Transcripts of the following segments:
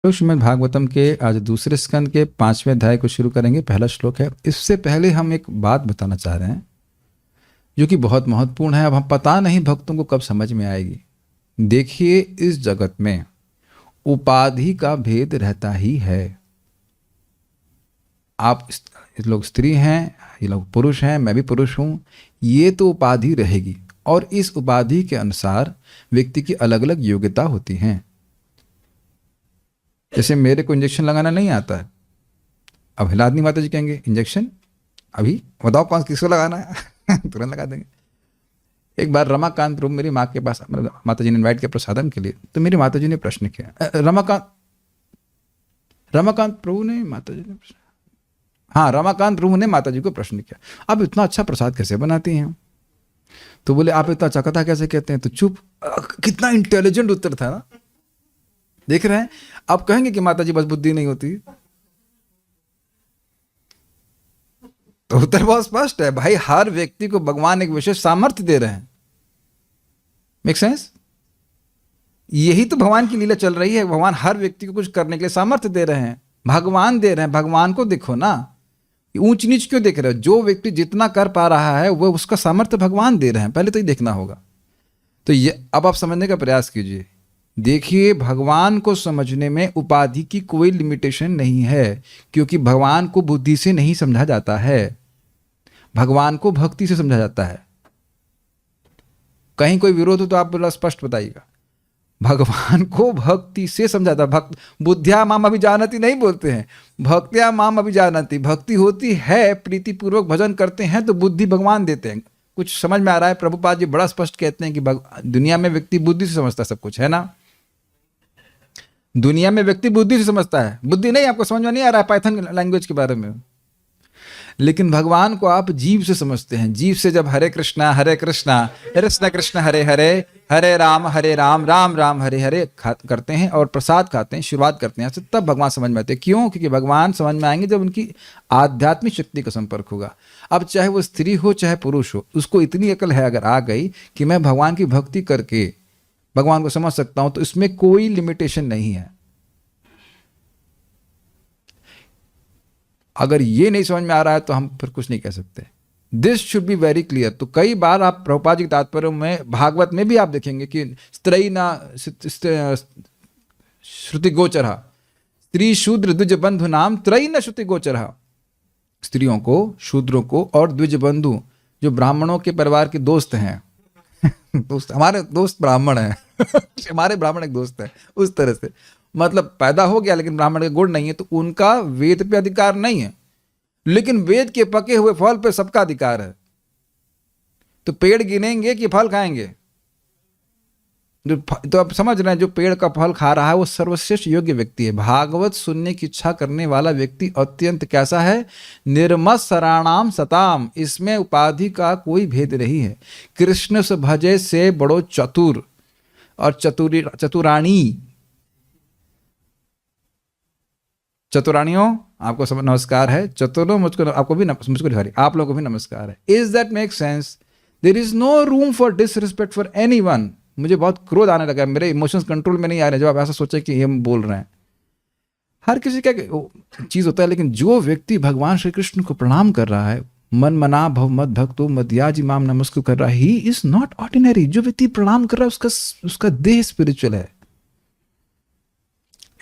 तो श्रीमद् भागवतम के आज दूसरे स्कंद के 5वें अध्याय को शुरू करेंगे। पहला श्लोक है। इससे पहले हम एक बात बताना चाह रहे हैं जो कि बहुत महत्वपूर्ण है। अब हम पता नहीं भक्तों को कब समझ में आएगी। देखिए, इस जगत में उपाधि का भेद रहता ही है। आप लोग स्त्री हैं, ये लोग पुरुष हैं, मैं भी पुरुष हूं, ये तो उपाधि रहेगी और इस उपाधि के अनुसार व्यक्ति की अलग अलग योग्यता होती हैं। जैसे मेरे को इंजेक्शन लगाना नहीं आता है, अब हिलादनी माता जी कहेंगे इंजेक्शन अभी बताओ कौन किसको लगाना है तुरंत लगा देंगे। एक बार रमाकांत प्रभु मेरी माँ के पास, माता जी ने इन्वाइट किया प्रसादम के लिए, तो मेरी माता जी ने प्रश्न किया। रमाकांत प्रभु ने माता जी ने रमाकांत प्रभु ने माता जी को प्रश्न किया, आप इतना अच्छा प्रसाद कैसे बनाती हैं? तो बोले आप इतना अच्छा कथा कैसे कहते हैं? तो चुप। कितना इंटेलिजेंट उत्तर था ना। देख रहे हैं, आप कहेंगे कि माता जी बस बुद्धि नहीं होती, तो उत्तर बहुत स्पष्ट है भाई। हर व्यक्ति को भगवान एक विशेष सामर्थ्य दे रहे हैं। Make sense? यही तो भगवान की लीला चल रही है। भगवान हर व्यक्ति को कुछ करने के लिए सामर्थ्य दे रहे हैं। भगवान दे रहे हैं, भगवान को देखो ना। ऊंच नीच क्यों देख रहे हो? जो व्यक्ति जितना कर पा रहा है वो उसका सामर्थ्य भगवान दे रहे हैं, पहले तो ये देखना होगा। तो ये अब आप समझने का प्रयास कीजिए। देखिए, भगवान को समझने में उपाधि की कोई लिमिटेशन नहीं है, क्योंकि भगवान को बुद्धि से नहीं समझा जाता है, भगवान को भक्ति से समझा जाता है। कहीं कोई विरोध हो तो आप बोला स्पष्ट बताइएगा। भगवान को भक्ति से समझाता। भक्त बुद्धिया माम अभिजानती नहीं बोलते हैं, भक्त्या माम अभिजानती। भक्ति होती है, प्रीतिपूर्वक भजन करते हैं तो बुद्धि भगवान देते हैं। कुछ समझ में आ रहा है? प्रभुपाद जी बड़ा स्पष्ट कहते हैं कि दुनिया में व्यक्ति बुद्धि से समझता सब कुछ, है ना? दुनिया में व्यक्ति बुद्धि से समझता है। बुद्धि नहीं, आपको समझ में नहीं आ रहा है पाइथन लैंग्वेज के बारे में, लेकिन भगवान को आप जीव से समझते हैं। जीव से जब हरे कृष्णा कृष्ण कृष्ण हरे हरे, हरे राम राम राम हरे हरे करते हैं और प्रसाद खाते हैं, शुरुआत करते हैं, तब भगवान समझ में आते हैं। क्यों? क्योंकि भगवान समझ में आएंगे जब उनकी आध्यात्मिक शक्ति का संपर्क होगा। अब चाहे वो स्त्री हो चाहे पुरुष हो, उसको इतनी अकल है अगर आ गई कि मैं भगवान की भक्ति करके भगवान को समझ सकता हूं, तो इसमें कोई लिमिटेशन नहीं है। अगर ये नहीं समझ में आ रहा है तो हम फिर कुछ नहीं कह सकते। This should be very clear. तो कई बार आप प्रभुपाद जी के तात्पर्य में, भागवत में भी आप देखेंगे कि स्त्री ना श्रुति गोचर, स्त्री शूद्र द्विज बंधु नाम त्रयी न श्रुति गोचर। स्त्रियों को, शूद्रों को और द्विज बंधु जो ब्राह्मणों के परिवार के दोस्त हैं दोस्त, हमारे दोस्त ब्राह्मण हैं हमारे ब्राह्मण एक दोस्त है, उस तरह से मतलब पैदा हो गया लेकिन ब्राह्मण के गुण नहीं है, तो उनका वेद पे अधिकार नहीं है, लेकिन वेद के पके हुए फल पे सबका अधिकार है। तो पेड़ गिनेंगे कि फल खाएंगे? तो आप समझ रहे हैं, जो पेड़ का फल खा रहा है वो सर्वश्रेष्ठ योग्य व्यक्ति है। भागवत सुनने की इच्छा करने वाला व्यक्ति अत्यंत कैसा है? निर्मत्सराणाम सताम। इसमें उपाधि का कोई भेद नहीं है। कृष्ण से भजे से बड़ो चतुर और चतुरानियों आपको सब नमस्कार है। चतुरों मुझको, आपको भी मुझको सॉरी, आप लोगों को भी नमस्कार है। Is that make sense? There is no room for disrespect for anyone. मुझे बहुत क्रोध आने लगा, मेरे इमोशंस कंट्रोल में नहीं आ रहे जब आप ऐसा सोचे कि हम बोल रहे हैं। हर किसी का चीज होता है, लेकिन जो व्यक्ति भगवान श्री कृष्ण को प्रणाम कर रहा है, मन मना भव मद भक्तो मद्याजी माम नमस्कार कर रहा है, ही इज नॉट ऑर्डिनरी। जो व्यक्ति प्रणाम कर रहा है उसका देह स्पिरिचुअल है।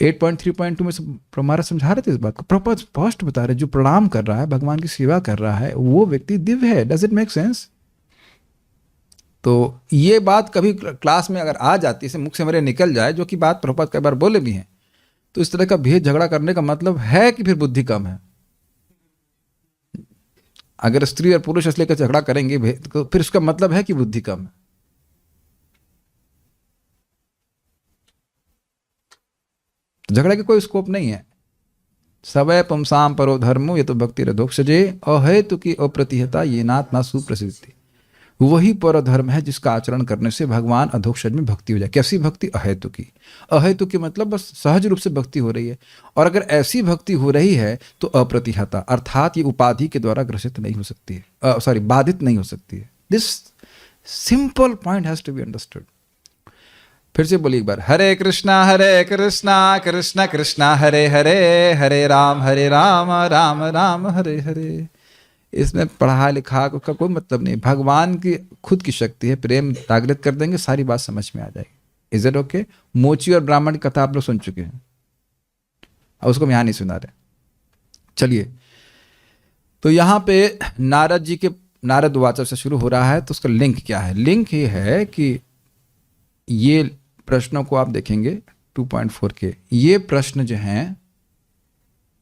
8.3.2 में हमारा समझा रहे थे इस बात को। प्रॉपर स्पष्ट बता रहे, जो प्रणाम कर रहा है, भगवान की सेवा कर रहा है, वो व्यक्ति दिव्य है। Does it make sense? तो ये बात कभी क्लास में अगर आ जाती है, मुख से मेरे निकल जाए, जो कि बात प्रभुपाद कई बार बोले भी हैं, तो इस तरह का भेद झगड़ा करने का मतलब है कि फिर बुद्धि कम है। अगर स्त्री और पुरुष इसलिए झगड़ा करेंगे भेद, तो फिर उसका मतलब है कि बुद्धि कम है। तो झगड़े का कोई स्कोप नहीं है। सवय पुंसाम परो धर्मो ये तो भक्ति रधोक्षजे, अहेतु की अप्रतिहता ये नाथ ना सुप्रसिद्धि। वही पर धर्म है जिसका आचरण करने से भगवान अधोक्षज में भक्ति हो जाए। कैसी भक्ति? अहेतु की। अहेतु की मतलब बस सहज रूप से भक्ति हो रही है, और अगर ऐसी भक्ति हो रही है तो अप्रतिहता, अर्थात ये उपाधि के द्वारा ग्रसित नहीं हो सकती है, बाधित नहीं हो सकती है। This simple point has to be understood. फिर से बोलिए एक बार, हरे कृष्णा कृष्णा कृष्णा हरे हरे, हरे राम राम राम हरे हरे। इसमें पढ़ा लिखा का कोई मतलब नहीं, भगवान की खुद की शक्ति है, प्रेम जागृत कर देंगे, सारी बात समझ में आ जाएगी। Is it okay? मोची और ब्राह्मण की कथा आप लोग सुन चुके हैं, और उसको हम यहाँ नहीं सुना रहे। चलिए, तो यहाँ पे नारद जी के नारद वाचा से शुरू हो रहा है, तो उसका लिंक क्या है? लिंक ये है कि ये प्रश्नों को आप देखेंगे 2.4 के, ये प्रश्न जो हैं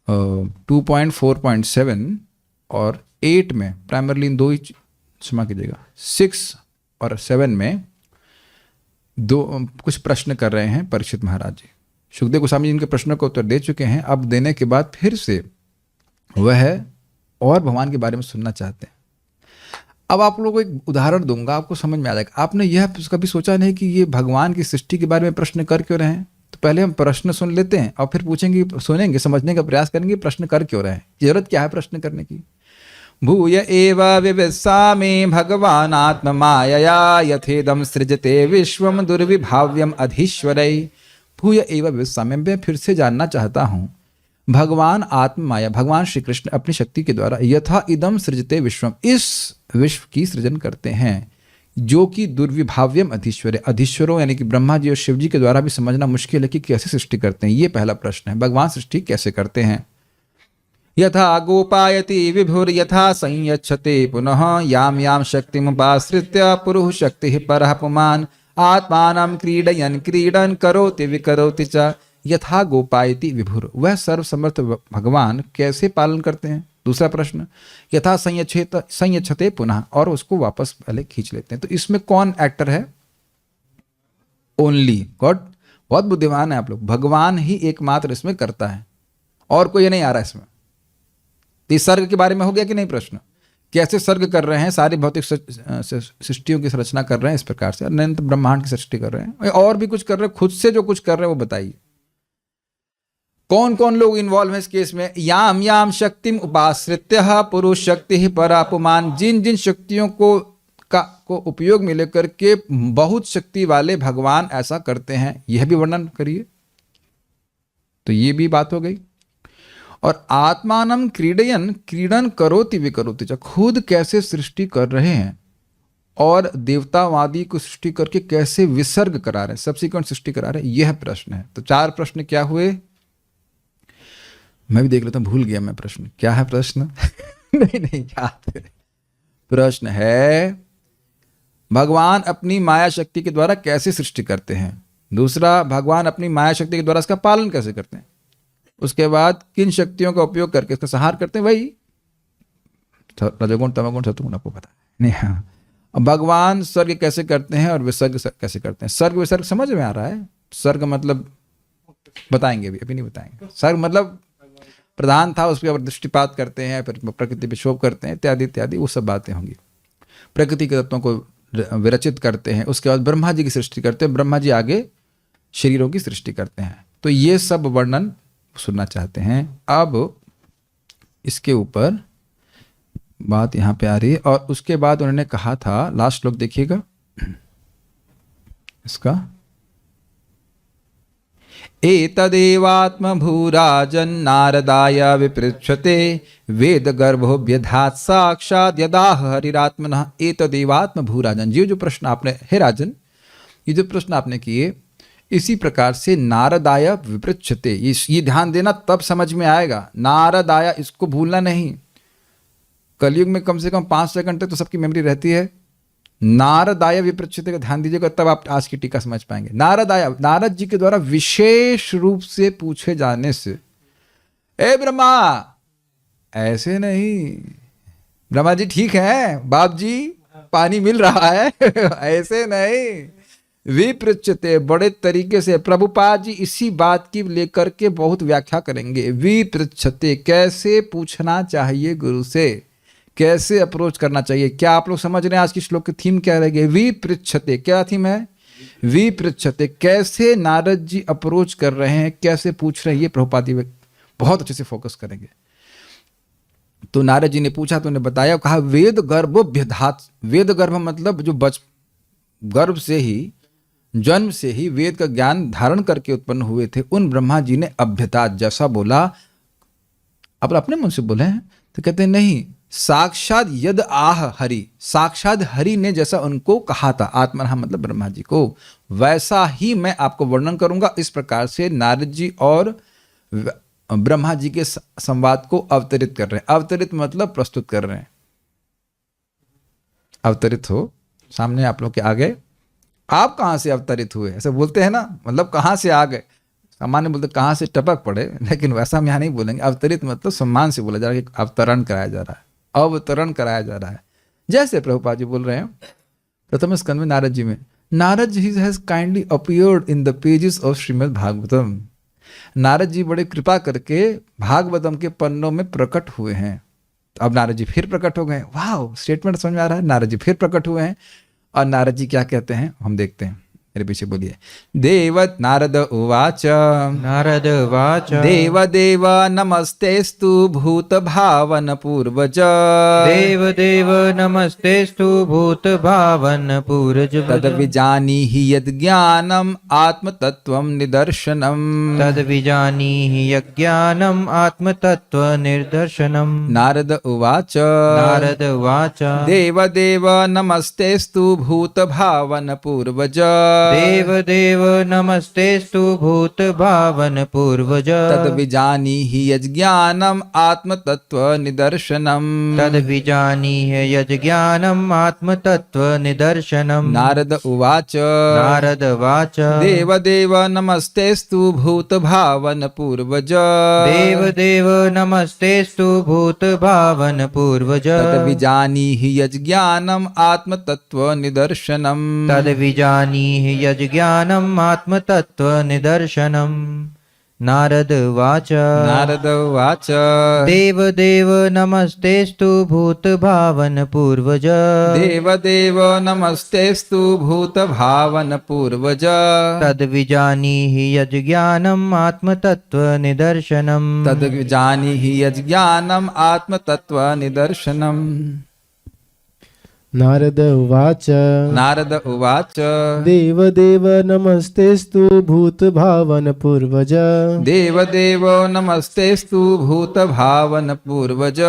2.4.7 और 8 में, प्राइमरली इन दो ही, क्षमा कीजिएगा, 6 और 7 में दो कुछ प्रश्न कर रहे हैं परीक्षित महाराज जी। सुखदेव गोस्वामी जी इनके प्रश्नों का उत्तर दे चुके हैं, अब देने के बाद फिर से वह और भगवान के बारे में सुनना चाहते हैं। अब आप लोगों को एक उदाहरण दूंगा, आपको समझ में आ जाएगा। आपने यह कभी सोचा नहीं कि ये भगवान की सृष्टि के बारे में प्रश्न कर क्यों रहे हैं? तो पहले हम प्रश्न सुन लेते हैं और फिर पूछेंगे, सुनेंगे, समझने का प्रयास करेंगे प्रश्न कर क्यों रहे हैं, जरूरत क्या है प्रश्न करने की। भूय एव विवेस्सामि भगवान आत्म मायया यथेदम सृजते विश्वम दुर्विभाव्यम अधीश्वरै। भूय एव विवेस्सामि, मैं फिर से जानना चाहता हूँ, भगवान आत्म माया, भगवान श्री कृष्ण अपनी शक्ति के द्वारा यथा इदम सृजते विश्वम, इस विश्व की सृजन करते हैं, जो कि दुर्विभाव्यम अधीश्वर है। अधीश्वरों यानी कि ब्रह्मा जी और शिव जी के द्वारा भी समझना मुश्किल है कि कैसे सृष्टि करते हैं। ये पहला प्रश्न है, भगवान सृष्टि कैसे करते हैं। यथा गोपायति विभुर यथा संयच्छते पुनः याम याम शक्तिमुपाश्रित्य पुरुष शक्ति परः पुमान् आत्मानं क्रीडयन् क्रीडन करोति विकरोति च। यथा गोपायति विभुर, वह सर्वसमर्थ भगवान कैसे पालन करते हैं। दूसरा प्रश्न, यथा संयच्छते पुनः, और उसको वापस पहले खींच लेते हैं। तो इसमें कौन एक्टर है? Only God. बहुत बुद्धिमान है आप लोग, भगवान ही एकमात्र इसमें करता है, और कोई नहीं आ रहा इसमें। तो इस सर्ग के बारे में हो गया कि नहीं प्रश्न, कैसे सर्ग कर रहे हैं, सारी भौतिक सृष्टियों की रचना कर रहे हैं इस प्रकार से, अनंत ब्रह्मांड की सृष्टि कर रहे हैं, और भी कुछ कर रहे हैं, खुद से जो कुछ कर रहे हैं वो बताइए। कौन कौन लोग इन्वॉल्व हैं इस केस में? याम याम शक्तिम उपाश्रित्य पुरुष शक्ति परा पुमान्, जिन जिन शक्तियों को उपयोग में लेकर के बहुत शक्ति वाले भगवान ऐसा करते हैं, यह भी वर्णन करिए। तो ये भी बात हो गई। और आत्मानम क्रीडयन क्रीडन करोति विकरोति च, खुद कैसे सृष्टि कर रहे हैं और देवतावादी को सृष्टि करके कैसे विसर्ग करा रहे हैं, सब्सिक्वेंट सृष्टि करा रहे हैं, यह प्रश्न है। तो 4 प्रश्न क्या हुए? मैं भी देख लेता हूँ, भूल गया मैं प्रश्न, क्या है प्रश्न? नहीं याद है। प्रश्न है भगवान अपनी माया शक्ति के द्वारा कैसे सृष्टि करते हैं। दूसरा, भगवान अपनी माया शक्ति के द्वारा इसका पालन कैसे करते हैं। उसके बाद किन शक्तियों का उपयोग करके इसका संहार करते हैं, वही रजोगुण तमोगुण सत्वगुण आपको पता है नहीं। हाँ, अब भगवान स्वर्ग कैसे करते हैं और विसर्ग कैसे करते हैं। सर्ग विसर्ग समझ में आ रहा है? सर्ग मतलब बताएंगे, अभी नहीं बताएंगे। सर्ग मतलब प्रधान था, उस पर दृष्टिपात करते हैं, फिर प्रकृति पे शोभ करते हैं, इत्यादि इत्यादि, वो सब बातें होंगी। प्रकृति के तत्वों को विरचित करते हैं, उसके बाद ब्रह्मा जी की सृष्टि करते हैं, ब्रह्मा जी आगे शरीरों की सृष्टि करते हैं। तो ये सब वर्णन सुनना चाहते हैं। अब इसके ऊपर बात यहाँ पे आ रही है, और उसके बाद उन्होंने कहा था, लास्ट श्लोक देखिएगा इसका, एतदेवात्मभूराजन्नारदाय विपृच्छते वेद गर्भोऽभ्यधात् साक्षात् यदाह हरिरात्मनः। एतदेवात्मभूराजन, ये जो प्रश्न आपने, हे राजन, ये जो प्रश्न आपने किए, इसी प्रकार से नारदाय विपृच्छते, ये ध्यान देना, तब समझ में आएगा। नारदाय, इसको भूलना नहीं। कलयुग में कम से कम 5 सेकंड तक तो सबकी मेमोरी रहती है। नारदाय विपृच्छते का ध्यान दीजिएगा, तब आप आज की टीका समझ पाएंगे। नारदाय, नारद जी के द्वारा विशेष रूप से पूछे जाने से, ए ब्रह्मा, ऐसे नहीं, ब्रह्मा जी ठीक है, बाप जी पानी मिल रहा है, ऐसे नहीं, विपृच्छते, बड़े तरीके से। प्रभुपाद जी इसी बात की लेकर के बहुत व्याख्या करेंगे। विपृच्छते, कैसे पूछना चाहिए गुरु से, कैसे अप्रोच करना चाहिए। क्या आप लोग समझ रहे हैं आज की श्लोक की थीम क्या रहेगी? विपृच्छते, क्या थीम है? विपृच्छते, कैसे नारद जी अप्रोच कर रहे हैं, कैसे पूछ रहे हैं, ये प्रभुपाद जी बहुत अच्छे से फोकस करेंगे। तो नारद जी ने पूछा तो उन्हें बताया, कहा वेद गर्भोऽभ्यधात्। वेद गर्भ मतलब जो गर्भ से ही जन्म से ही वेद का ज्ञान धारण करके उत्पन्न हुए थे, उन ब्रह्मा जी ने अभ्यता जैसा बोला। अब अपने मुंह से बोले हैं तो कहते हैं नहीं, साक्षात यद आह हरि, साक्षात हरि ने जैसा उनको कहा था, आत्मना मतलब ब्रह्मा जी को, वैसा ही मैं आपको वर्णन करूंगा। इस प्रकार से नारद जी और ब्रह्मा जी के संवाद को अवतरित कर रहे हैं। अवतरित मतलब प्रस्तुत कर रहे हैं। अवतरित हो सामने आप लोग के आगे, आप कहाँ से अवतरित हुए ऐसे बोलते हैं ना, मतलब कहाँ से आ गए, सामान्य बोलते कहाँ से टपक पड़े, लेकिन वैसा हम यहाँ नहीं बोलेंगे। अवतरित मतलब सम्मान से बोला जा रहा है कि अवतरण कराया जा रहा है, अवतरण कराया जा रहा है। जैसे प्रभुपाद जी बोल रहे हैं प्रथम स्कंद में नारद जी में, Narad ji has kindly appeared in the pages of Shrimad Bhagavatam. Narad ji बड़े कृपा करके भागवतम के पन्नों में प्रकट हुए हैं। तो अब नारद जी फिर प्रकट हो गए। वाह, स्टेटमेंट समझ में आ रहा है, नारद जी फिर प्रकट हुए हैं। और नारद जी क्या कहते हैं हम देखते हैं, मेरे पीछे बोलिए। देवत नारद उवाच, नारद उवाच, देव देव नमस्तेस्तु भूत भावन पूर्वज, देव देव नमस्तेस्तु भूत भावन पूर्वज, तद विजानीहि यद् ज्ञानम आत्म तत्वम निदर्शनम, तद विजानीहि यज्ञानम आत्म तत्व निर्दर्शनम। नारद उवाच, नारद उवाच, देव देव नमस्तेस्तु भूत भावन पूर्वज, देव देव नमस्तेस्तु भूत भावन पूर्वज, तद विजानीहि यज्ञानम आत्म तत्व निदर्शनम, तद विजानीहि यज्ञानम आत्म तत्व निदर्शनम। नारद उवाच, नारद उवाच, देव देव नमस्तेस्तु भूत भावन पूर्वज, देव देव नमस्तेस्तु भूत भावन पूर्वज, तद विजानीहि यज्ञानम आत्म तत्व निदर्शनम, तद विजानीहि यज्ञानम आत्म तत्व निदर्शनम। नारद उवाच, नारद उवाच, देव देव नमस्तेस्तु भूत भावन पूर्वज, देव देव नमस्तेस्तु भूत भावन पूर्वज, तद विजानीहि यज्ञानम आत्म तत्व निदर्शनम, तद विजानीहि यज्ञानम आत्म तत्व निदर्शनम। नारद उवाच, नारद उवाच, देव देव नमस्तेस्तु भूत भावन पूर्वज, देव देव नमस्तेस्तु भूत भावन पूर्वज,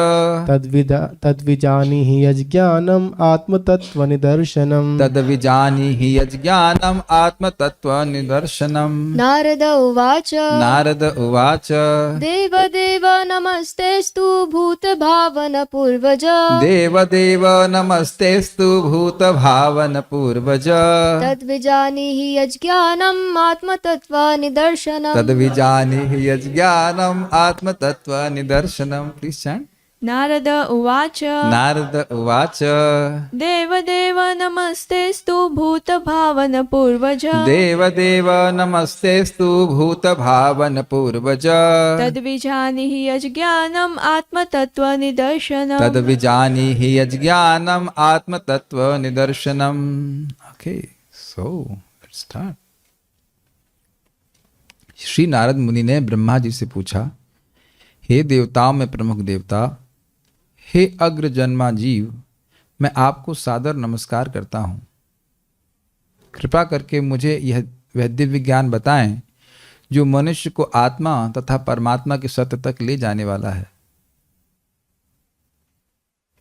तद्विजानीहि यज्ञानम आत्म तत्व निदर्शनम, तद विजानीहि यज्ञानम आत्म तत्व निदर्शनम। नारद उवाच, नारद उवाच, देव देव नमस्तेस्तु भूत भावन पूर्वज, देव देव नमस्तेस्तु भूत भावन पूर्वज, तद्विजानीहि यज्ञानम् आत्मतत्त्व निदर्शनम्। तद विजानीहि यज्ञानम आत्म तत्व निदर्शनम। Please chant. नारद उवाच, नारद उवाच, देवदेव नमस्तेस्तु भूतभावन पूर्वज, देवदेव नमस्तेस्तु भूत भावन पूर्वज, तद्विजानीहि यज्ञानम् आत्मतत्त्वनिदर्शनम्। तद विजानीहि यज्ञानम आत्म तत्व निदर्शनम। Okay, so let's start. Shri Narad Muni ने ब्रह्मा जी से पूछा, हे देवताओं में प्रमुख देवता, हे अग्र जन्मा जीव, मैं आपको सादर नमस्कार करता हूँ। कृपा करके मुझे वह दिव्य ज्ञान बताएं जो मनुष्य को आत्मा तथा परमात्मा के सत्य तक ले जाने वाला है।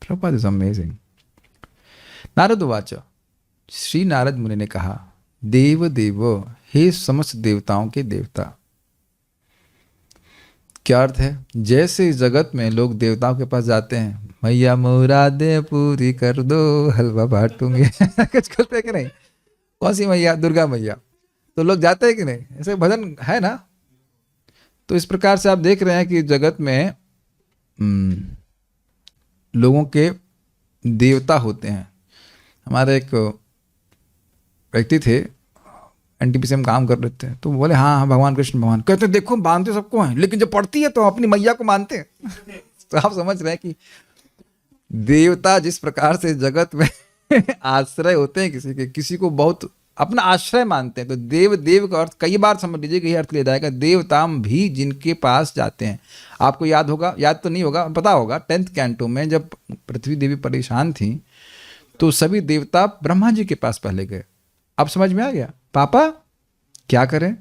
Prabhupada is amazing. नारद उवाच, श्री नारद मुनि ने कहा, देव देव, हे समस्त देवताओं के देवता। क्या अर्थ है? जैसे इस जगत में लोग देवताओं के पास जाते हैं, मैया मुरादे पूरी कर दो, हलवा बांटूंगे कुछ करते कि नहीं? कौन सी मैया? दुर्गा मैया। तो लोग जाते हैं कि नहीं? ऐसे भजन है ना। तो इस प्रकार से आप देख रहे हैं कि जगत में लोगों के देवता होते हैं। हमारे एक व्यक्ति थे, एनटीपीसी में काम कर रहे थे, तो बोले हाँ हाँ भगवान कृष्ण भगवान। कहते देखो मानते सबको हैं, लेकिन जब पढ़ती है तो अपनी मैया को मानते हैं तो आप समझ रहे हैं कि देवता जिस प्रकार से जगत में आश्रय होते हैं किसी को बहुत अपना आश्रय मानते हैं। तो देव देव का अर्थ कई बार समझ लीजिए कि यह अर्थ ले जाएगा, देवता भी जिनके पास जाते हैं। आपको याद होगा, याद तो नहीं होगा, पता होगा 10th कैंटो में जब पृथ्वी देवी परेशान थी तो सभी देवता ब्रह्मा जी के पास पहले गए। अब समझ में आ गया? पापा क्या करें?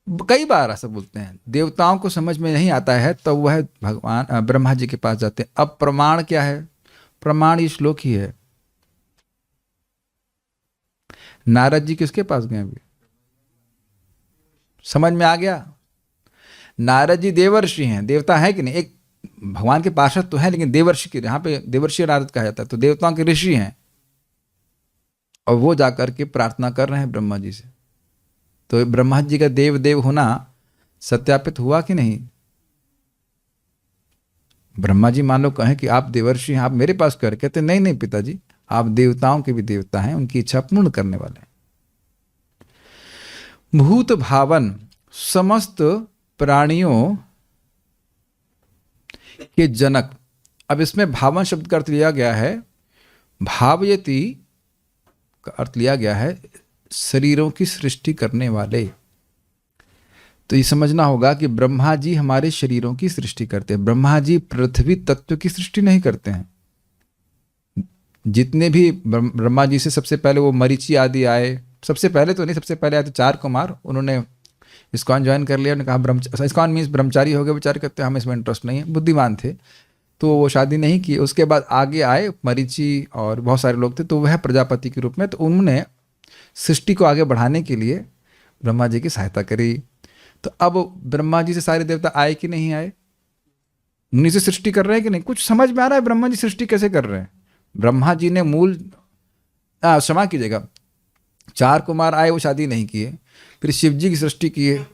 कई बार ऐसा बोलते हैं। देवताओं को समझ में नहीं आता है तो वह भगवान ब्रह्मा जी के पास जाते हैं। अब प्रमाण क्या है? प्रमाण ये श्लोक ही है। नारद जी किसके पास गए? अभी समझ में आ गया? नारद जी देवर्षि हैं, देवता है कि नहीं? एक भगवान के पार्षद तो है लेकिन देवर्षि के, यहाँ पे देवर्षि नारद कहा जाता है, तो देवताओं के ऋषि हैं। और वो जाकर के प्रार्थना कर रहे हैं ब्रह्मा जी से। तो ब्रह्मा जी का देव होना सत्यापित हुआ कि नहीं? ब्रह्मा जी मान लो कहें कि आप देवर्षि हैं, आप मेरे पास कर, कहते नहीं नहीं पिताजी, आप देवताओं के भी देवता हैं, उनकी इच्छा पूर्ण करने वाले हैं। भूत भावन समस्त प्राणियों के जनक। अब इसमें भावन शब्द का अर्थ लिया गया है, भावयति का अर्थ लिया गया है शरीरों की सृष्टि करने वाले। तो ये समझना होगा कि ब्रह्मा जी हमारे शरीरों की सृष्टि करते हैं। ब्रह्मा जी पृथ्वी तत्व की सृष्टि नहीं करते हैं। जितने भी ब्रह्मा जी से सबसे पहले वो मरीचि आदि आए, सबसे पहले तो नहीं, सबसे पहले आए तो 4 कुमार, उन्होंने इस्कॉन ज्वाइन कर लिया। उन्होंने कहा इस्कॉन मीन्स ब्रह्मचारी हो गए, विचार करते हैं हमें इसमें इंटरेस्ट नहीं है, बुद्धिमान थे तो वो शादी नहीं की। उसके बाद आगे आए मरीचि और बहुत सारे लोग थे, तो वह प्रजापति के रूप में, तो उन्होंने सृष्टि को आगे बढ़ाने के लिए ब्रह्मा जी की सहायता करी। तो अब ब्रह्मा जी से सारे देवता आए कि नहीं आए? उन्हीं से सृष्टि कर रहे हैं कि नहीं? कुछ समझ में आ रहा है ब्रह्मा जी सृष्टि कैसे कर रहे हैं? ब्रह्मा जी ने मूल क्षमा कीजिएगा, 4 कुमार आए, वो शादी नहीं किए, फिर शिव जी की सृष्टि किए।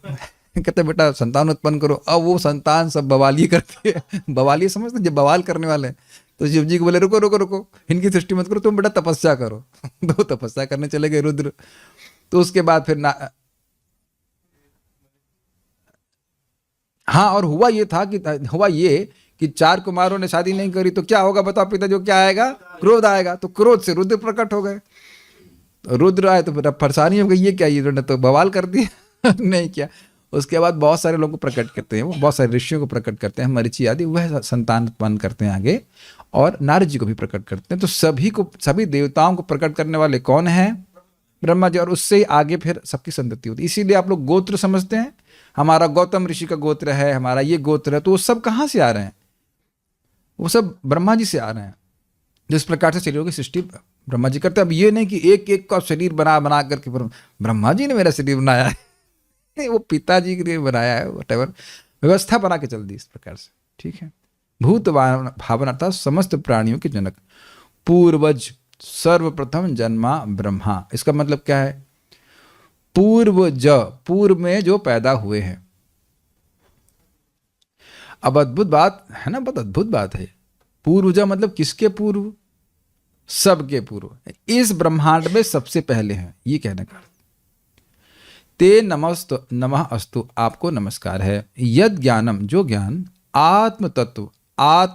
कहते बेटा संतान उत्पन्न करो। अब वो संतान सब बवाली करती है। बवाली समझते जब बवाल करने वाले हैं, तो शिव जी को बोले रुको रुको रुको, इनकी सृष्टि मत करो, तुम बेटा तपस्या करो। तो तपस्या करने चले गए रुद्र। तो उसके बाद फिर हाँ, और हुआ ये कि 4 कुमारों ने शादी नहीं करी, तो क्या होगा बताओ पिता? जो क्या आएगा? क्रोध आएगा। तो क्रोध से रुद्र प्रकट हो गए। तो रुद्र आए तो फिर परेशानी हो गई, ये क्या, ये तो बवाल कर दिया। नहीं किया। उसके बाद बहुत सारे लोगों को प्रकट करते हैं, वो बहुत सारे ऋषियों को प्रकट करते हैं, मरीचि आदि, वह संतान उत्पन्न करते हैं आगे, और नारद जी को भी प्रकट करते हैं। तो सभी देवताओं को प्रकट करने वाले कौन हैं? ब्रह्मा जी। और उससे ही आगे फिर सबकी संतति होती है। इसीलिए आप लोग गोत्र समझते हैं, हमारा गौतम ऋषि का गोत्र है, हमारा ये गोत्र है, तो वो सब कहाँ से आ रहे हैं? वो सब ब्रह्मा जी से आ रहे हैं। जिस प्रकार से शरीरों की सृष्टि ब्रह्मा जी करते हैं। अब ये नहीं कि एक एक का शरीर बना करके ब्रह्मा जी ने मेरा शरीर बनाया है, वो पिताजी के लिए बनाया है, व्हाटएवर, व्यवस्था बना के चल दी इस प्रकार से। ठीक है। भूत भावन अर्थात समस्त प्राणियों के जनक, पूर्वज सर्वप्रथम जन्मा ब्रह्मा। इसका मतलब क्या है? पूर्वज, पूर्व में जो पैदा हुए हैं। अब अद्भुत बात है ना, बहुत अद्भुत बात है। पूर्वज मतलब किसके पूर्व? सबके पूर्व, इस ब्रह्मांड में सबसे पहले हैं, ये कहने का। ते नमः अस्तु, आपको नमस्कार है। यद ज्ञानम, जो ज्ञान, आत्म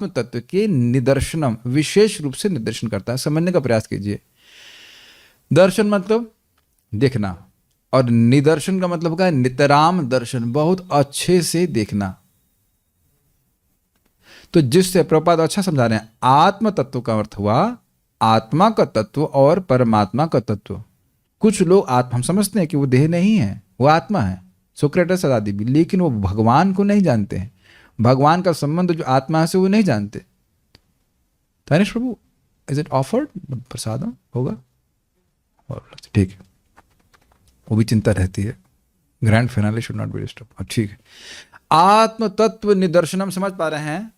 तत्व के निदर्शनम, विशेष रूप से निदर्शन करता है। समझने का प्रयास कीजिए। दर्शन मतलब देखना, और निदर्शन का मतलब होगा नितराम दर्शन, बहुत अच्छे से देखना। तो जिससे प्रभुपाद अच्छा समझा रहे हैं, आत्म तत्व का अर्थ हुआ आत्मा का तत्व और परमात्मा का तत्व। कुछ लोग हम समझते हैं कि वो देह नहीं है, वो आत्मा है, सोक्रेटिस आदि भी, लेकिन वो भगवान को नहीं जानते हैं। भगवान का संबंध जो आत्मा से वो नहीं जानते। तानिश प्रभु, इज इट ऑफर्ड? प्रसाद होगा? ठीक है, वो भी चिंता रहती है। Grand finale should not be disturb. ठीक है। आत्म तत्व निदर्शनम समझ पा रहे हैं?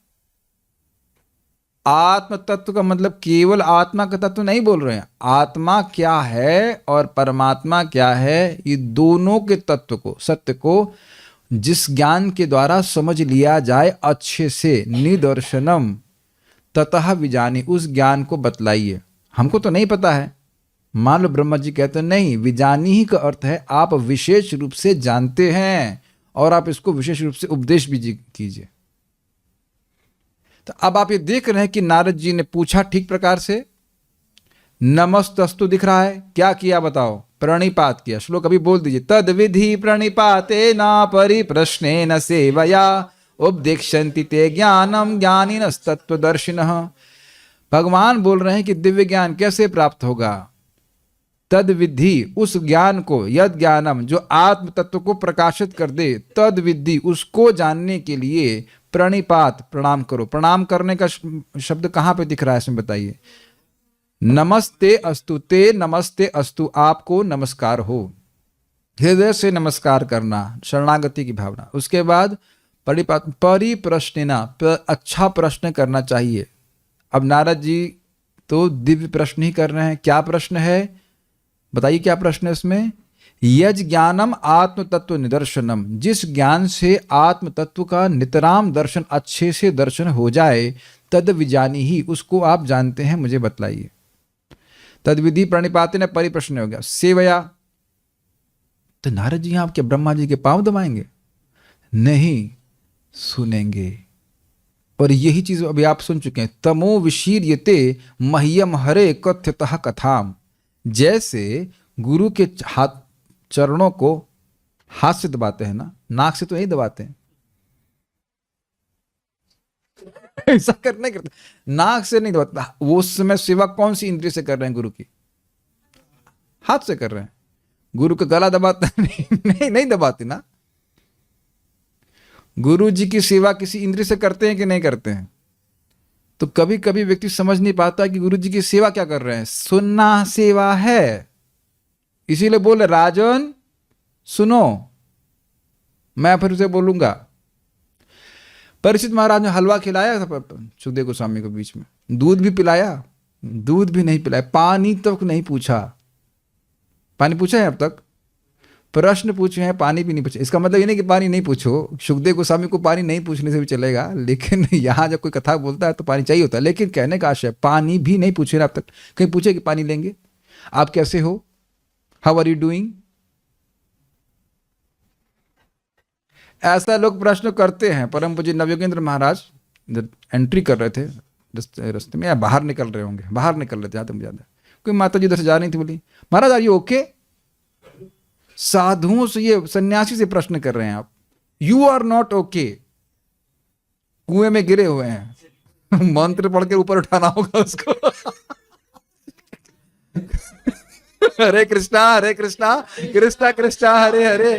आत्म तत्व का मतलब केवल आत्मा का तत्व नहीं बोल रहे हैं। आत्मा क्या है और परमात्मा क्या है, ये दोनों के तत्व को, सत्य को जिस ज्ञान के द्वारा समझ लिया जाए अच्छे से, निदर्शनम ततः विजानी, उस ज्ञान को बतलाइए। हमको तो नहीं पता है। मान लो ब्रह्मा जी कहते हैं नहीं, विजानी ही का अर्थ है आप विशेष रूप से जानते हैं, और आप इसको विशेष रूप से उपदेश भी कीजिए। तो अब आप ये देख रहे हैं कि नारद जी ने पूछा ठीक प्रकार से, नमस्तस्तु दिख रहा है, क्या किया बताओ? प्रणिपात किया। श्लोक अभी बोल दीजिए। तद विधि प्रणिपाते न परिप्रश्ने न सेवया उपदेक्षन्ति ते ज्ञानम ज्ञानिनस्तत्वदर्शिनः। भगवान बोल रहे हैं कि दिव्य ज्ञान कैसे प्राप्त होगा? तद विधि, उस ज्ञान को, यद ज्ञानम, जो आत्म तत्व को प्रकाशित कर दे, तद विधि, उसको जानने के लिए प्रणिपात, प्रणाम करो। प्रणाम करने का शब्द कहाँ पे दिख रहा है इसमें बताइए? नमस्ते अस्तु, ते नमस्ते अस्तु, आपको नमस्कार हो, हृदय से नमस्कार करना, शरणागति की भावना। उसके बाद परिपात, परिप्रश्निना, अच्छा प्रश्न करना चाहिए। अब नारद जी तो दिव्य प्रश्न ही कर रहे हैं। क्या प्रश्न है बताइए, क्या प्रश्न है उसमें? यज ज्ञानम आत्म तत्व निदर्शनम, जिस ज्ञान से आत्म तत्व का नितराम दर्शन, अच्छे से दर्शन हो जाए, तद विजानी ही, उसको आप जानते हैं, मुझे बतलाइए। तद विधि प्रणिपाते ने परिप्रश्न हो गया। सेवया, तो नारद जी आपके ब्रह्मा जी के पांव दबाएंगे? नहीं, सुनेंगे। और यही चीज अभी आप सुन चुके हैं। तमो विशीर्यते मह्यम हरे कथ्यतः कथाम, जैसे गुरु के हाथ चरणों को हाथ से दबाते हैं ना, नाक से तो नहीं दबाते हैं, ऐसा करने करते, नाक से नहीं दबाते। वो उस समय सेवा कौन सी इंद्रिय से कर रहे हैं? गुरु की, हाथ से कर रहे हैं। गुरु का गला दबाते नहीं दबाते ना। गुरु जी की सेवा किसी इंद्रिय से करते हैं कि नहीं करते हैं? तो कभी कभी व्यक्ति समझ नहीं पाता कि गुरु जी की सेवा क्या कर रहे हैं। सुनना सेवा है, इसीलिए बोले राजन सुनो, मैं फिर उसे बोलूंगा। परीक्षित महाराज ने हलवा खिलाया था सुखदेव गोस्वामी को, बीच में दूध भी पिलाया, दूध भी नहीं पिलाया, पानी तक नहीं पूछा। पानी पूछा है अब तक? प्रश्न पूछे हैं, पानी भी नहीं पूछे। इसका मतलब ये नहीं कि पानी नहीं पूछो, सुखदेव गोस्वामी को पानी नहीं पूछने से भी चलेगा, लेकिन यहाँ जब कोई कथा बोलता है तो पानी चाहिए होता है। लेकिन कहने का आशय, पानी भी नहीं पूछे अब तक। कहीं पूछे कि पानी लेंगे, आप कैसे हो, हाउ आर यू डूइंग? ऐसा लोग प्रश्न करते हैं। परम पूज्य नवयोगेंद्र महाराज एंट्री कर रहे थे रास्ते में, या बाहर निकल रहे होंगे, बाहर निकल रहे थे ज्यादा ज्यादा, कोई माता जी उधर से जा रही थी, बोली महाराज आर यू ओके? साधुओं से, ये सन्यासी से प्रश्न कर रहे हैं आप, यू आर नॉट ओके, कुएं में गिरे हुए हैं, मंत्र पढ़ के ऊपर उठाना होगा उसको। हरे कृष्णा कृष्णा कृष्णा हरे हरे।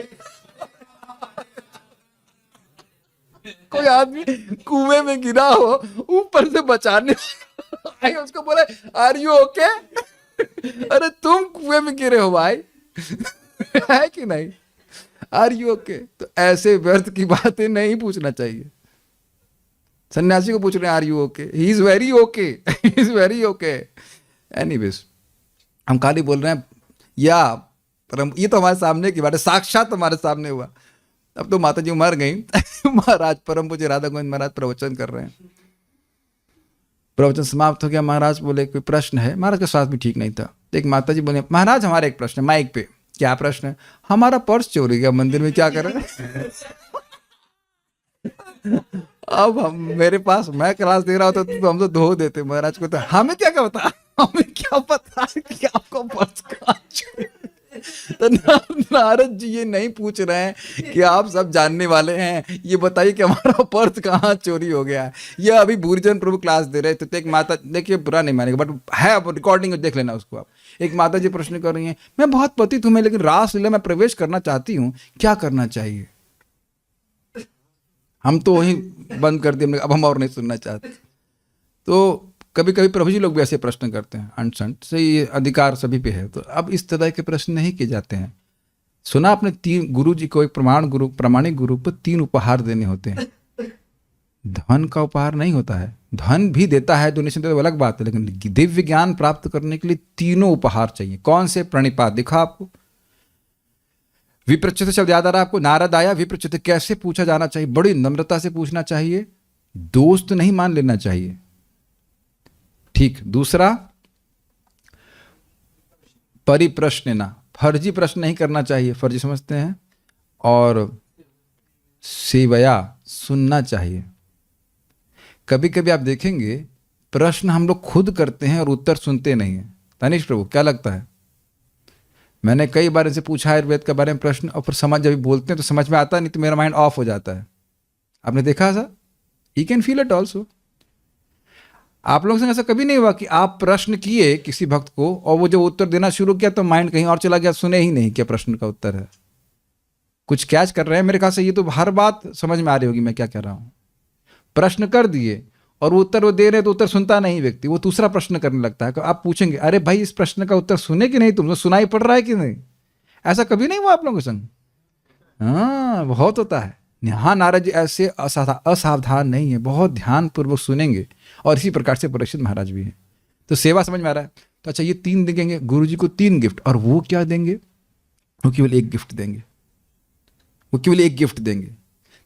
कोई आदमी कुएं में गिरा हो, ऊपर से बचाने आए, उसको बोले आर यू ओके? अरे तुम कुएं में गिरे हो भाई, है कि नहीं? Are you okay? तो ऐसे व्यर्थ की बातें नहीं पूछना चाहिए। सन्यासी को पूछ रहे हैं are you okay? He is very okay, he is very okay. Anyways, हम खाली बोल रहे हैं या परम, ये तो हमारे सामने की बात है, साक्षात हमारे सामने हुआ। अब तो माता जी मर गई। महाराज परम पूज्य राधा गोविंद महाराज प्रवचन कर रहे हैं, प्रवचन समाप्त हो गया। महाराज बोले कोई प्रश्न है? महाराज का स्वास्थ्य भी ठीक नहीं था। एक माता जी बोले महाराज हमारा एक प्रश्न है, माइक पे। क्या प्रश्न है? हमारा पर्स चोरी गया मंदिर में, क्या करें? अब हम, मेरे पास, मैं क्लास दे रहा होता तो हम तो धो देते महाराज को। तो हमें क्या पता, हमें क्या पता कि आपको पर्स कहाँ चोरी। तो नारद जी ये नहीं पूछ रहे हैं कि आप सब जानने वाले हैं, ये बताइए कि हमारा पर्स कहाँ चोरी हो गया है। ये अभी भूरिजन प्रभु क्लास दे रहे थे, तो एक माता, देखिए बुरा नहीं मानेगा बट है, अब रिकॉर्डिंग देख लेना उसको आप। एक माता जी प्रश्न कर रही हैं, मैं बहुत पतित हूं, मैं लेकिन रासलीला में प्रवेश करना चाहती हूँ, क्या करना चाहिए? हम तो वहीं बंद कर दिए, अब हम और नहीं सुनना चाहते। तो कभी कभी प्रभु जी लोग भी ऐसे प्रश्न करते हैं, अनसंट से, ये अधिकार सभी पे है। तो अब इस तरह के प्रश्न नहीं किए जाते हैं। सुना आपने, 3 गुरु जी को, एक प्रामाणिक गुरु को 3 उपहार देने होते हैं। धन का उपहार नहीं होता है, धन भी देता है डोनेशन, तो अलग बात है, लेकिन दिव्य ज्ञान प्राप्त करने के लिए 3 उपहार चाहिए। कौन से? प्रणिपात दिखा आपको, विप्रचित शब्द याद आ रहा है आपको? नारद आया, विप्रचित कैसे पूछा जाना चाहिए? बड़ी नम्रता से पूछना चाहिए, दोस्त नहीं मान लेना चाहिए, ठीक। दूसरा, परिप्रश्न, फर्जी प्रश्न नहीं करना चाहिए, फर्जी समझते हैं। और सेवया, सुनना चाहिए। कभी कभी आप देखेंगे प्रश्न हम लोग खुद करते हैं और उत्तर सुनते नहीं हैं। तनिष प्रभु क्या लगता है? मैंने कई बार इनसे पूछा आयुर्वेद के बारे में प्रश्न, और फिर समझ, जब बोलते हैं तो समझ में आता नहीं, तो मेरा माइंड ऑफ हो जाता है। आपने देखा sir? You can feel it also. आप लोगों से ऐसा कभी नहीं हुआ कि आप प्रश्न किए किसी भक्त को और वो जो उत्तर देना शुरू किया तो माइंड कहीं और चला गया, सुने ही नहीं क्या प्रश्न का उत्तर है? कुछ कैच कर रहे हैं मेरे ख्याल से। ये तो हर बात समझ में आ रही होगी मैं क्या कह रहा हूँ। प्रश्न कर दिए और वो उत्तर वो दे रहे तो उत्तर सुनता नहीं व्यक्ति, वो दूसरा प्रश्न करने लगता है। आप पूछेंगे अरे भाई इस प्रश्न का उत्तर सुने कि नहीं, तुमको सुनाई पड़ रहा है कि नहीं? ऐसा कभी नहीं हुआ आप लोगों के संग? हाँ, बहुत होता है। हाँ, नारद जी ऐसे असावधान नहीं है, बहुत ध्यानपूर्वक सुनेंगे। और इसी प्रकार से परीक्षित महाराज भी हैं। तो सेवा समझ में आ रहा है। तो अच्छा, ये 3 देंगे गुरु जी को, 3 गिफ्ट। और वो क्या देंगे? वो केवल एक गिफ्ट देंगे। वो केवल एक गिफ्ट देंगे।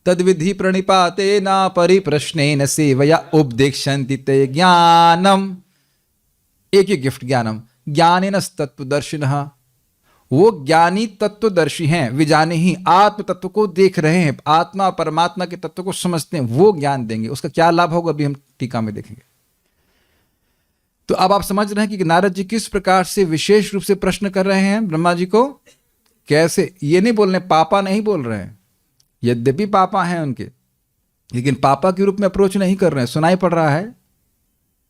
तद विधि प्रणिपाते न परिप्रश्नेन सेवया उपदेक्षन्ति ते ज्ञानम। एक ही गिफ्ट, ज्ञानम। ज्ञानेन तत्वदर्शिनः, वो ज्ञानी तत्वदर्शी हैं। विजाने ही, आत्म तत्व को देख रहे हैं, आत्मा परमात्मा के तत्व को समझते हैं, वो ज्ञान देंगे। उसका क्या लाभ होगा अभी हम टीका में देखेंगे। तो अब आप समझ रहे हैं कि नारद जी किस प्रकार से विशेष रूप से प्रश्न कर रहे हैं ब्रह्मा जी को। कैसे? ये नहीं बोल रहे, पापा नहीं बोल रहे हैं, यद्यपि पापा हैं उनके, लेकिन पापा के रूप में अप्रोच नहीं कर रहे हैं। सुनाई पड़ रहा है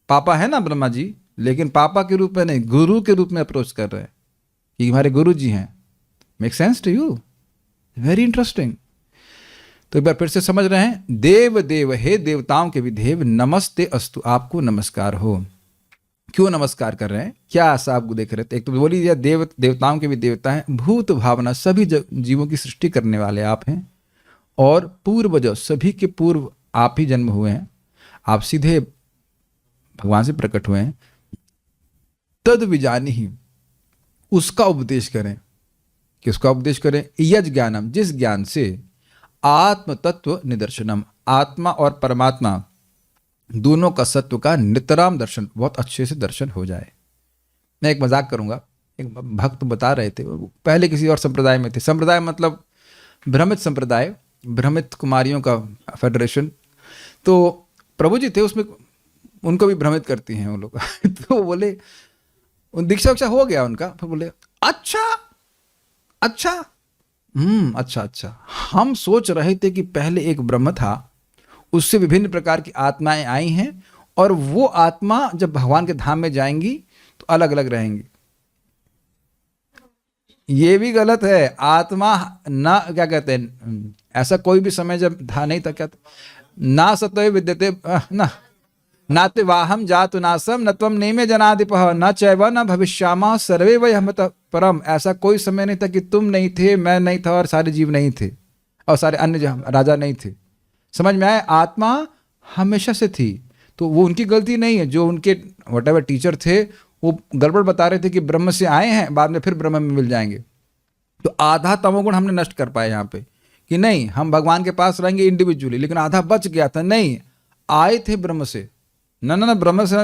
पापा है ना ब्रह्मा जी, लेकिन पापा के रूप में नहीं, गुरु के रूप में अप्रोच कर रहे हैं कि हमारे गुरु जी हैं। Make sense to you? Very interesting. तो एक बार फिर से समझ रहे हैं। देव देव, हे देवताओं के भी देव, नमस्ते अस्तु, आपको नमस्कार हो। क्यों नमस्कार कर रहे हैं? क्या ऐसा आपको देख रहे थे? एक तो बोली दिया देव देवताओं के भी देवता हैं, भूत भावना, सभी जीवों की सृष्टि करने वाले आप हैं, और पूर्वज, सभी के पूर्व आप ही जन्म हुए हैं, आप सीधे भगवान से प्रकट हुए हैं। तद विजानी ही, उसका उपदेश करें। किसका उपदेश करें? यज ज्ञानम, जिस ज्ञान से आत्म तत्व निदर्शनम, आत्मा और परमात्मा दोनों का सत्व का नितराम दर्शन, बहुत अच्छे से दर्शन हो जाए। मैं एक मजाक करूंगा। एक भक्त बता रहे थे, पहले किसी और संप्रदाय में थे। संप्रदाय मतलब भ्रमित संप्रदाय, भ्रमित कुमारियों का फेडरेशन। तो प्रभु जी थे उसमें, उनको भी भ्रमित करती हैं वो लोग। तो बोले, दीक्षा उक्षा हो गया उनका, फिर बोले अच्छा अच्छा, अच्छा अच्छा, हम सोच रहे थे कि पहले एक ब्रह्म था, उससे विभिन्न प्रकार की आत्माएं आई हैं, और वो आत्मा जब भगवान के धाम में जाएंगी तो अलग अलग रहेंगी। ये भी गलत है। आत्मा ना, क्या कहते हैं, ऐसा कोई भी समय जब था नहीं था, क्या ना सत्य विद्यते ना नाते वाहम जातु नासम न त्वम नेमे जनाधिपः न चैव न भविष्यामः सर्वे वयम परम। ऐसा कोई समय नहीं था कि तुम नहीं थे, मैं नहीं था, और सारे जीव नहीं थे, और सारे अन्य राजा नहीं थे। समझ में आया? आत्मा हमेशा से थी। तो वो उनकी गलती नहीं है। जो उनके व्हाटएवर टीचर थे वो गड़बड़ बता रहे थे कि ब्रह्म से आए हैं, बाद में फिर ब्रह्म में मिल जाएंगे। तो आधा तमोगुण हमने नष्ट कर पाए यहाँ पे कि नहीं, हम भगवान के पास रहेंगे इंडिविजुअली, लेकिन आधा बच गया था। नहीं, आए थे ब्रह्म से। ना ब्रह्म से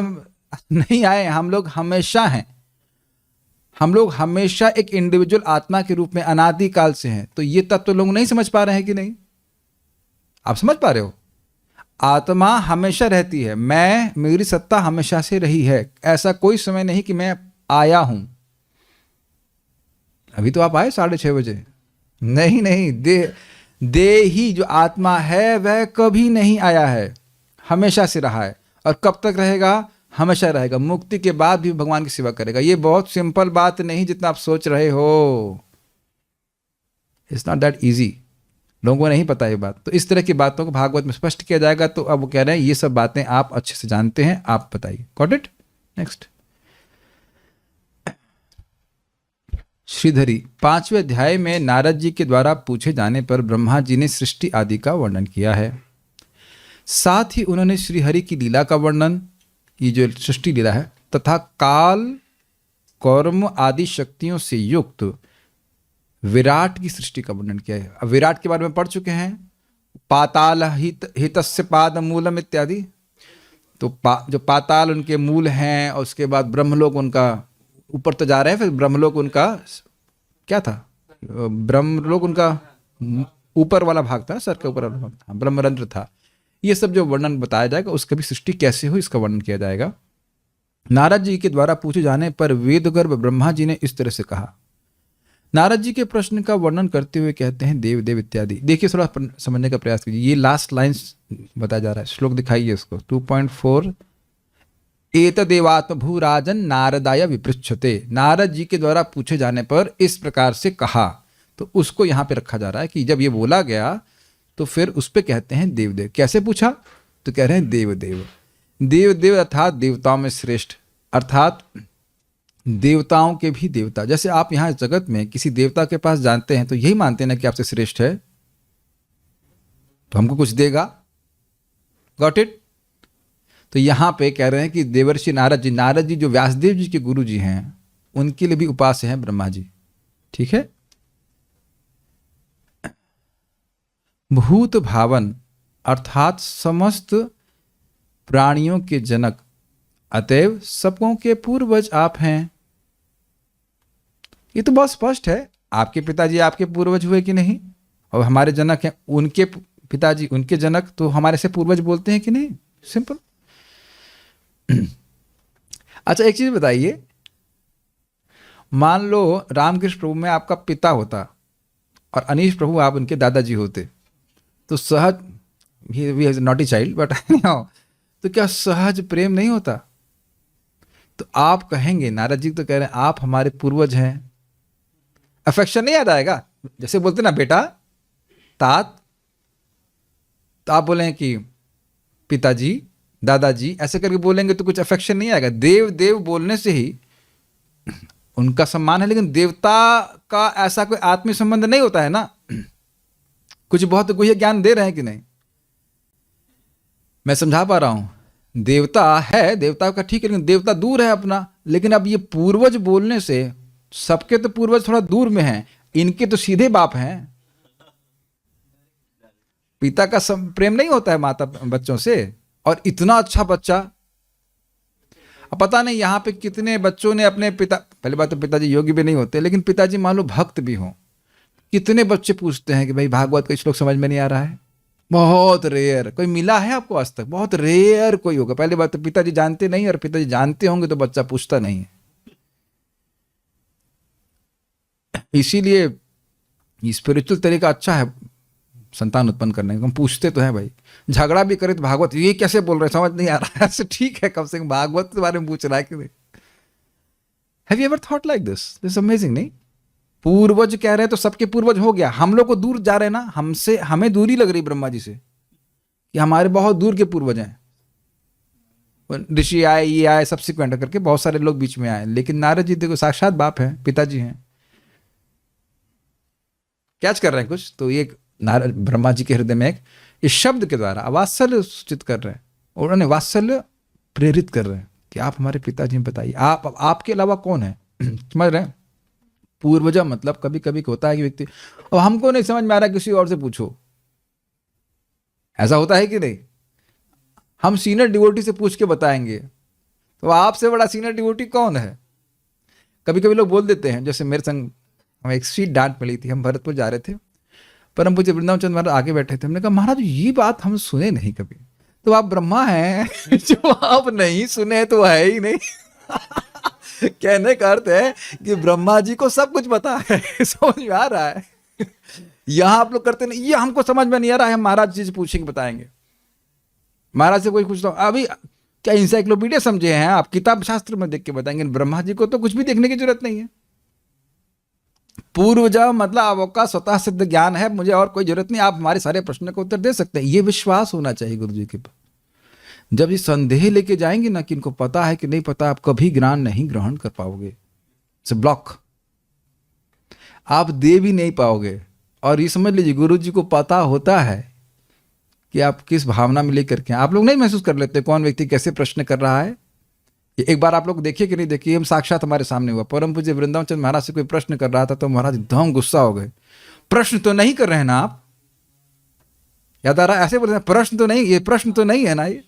नहीं आए, हम लोग हमेशा हैं। हम लोग हमेशा एक इंडिविजुअल आत्मा के रूप में अनादि काल से हैं। तो ये तत्व लोग नहीं समझ पा रहे हैं कि नहीं? आप समझ पा रहे हो? आत्मा हमेशा रहती है, मैं, मेरी सत्ता हमेशा से रही है। ऐसा कोई समय नहीं कि मैं आया हूं। अभी तो आप आए 6:30 बजे। नहीं, दे ही जो आत्मा है वह कभी नहीं आया है, हमेशा से रहा है, और कब तक रहेगा? हमेशा रहेगा। मुक्ति के बाद भी भगवान की सेवा करेगा। ये बहुत सिंपल बात नहीं जितना आप सोच रहे हो। It's not that easy. लोगों को नहीं पता ये बात। तो इस तरह की बातों को भागवत में स्पष्ट किया जाएगा। तो अब वो कह रहे हैं ये सब बातें आप अच्छे से जानते हैं, आप बताइए। Got it? नेक्स्ट, श्रीधरी 5वें अध्याय में नारद जी के द्वारा पूछे जाने पर ब्रह्मा जी ने सृष्टि आदि का वर्णन किया है। साथ ही उन्होंने श्रीहरि की लीला का वर्णन, ये जो सृष्टि लीला है, तथा काल कर्म आदि शक्तियों से युक्त विराट की सृष्टि का वर्णन किया है। अब विराट के बारे में पढ़ चुके हैं, पाताल हितस्य पाद मूलम इत्यादि। तो जो पाताल उनके मूल हैं, और उसके बाद ब्रह्मलोक उनका ऊपर तो जा रहे हैं, फिर ब्रह्मलोक उनका क्या था? ब्रह्मलोक उनका ऊपर वाला भाग था, सर के ऊपर वाला भाग था, ब्रह्मरंध्र था। ये सब जो वर्णन बताया जाएगा, उसका भी सृष्टि कैसे हुई इसका वर्णन किया जाएगा। नारद जी के द्वारा पूछे जाने पर वेदगर्भ ब्रह्मा जी ने इस तरह से कहा। नारद जी के प्रश्न का वर्णन करते हुए कहते हैं देव देव इत्यादि। देखिए, थोड़ा समझने का प्रयास कीजिए। ये लास्ट लाइन्स बताया जा रहा है। श्लोक दिखाइए इसको, 2.4 एतदेवात्म भूराजन नारदाय विपृच्छते, नारद जी के द्वारा पूछे जाने पर इस प्रकार से कहा, तो उसको यहाँ पे रखा जा रहा है कि जब ये बोला गया तो फिर उस पे कहते हैं देवदेव। कैसे पूछा? तो कह रहे हैं देवदेव। देवदेव अर्थात देवताओं में श्रेष्ठ, अर्थात देवताओं के भी देवता। जैसे आप यहाँ जगत में किसी देवता के पास जानते हैं तो यही मानते हैं ना कि आपसे श्रेष्ठ है, तो हमको कुछ देगा। Got it? तो यहाँ पे कह रहे हैं कि देवर्षि नारद जी जो व्यासदेव जी के गुरु जी हैं, उनके लिए भी उपास्य हैं ब्रह्मा जी। ठीक है। भूत भावन अर्थात समस्त प्राणियों के जनक, अतएव सबकों के पूर्वज आप हैं। ये तो बहुत स्पष्ट है। आपके पिताजी आपके पूर्वज हुए कि नहीं? और हमारे जनक हैं, उनके पिताजी उनके जनक, तो हमारे से पूर्वज बोलते हैं कि नहीं? सिंपल। अच्छा, एक चीज बताइए, मान लो रामकृष्ण प्रभु में आपका पिता होता और अनीश प्रभु आप उनके दादाजी होते, तो सहज, he is not a child but तो क्या सहज प्रेम नहीं होता? तो आप कहेंगे, नारद जी तो कह रहे हैं आप हमारे पूर्वज हैं, अफेक्शन नहीं याद आएगा? जैसे बोलते ना बेटा, तात, तो आप बोलें कि पिताजी, दादाजी, ऐसे करके बोलेंगे तो कुछ अफेक्शन नहीं आएगा। देव देव बोलने से ही उनका सम्मान है, लेकिन देवता का ऐसा कोई आत्मीय संबंध नहीं होता है ना। कुछ बहुत गुह्य ज्ञान दे रहे हैं कि नहीं? मैं समझा पा रहा हूं? देवता है, देवता का ठीक है, लेकिन देवता दूर है अपना। लेकिन अब ये पूर्वज बोलने से, सबके तो पूर्वज थोड़ा दूर में हैं, इनके तो सीधे बाप हैं। पिता का प्रेम नहीं होता है माता बच्चों से, और इतना अच्छा बच्चा। अब पता नहीं यहाँ पे कितने बच्चों ने अपने पिता, पहली बात तो पिताजी योगी भी नहीं होते, लेकिन पिताजी मान लो भक्त भी हों, कितने बच्चे पूछते हैं कि भाई भागवत का श्लोक समझ में नहीं आ रहा है। बहुत रेयर कोई मिला है आपको आज तक, बहुत रेयर कोई होगा। पहली बात तो पिताजी जानते नहीं, और पिताजी जानते होंगे तो बच्चा पूछता नहीं है। इसीलिए स्पिरिचुअल तरीका अच्छा है संतान उत्पन्न करने का। हम पूछते तो हैं भाई, झगड़ा भी करे तो भागवत ये कैसे बोल रहे, समझ नहीं आ रहा है, ठीक है, कम से कम भागवत के बारे में पूछ रहा है कि नहीं। Have you ever thought like this? This amazing, नहीं? पूर्वज कह रहे हैं तो सबके पूर्वज हो गया। हम लोग को दूर जा रहे हैं ना, हमसे, हमें दूरी लग रही ब्रह्मा जी से कि हमारे बहुत दूर के पूर्वज हैं। ऋषि आए, ये आए, सब्सिक्वेंट करके बहुत सारे लोग बीच में आए, लेकिन नारद जी देखो साक्षात बाप हैं, पिताजी हैं। कैच कर रहे हैं कुछ? तो ये नारद ब्रह्मा जी के हृदय में एक इस शब्द के द्वारा वात्सल्य सूचित कर रहे हैं, और उन्होंने वात्सल्य प्रेरित कर रहे हैं कि आप हमारे पिताजी, बताइए आपके अलावा कौन है? समझ रहे हैं? पूर्वजा मतलब कभी कभी होता है कि व्यक्ति, और हमको नहीं समझ में आ रहा, किसी और से पूछो। ऐसा होता है कि नहीं? हम सीनियर डिवोटी से पूछ के बताएंगे, तो आपसे बड़ा सीनियर डिवोटी कौन है? कभी कभी लोग बोल देते हैं, जैसे मेरे संग हमें एक स्वीट डांट मिली थी, हम भरतपुर जा रहे थे, परम पूज्य वृंदावन चंद्र महाराज आगे बैठे थे। हमने कहा महाराज ये बात हम सुने नहीं कभी, तो आप ब्रह्मा हैं जो आप नहीं सुने तो है ही नहीं। कहने का अर्थ है कि ब्रह्मा जी को सब कुछ पता है, समझ में आ रहा है। यहां आप लोग करते नहीं, ये हमको समझ में नहीं आ रहा है, हम महाराज जी से पूछेंगे, बताएंगे। महाराज से कोई पूछता हूं, अभी क्या इंसाइक्लोपीडिया समझे हैं आप? किताब शास्त्र में देख के बताएंगे। ब्रह्मा जी को तो कुछ भी देखने की जरूरत नहीं है। पूर्वजा मतलब आपका स्वतः सिद्ध ज्ञान है, मुझे और कोई जरूरत नहीं, आप हमारे सारे प्रश्नों का उत्तर दे सकते हैं। ये विश्वास होना चाहिए गुरु जी के पास। जब ये संदेह लेके जाएंगे ना कि इनको पता है कि नहीं पता, आप कभी ज्ञान नहीं ग्रहण कर पाओगे। इट्स ब्लॉक, आप दे भी नहीं पाओगे। और ये समझ लीजिए गुरु जी को पता होता है कि आप किस भावना में लेकर के, आप लोग नहीं महसूस कर लेते कौन व्यक्ति कैसे प्रश्न कर रहा है। एक बार आप लोग देखिए कि नहीं देखिए, हम साक्षात हमारे सामने हुआ। परम पूज्य वृंदावन चंद्र महाराज से कोई प्रश्न कर रहा था तो महाराज एकदम गुस्सा हो गए। प्रश्न तो नहीं कर रहे हैं ना आप? याद आ रहा है? ऐसे बोलते हैं प्रश्न तो नहीं, ये प्रश्न तो नहीं है ना, ये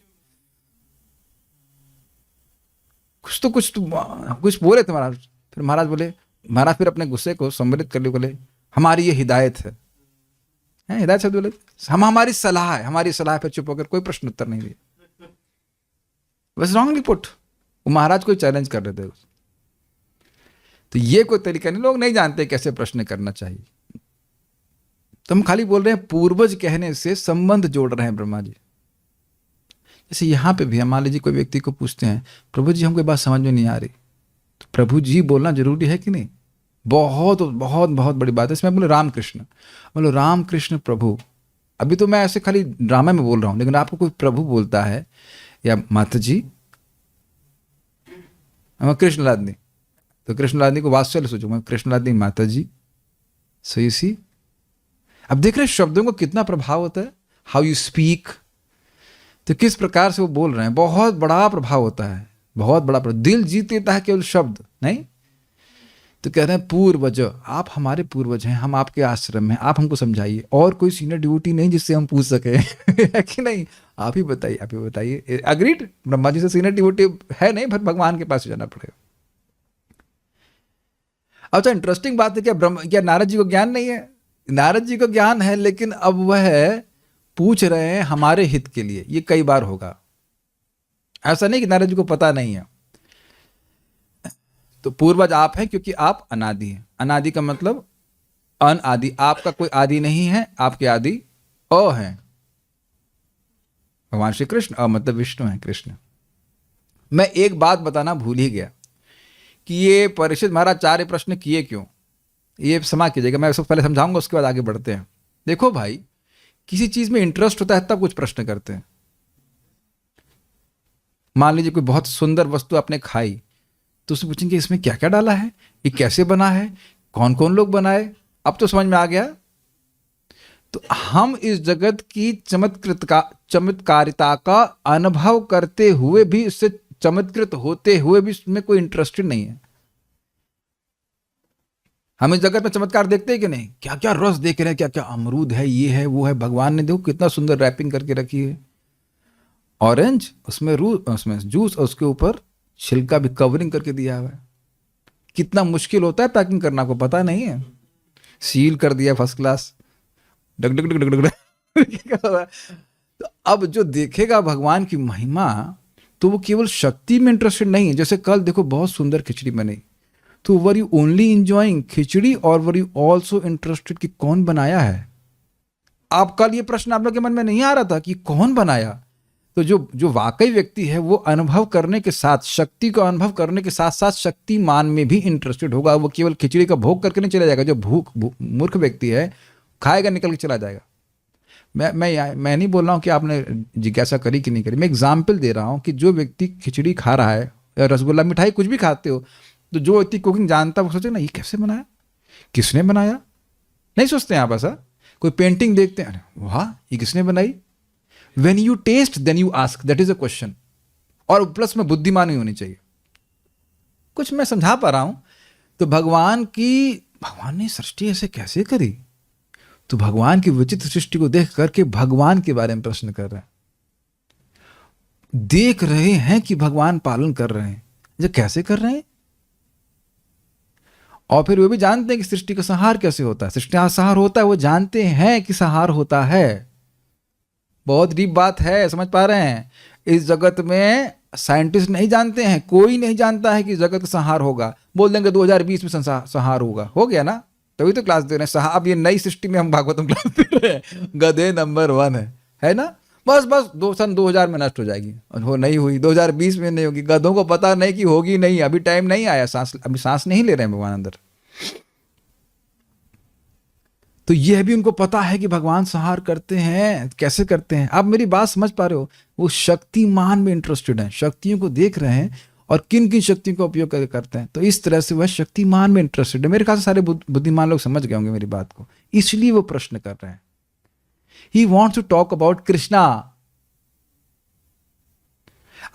कुछ बोले थे महाराज। फिर महाराज बोले, महाराज फिर अपने गुस्से को सम्मिलित कर लिए, बोले हमारी ये हिदायत है। हिदायत शब्द बोले, हम हमारी सलाह है, हमारी सलाह पर चुप होकर कोई प्रश्न उत्तर नहीं दिया। बस रॉन्गली पुट। वो महाराज को चैलेंज कर रहे थे। तो ये कोई तरीका नहीं, लोग नहीं जानते कैसे प्रश्न करना चाहिए। तो हम खाली बोल रहे हैं पूर्वज कहने से संबंध जोड़ रहे हैं ब्रह्मा जी। जैसे यहाँ पे भी हम मान लीजिए कोई व्यक्ति को पूछते हैं, प्रभु जी हमको बात समझ में नहीं आ रही, तो प्रभु जी बोलना जरूरी है कि नहीं? बहुत बहुत बहुत बड़ी बात है। इसमें बोले रामकृष्ण, बोलो रामकृष्ण प्रभु, अभी तो मैं ऐसे खाली ड्रामा में बोल रहा हूँ, लेकिन आपको कोई प्रभु बोलता है या माता जी, कृष्णलादनी, तो कृष्णलादनी को वात्सल्य सोचो, मैं कृष्णलादनी माता जी, सो यू सी। अब देख रहे हैं शब्दों को कितना प्रभाव होता है, हाउ यू स्पीक, तो किस प्रकार से वो बोल रहे हैं, बहुत बड़ा प्रभाव होता है, बहुत बड़ा प्रभाव। दिल जीत लेता है केवल शब्द नहीं। तो कह रहे हैं पूर्वज, आप हमारे पूर्वज हैं, हम आपके आश्रम में, आप हमको समझाइए, और कोई सीनियर ड्यूटी नहीं जिससे हम पूछ सके है कि नहीं? आप ही बताइए, आप ही बताइए। अग्रीड, ब्रह्मा जी से सीनियर ड्यूटी है नहीं, फिर भगवान के पास जाना पड़ेगा। अच्छा, इंटरेस्टिंग बात है, क्या नारद जी को ज्ञान नहीं है? नारद जी को ज्ञान है, लेकिन अब वह पूछ रहे हैं हमारे हित के लिए। ये कई बार होगा, ऐसा नहीं कि नारद जी को पता नहीं है। तो पूर्वज आप हैं क्योंकि आप अनादि हैं। अनादि का मतलब अनादि, आपका कोई आदि नहीं है, आपके आदि अ हैं, भगवान श्री कृष्ण। अ मतलब विष्णु हैं, कृष्ण। मैं एक बात बताना भूल ही गया कि ये परीक्षित महाराज 4 प्रश्न किए क्यों, ये समा कीजिएगा, मैं सबसे पहले समझाऊंगा, उसके बाद आगे बढ़ते हैं। देखो भाई, किसी चीज में इंटरेस्ट होता है तब कुछ प्रश्न करते हैं। मान लीजिए कोई बहुत सुंदर वस्तु आपने खाई, तो उससे पूछेंगे इसमें क्या क्या डाला है, ये कैसे बना है, कौन कौन लोग बनाए, अब तो समझ में आ गया। तो हम इस जगत की चमत्कारिता का अनुभव करते हुए भी, इससे चमत्कृत होते हुए भी उसमें कोई इंटरेस्टेड नहीं है। हम इस जगत में चमत्कार देखते हैं कि नहीं? क्या क्या रस देख रहे हैं, क्या क्या अमरूद है, ये है वो है, भगवान ने देखो कितना सुंदर रैपिंग करके रखी है, ऑरेंज, उसमें उसमें जूस, और उसके ऊपर छिलका भी कवरिंग करके दिया हुआ है। कितना मुश्किल होता है पैकिंग करना, को पता नहीं है, सील कर दिया फर्स्ट क्लास, डग डग डग डग डग। तो अब जो देखेगा भगवान की महिमा, तो वो केवल शक्ति में इंटरेस्टेड नहीं है। जैसे कल देखो बहुत सुंदर खिचड़ी बनी, तो वर यू ओनली इंजॉइंग खिचड़ी और वर यू ऑल्सो इंटरेस्टेड कि कौन बनाया है? आप कल ये प्रश्न आप लोग के मन में नहीं आ रहा था कि कौन बनाया? तो जो वाकई व्यक्ति है वो अनुभव करने के साथ, शक्ति को अनुभव करने के साथ साथ शक्तिमान में भी इंटरेस्टेड होगा। वो केवल खिचड़ी का भोग करके नहीं चला जाएगा। जो मूर्ख व्यक्ति है खाएगा, निकल के चला जाएगा। मैं नहीं बोल रहा हूँ कि आपने जिज्ञासा करी कि नहीं करी, मैं एग्जाम्पल दे रहा हूँ कि जो व्यक्ति खिचड़ी खा रहा है या रसगुल्ला मिठाई कुछ भी खाते हो, तो जो व्यक्ति कुकिंग जानता है वो सोचे ना ये कैसे बनाया, किसने बनाया, नहीं सोचते हैं आप ऐसा। कोई पेंटिंग देखते हैं, वाह ये किसने बनाई। When you taste, then you ask. That is a question. और प्लस में बुद्धिमानी होनी चाहिए। कुछ मैं समझा पा रहा हूं। तो भगवान ने सृष्टि ऐसे कैसे करी, तो भगवान की विचित्र सृष्टि को देख करके भगवान के बारे में प्रश्न कर रहे हैं, देख रहे हैं कि भगवान पालन कर रहे हैं, जो कैसे कर रहे हैं। और फिर वो भी जानते हैं कि सृष्टि का संहार कैसे होता है। सृष्टि का संहार होता है, वो जानते हैं कि संहार होता है। बहुत डीप बात है, समझ पा रहे हैं? इस जगत में साइंटिस्ट नहीं जानते हैं, कोई नहीं जानता है कि जगत का संहार होगा। बोल देंगे 2020 में संहार होगा, हो गया ना, तभी तो क्लास दे रहे हैं। अब ये नई सृष्टि में हम भागवतम क्लास दे रहे हैं, गधे नंबर 1 है ना। बस सन 2000 में नष्ट हो जाएगी, हो नहीं हुई, 2020 में नहीं होगी। गधों को पता नहीं कि होगी नहीं, अभी टाइम नहीं आया, अभी सांस नहीं ले रहे हैं भगवान अंदर। तो यह भी उनको पता है कि भगवान संहार करते हैं, कैसे करते हैं। आप मेरी बात समझ पा रहे हो? वो शक्तिमान में इंटरेस्टेड हैं, शक्तियों को देख रहे हैं और किन किन शक्तियों का उपयोग करते हैं। तो इस तरह से वह शक्तिमान में इंटरेस्टेड है। मेरे ख्याल से सारे बुद्धिमान लोग समझ गए होंगे मेरी बात को, इसलिए वो प्रश्न कर रहे हैं। He wants to talk about Krishna.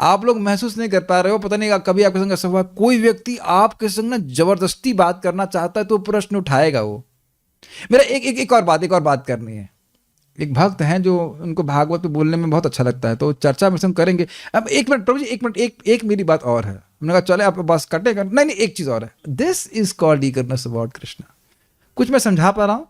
आप लोग महसूस नहीं कर पा रहे हो, पता नहीं कभी आपके संग ऐसा हुआ, कोई व्यक्ति आपके संग ना जबरदस्ती बात करना चाहता है तो प्रश्न उठाएगा वो। मेरा एक और बात करनी है। एक भक्त हैं जो उनको भागवत पे बोलने में बहुत अच्छा लगता है, तो चर्चा में हम करेंगे। अब 1 मिनट प्रभु जी, 1 मिनट, एक मेरी बात और है। हमने कहा चले आप बस कटेगा, नहीं एक चीज और है। This is called eagerness about Krishna. कुछ मैं समझा पा रहा हूं?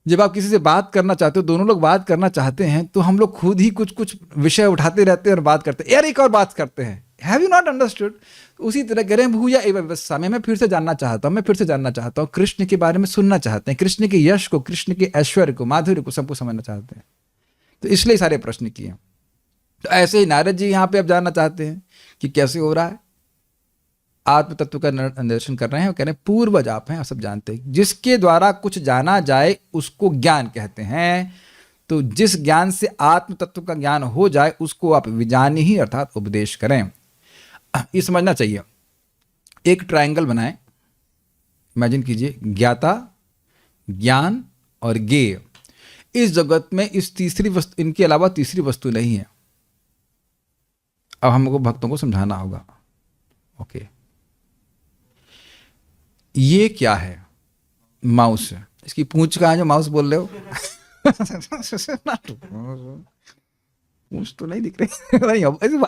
जब आप किसी से बात करना चाहते हो, दोनों लोग बात करना चाहते हैं, तो हम लोग खुद ही कुछ विषय उठाते रहते हैं और बात करते हैं, यार एक और बात करते हैं। Have you not understood? उसी तरह कह रहे हैं भूया एवं व्यवसाय में फिर से जानना चाहता हूँ, कृष्ण के बारे में सुनना चाहते हैं, कृष्ण के यश को, कृष्ण के ऐश्वर्य को, माधुर्य को, सबको समझना चाहते हैं। तो इसलिए सारे प्रश्न किए। तो ऐसे ही नारद जी यहाँ पे अब जानना चाहते हैं कि कैसे हो रहा है, आत्म तत्व का निदर्शन कर रहे हैं और कह रहे हैं पूर्वज आप हैं, आप सब जानते हैं। जिसके द्वारा कुछ जाना जाए उसको ज्ञान कहते हैं। तो जिस ज्ञान से आत्म तत्व का ज्ञान हो जाए उसको आप विजानी ही अर्थात उपदेश करें। ये समझना चाहिए, एक ट्रायंगल बनाएं, इमेजिन कीजिए, ज्ञाता, ज्ञान और ज्ञेय। इस जगत में इस तीसरी वस्तु, इनके अलावा तीसरी वस्तु नहीं है। अब हमको भक्तों को समझाना होगा। ओके, ये क्या है? माउस। इसकी पूंछ कहाँ है जो माउस बोल रहे हो? पूंछ तो नहीं दिख रही। नहीं,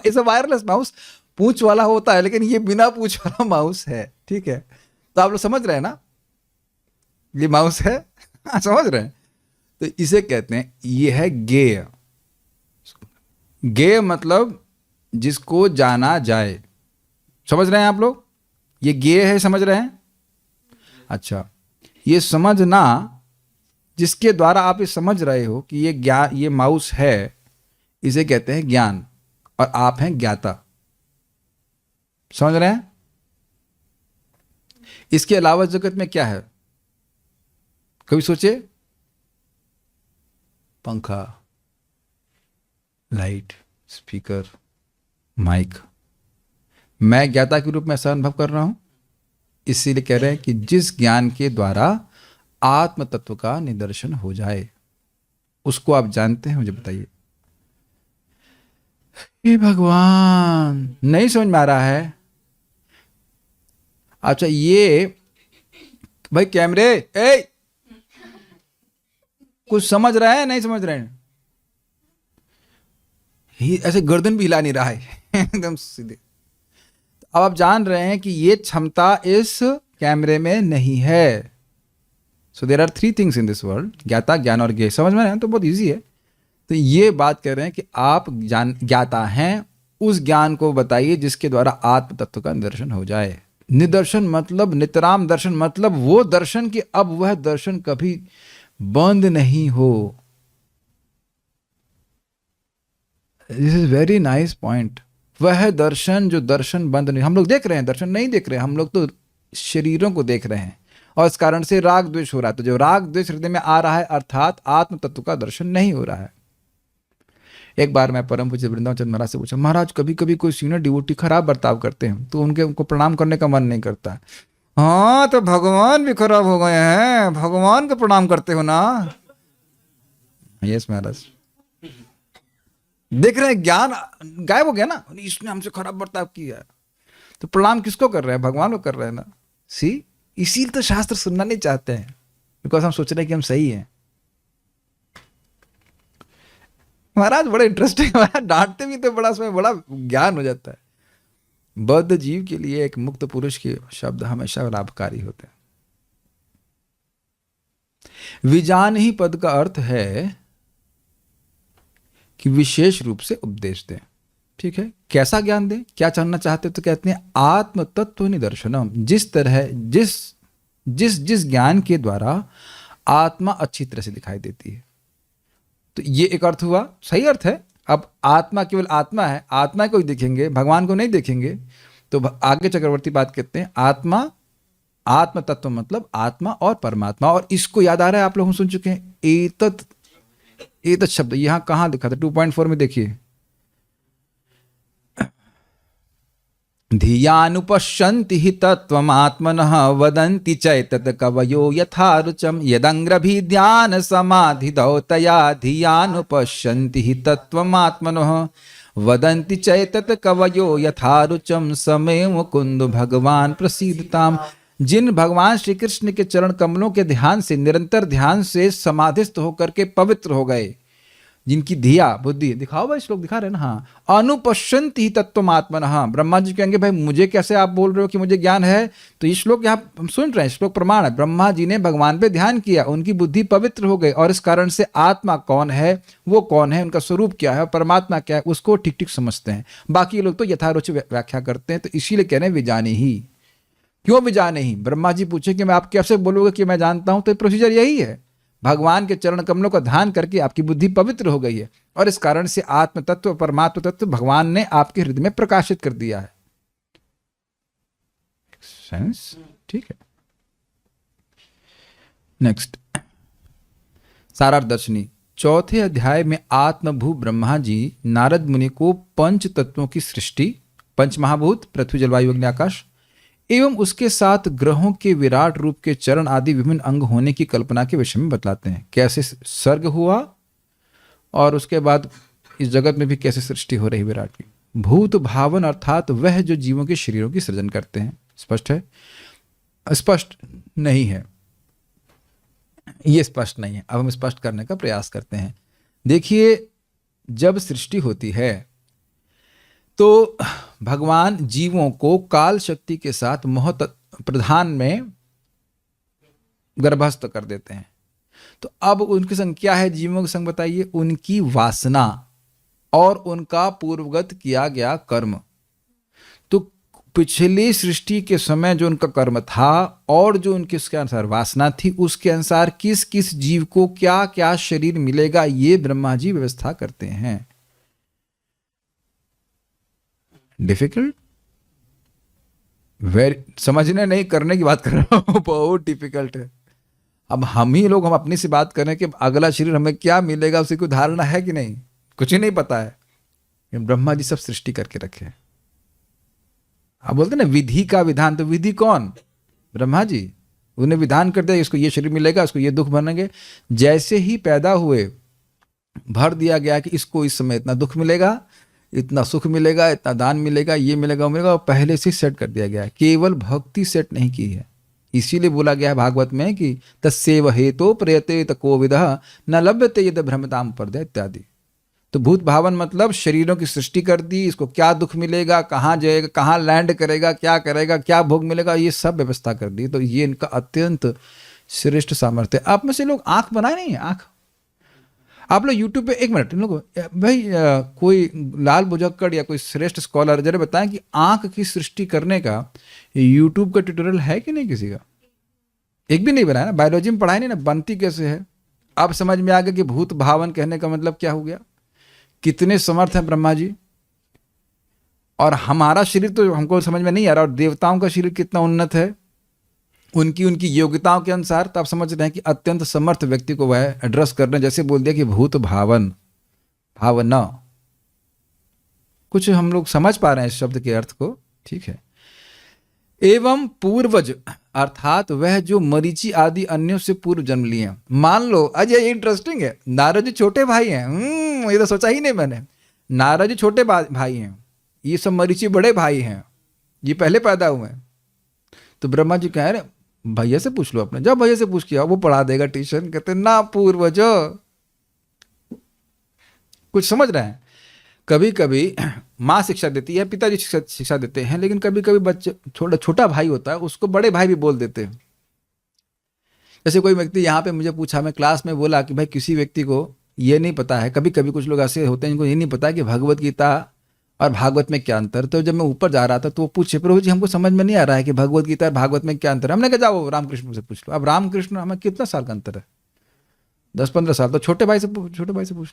ऐसा वायरलेस माउस पूंछ वाला होता है, लेकिन ये बिना पूंछ वाला माउस है। ठीक है, तो आप लोग समझ रहे हैं ना, ये माउस है। समझ रहे हैं? तो इसे कहते हैं, ये है ज्ञेय। ज्ञेय मतलब जिसको जाना जाए। समझ रहे हैं आप लोग? ये ज्ञेय है, समझ रहे हैं? अच्छा, ये समझना जिसके द्वारा आप ये समझ रहे हो कि ये ज्ञान, ये माउस है, इसे कहते हैं ज्ञान, और आप हैं ज्ञाता। समझ रहे हैं? इसके अलावा जगत में क्या है? कभी सोचे? पंखा, लाइट, स्पीकर, माइक। मैं ज्ञाता के रूप में ऐसा अनुभव कर रहा हूं, इसीलिए कह रहे हैं कि जिस ज्ञान के द्वारा आत्म तत्व का निदर्शन हो जाए उसको आप जानते हैं, मुझे बताइए। हे भगवान, नहीं समझ में आ रहा है? अच्छा, ये भाई कैमरे, कुछ समझ रहे हैं? नहीं समझ रहे हैं? ऐसे गर्दन भी हिला नहीं रहा है एकदम सीधे। अब आप जान रहे हैं कि ये क्षमता इस कैमरे में नहीं है। So there are 3 things in this world, ज्ञाता, ज्ञान और ज्ञेय। समझ में आया? तो बहुत इजी है। तो ये बात कर रहे हैं कि आप ज्ञाता हैं, उस ज्ञान को बताइए जिसके द्वारा आत्म तत्व का निदर्शन हो जाए। निदर्शन मतलब नितराम दर्शन, मतलब वो दर्शन कि अब वह दर्शन कभी बंद नहीं हो। This is very nice point. वह दर्शन जो दर्शन बंद नहीं, हम लोग देख रहे हैं, दर्शन नहीं देख रहे हैं, हम लोग तो शरीरों को देख रहे हैं, और इस कारण से राग द्वेष हो रहा है। तो जो राग द्वेष हृदय में आ रहा है, अर्थात आत्म तत्व का दर्शन नहीं हो रहा है। एक बार मैं परम पूज्य वृंदावन चंद्र महाराज से पूछा, महाराज कभी कभी कोई सीनियर डिवोटी खराब बर्ताव करते हैं तो उनको प्रणाम करने का मन नहीं करता। हाँ, तो भगवान भी खराब हो गए हैं, भगवान को प्रणाम करते हो ना? यस महाराज। देख रहे हैं ज्ञान गायब हो गया ना, इसने हमसे खराब बर्ताव किया, तो प्रणाम किसको कर रहे हैं? भगवान को कर रहे हैं ना। सी, इसीलिए तो शास्त्र सुनना नहीं चाहते हैं, बिकॉज हम सोच रहे हैं कि हम सही हैं। महाराज बड़े इंटरेस्टिंग, डांटते भी तो बड़ा, उसमें बड़ा ज्ञान हो जाता है। बद्ध जीव के लिए एक मुक्त पुरुष के शब्द हमेशा लाभकारी होते हैं। विजान ही पद का अर्थ है कि विशेष रूप से उपदेश दें। ठीक है, कैसा ज्ञान दें, क्या जानना चाहते? तो कहते हैं आत्म तत्व निदर्शनम। जिस तरह जिस ज्ञान के द्वारा आत्मा अच्छी तरह से दिखाई देती है। तो ये एक अर्थ हुआ, सही अर्थ है। अब आत्मा केवल आत्मा है, आत्मा को ही देखेंगे, भगवान को नहीं देखेंगे। तो आगे चक्रवर्ती बात कहते हैं आत्म तत्व मतलब आत्मा और परमात्मा। और इसको याद आ रहा है, आप लोग सुन चुके हैं, एतत् शब्द यहां कहां लिखा था? 2.4 में देखिए, धियानुपश्यन्ति हि तत्त्वमात्मनः वदन्ति चैतत कवयो यथा रुचम यदंग्रभिध्यान समाधिदौ तया धियानुपश्यन्ति हि तत्त्वमात्मनः वदन्ति चैतत कवयो यथा रुचम समे मुकुंद भगवान प्रसीदताम। जिन भगवान श्री कृष्ण के चरण कमलों के ध्यान से, निरंतर ध्यान से समाधिस्थ होकर के पवित्र हो गए, जिनकी धिया बुद्धि, दिखाओ भाई श्लोक दिखा रहे ना, हाँ, अनुपश्यन्ति ही तत्त्वमात्मनः। हाँ, ब्रह्मा जी कहेंगे भाई मुझे कैसे आप बोल रहे हो कि मुझे ज्ञान है? तो ये श्लोक यहाँ हम सुन रहे हैं, श्लोक प्रमाण है। ब्रह्मा जी ने भगवान पे ध्यान किया, उनकी बुद्धि पवित्र हो गई, और इस कारण से आत्मा कौन है, वो कौन है, उनका स्वरूप क्या है, परमात्मा क्या है, उसको ठीक ठीक समझते हैं। बाकी लोग तो यथारुचि व्याख्या करते हैं। तो इसीलिए कह रहे हैं विजानी ही। क्यों विजानी ही? ब्रह्मा जी पूछे कि मैं आप कैसे बोलोगे कि मैं जानता हूं? तो प्रोसीजर यही है, भगवान के चरण कमलों का ध्यान करके आपकी बुद्धि पवित्र हो गई है और इस कारण से आत्म तत्व परमात्म तत्व भगवान ने आपके हृदय में प्रकाशित कर दिया है। सेंस? ठीक है। नेक्स्ट, सारार्थ दर्शनी चौथे अध्याय में आत्मभू ब्रह्मा जी नारद मुनि को पंच तत्वों की सृष्टि, पंच महाभूत पृथ्वी जल वायु अग्नि आकाश एवं उसके साथ ग्रहों के विराट रूप के चरण आदि विभिन्न अंग होने की कल्पना के विषय में बतलाते हैं। कैसे सर्ग हुआ और उसके बाद इस जगत में भी कैसे सृष्टि हो रही विराट की। भूत भावन अर्थात वह जो जीवों के शरीरों की सृजन करते हैं। स्पष्ट है? स्पष्ट नहीं है, ये स्पष्ट नहीं है। अब हम स्पष्ट करने का प्रयास करते हैं। देखिए, जब सृष्टि होती है तो भगवान जीवों को काल शक्ति के साथ मोह प्रधान में गर्भस्थ कर देते हैं। तो अब उनकी संग क्या है जीवों की संग बताइए? उनकी वासना और उनका पूर्वगत किया गया कर्म। तो पिछली सृष्टि के समय जो उनका कर्म था और जो उनके उसके अनुसार वासना थी, उसके अनुसार किस किस जीव को क्या क्या शरीर मिलेगा, ये ब्रह्मा जी व्यवस्था करते हैं। डिफिकल्ट? समझने नहीं, करने की बात कर रहा हूं। बहुत डिफिकल्ट है। अब हम अपनी से बात करें कि अगला शरीर हमें क्या मिलेगा, उसकी कोई धारणा है कि नहीं? कुछ ही नहीं पता है। ब्रह्मा जी सब सृष्टि करके रखे हैं। आप बोलते ना विधि का विधान, तो विधि कौन? ब्रह्मा जी। उन्हें विधान कर दिया इसको ये शरीर मिलेगा, इसको ये दुख भरेंगे। जैसे ही पैदा हुए भर दिया गया कि इसको इस समय इतना दुख मिलेगा, इतना सुख मिलेगा, इतना दान मिलेगा, ये मिलेगा, वो मिलेगा, और पहले से सेट कर दिया गया है। केवल भक्ति सेट नहीं की है। इसीलिए बोला गया है भागवत में कि तस्सेव हेतो प्रयते तको विदः न लभ्यते यद भ्रमताम पर्दय इत्यादि। तो भूत भावन मतलब शरीरों की सृष्टि कर दी, इसको क्या दुख मिलेगा, कहाँ जाएगा, कहाँ लैंड करेगा, क्या करेगा, क्या भोग मिलेगा, ये सब व्यवस्था कर दी। तो ये इनका अत्यंत श्रेष्ठ सामर्थ्य। आप में से लोग आंख बनाए नहीं है? आंख आप लोग यूट्यूब पे, एक मिनट, इन लोगों भाई कोई लाल बुझक्कड़ या कोई श्रेष्ठ स्कॉलर जरा बताएं कि आंख की सृष्टि करने का यूट्यूब का ट्यूटोरियल है कि नहीं किसी का? एक भी नहीं बनाया ना। बायोलॉजी में पढ़ाई नहीं ना, बनती कैसे है। अब समझ में आ गया कि भूत भावन कहने का मतलब क्या हो गया। कितने समर्थ हैं ब्रह्मा जी। और हमारा शरीर तो हमको समझ में नहीं आ रहा, और देवताओं का शरीर कितना उन्नत है उनकी उनकी योग्यताओं के अनुसार। तो आप समझ रहे हैं कि अत्यंत समर्थ व्यक्ति को वह एड्रेस करने, जैसे बोल दिया कि भूत भावन, भावना। कुछ हम लोग समझ पा रहे हैं इस शब्द के अर्थ को? ठीक है। एवं पूर्वज अर्थात वह जो मरीचि आदि अन्यों से पूर्व जन्म लिए हैं। मान लो, अजय ये इंटरेस्टिंग है, नारद जी छोटे भाई हैं। ये तो सोचा ही नहीं मैंने। नारद जी छोटे भाई हैं, ये सब मरीचि बड़े भाई हैं, ये पहले पैदा हुए हैं। तो ब्रह्मा जी कह रहे भैया से पूछ लो अपने, जब भैया से पूछ किया वो पढ़ा देगा ट्यूशन। कहते ना पूर्वज। कुछ समझ रहे हैं? कभी कभी माँ शिक्षा देती है, पिताजी शिक्षा देते हैं, लेकिन कभी कभी बच्चे छोटा भाई होता है, उसको बड़े भाई भी बोल देते हैं। जैसे कोई व्यक्ति यहाँ पे मुझे पूछा, मैं क्लास में बोला कि भाई किसी व्यक्ति को ये नहीं पता है, कभी कभी कुछ लोग ऐसे होते हैं जिनको ये नहीं पता कि भगवत गीता और भागवत में क्या अंतर। तो जब मैं ऊपर जा रहा था तो वो पूछे, प्रभु जी हमको समझ में नहीं आ रहा है कि भगवत गीता और भागवत में क्या अंतर है। हमने कहा जाओ रामकृष्ण से पूछ लो। अब रामकृष्ण हमें कितना साल का अंतर है? 10-15 साल। तो छोटे भाई से पूछ लो।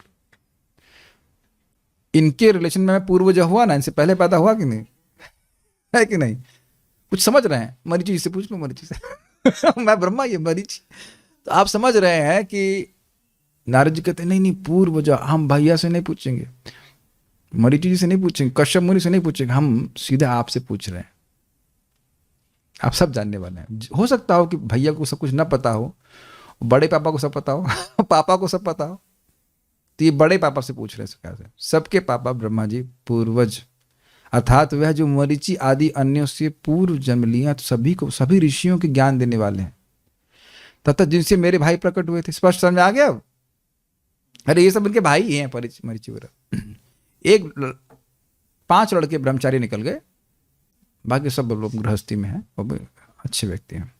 इनके रिलेशन में मैं पूर्वज हुआ ना, इनसे पहले पैदा हुआ कि नहीं? है कि नहीं? कुछ समझ रहे हैं? मरीचि जी से पूछ लो, मरीचि से। मैं ब्रह्मा, ये मरीचि। तो आप समझ रहे हैं कि नारद जी कहते नहीं पूर्वज हम भैया से नहीं पूछेंगे, मरीचि जी से नहीं पूछेंगे, कश्यप मुनि से नहीं पूछेंगे, हम सीधे आपसे पूछ रहे हैं। आप सब जानने वाले हैं। हो सकता हो कि भैया को सब कुछ ना पता हो, बड़े पापा को सब पता हो, पापा को सब पता हो। तो ये बड़े पापा से पूछ रहे हैं। सबके पापा ब्रह्मा जी पूर्वज अर्थात वह जो मरीचि आदि अन्यों से पूर्व जन्म लिया, तो सभी को, सभी ऋषियों के ज्ञान देने वाले हैं तथा जिनसे मेरे भाई प्रकट हुए थे। स्पष्ट समझ आ गया? अरे ये सब इनके भाई ही हैं, मरीचि वगैरह। 5 लड़के ब्रह्मचारी निकल गए, बाकी सब लोग गृहस्थी में हैं, वो भी अच्छे व्यक्ति हैं।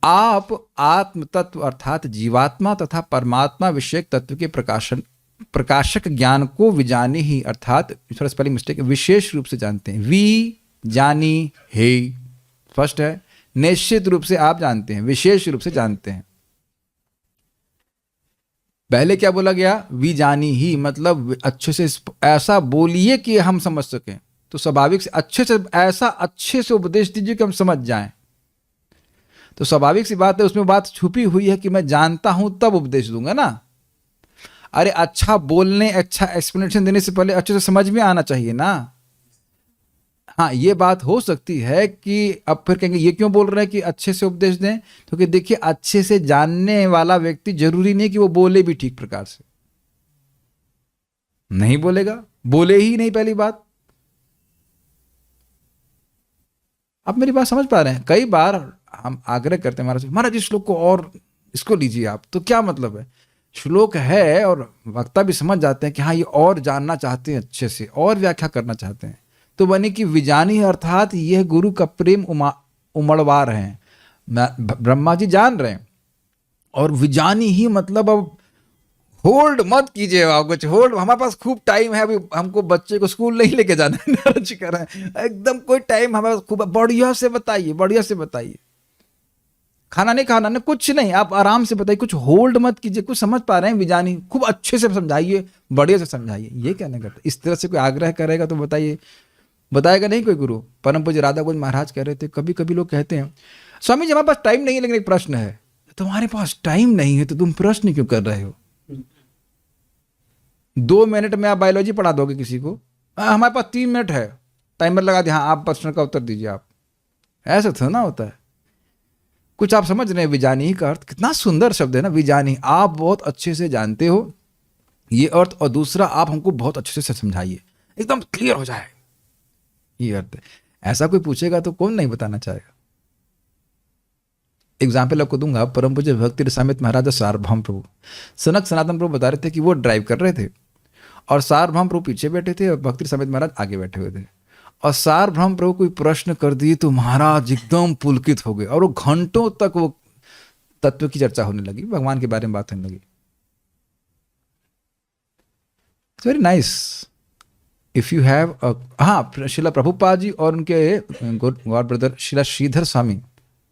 आप आत्म तत्व अर्थात जीवात्मा तथा परमात्मा विषयक तत्व के प्रकाशक ज्ञान को विजानी ही अर्थात, थोड़ा स्पेलिंग मिस्टेक, विशेष रूप से जानते हैं। वी जानी हे स्पष्ट है, निश्चित रूप से आप जानते हैं, विशेष रूप से जानते हैं। पहले क्या बोला गया? विजानी ही, मतलब अच्छे से ऐसा बोलिए कि हम समझ सकें। तो स्वाभाविक से अच्छे से, ऐसा अच्छे से उपदेश दीजिए कि हम समझ जाएं। तो स्वाभाविक सी बात है, उसमें बात छुपी हुई है कि मैं जानता हूं तब उपदेश दूंगा ना। अरे अच्छा बोलने, अच्छा एक्सप्लेनेशन देने से पहले अच्छे से समझ में आना चाहिए ना। हाँ, ये बात हो सकती है कि अब फिर कहेंगे ये क्यों बोल रहे हैं कि अच्छे से उपदेश दें? क्योंकि देखिए, अच्छे से जानने वाला व्यक्ति जरूरी नहीं कि वो बोले भी ठीक प्रकार से। नहीं बोलेगा, बोले ही नहीं, पहली बात। आप मेरी बात समझ पा रहे हैं? कई बार हम आग्रह करते हैं महाराज इस श्लोक को और इसको लीजिए आप। तो क्या मतलब है? श्लोक है और वक्ता भी समझ जाते हैं कि हाँ, ये और जानना चाहते हैं, अच्छे से और व्याख्या करना चाहते हैं। तो बने कि विजानी अर्थात यह गुरु का प्रेम उमड़वा रहे हैं। ब्रह्मा जी जान रहे हैं, और विजानी ही मतलब अब होल्ड मत कीजिए आप कुछ, होल्ड, हमारे पास खूब टाइम है, अभी हमको बच्चे को स्कूल नहीं लेके जाना है, कर रहे हैं एकदम, कोई टाइम हमारे पास खूब, बढ़िया से बताइए, बढ़िया से बताइए। खाना नहीं खाना नहीं, कुछ नहीं, आप आराम से बताइए, कुछ होल्ड मत कीजिए। कुछ समझ पा रहे हैं विजानी, खूब अच्छे से समझाइए, बढ़िया से समझाइए। ये क्या नहीं करते? इस तरह से कोई आग्रह करेगा तो बताइए, बताएगा नहीं कोई गुरु। परम पूज्य राधा कुंज महाराज कह रहे थे, कभी कभी लोग कहते हैं स्वामी जी हमारे पास टाइम नहीं है, लेकिन एक प्रश्न है। तुम्हारे पास टाइम नहीं है तो तुम प्रश्न क्यों कर रहे हो? 2 मिनट में आप बायोलॉजी पढ़ा दोगे किसी को? हमारे पास 3 मिनट है, टाइमर लगा दिया, हाँ आप प्रश्न का उत्तर दीजिए। आप ऐसा थोड़ा ना होता है। कुछ आप समझ रहे हैं? विजानी का अर्थ कितना सुंदर शब्द है ना, विजानी। आप बहुत अच्छे से जानते हो ये अर्थ, और दूसरा आप हमको बहुत अच्छे से समझाइए, एकदम क्लियर हो जाए, ये अर्थ है। ऐसा कोई पूछेगा तो कौन नहीं बताना चाहेगा? एग्जाम्पल आपको दूंगा। परम पूज्य भक्ति रसामृत महाराज सार्वभौम प्रभु, सनक सनातन प्रभु बता रहे थे कि वो ड्राइव कर रहे थे और सार्वभौम प्रभु पीछे बैठे थे और भक्ति रसामृत महाराज आगे बैठे हुए थे। और सार्वभौम प्रभु कोई प्रश्न कर दिए तो महाराज एकदम पुलकित हो गए, और वो घंटों तक वो तत्व की चर्चा होने लगी, भगवान के बारे में बात होने लगी। It's very nice if you have. हाँ, शिला प्रभुपाद जी और उनके गॉड ब्रदर शिला श्रीधर स्वामी,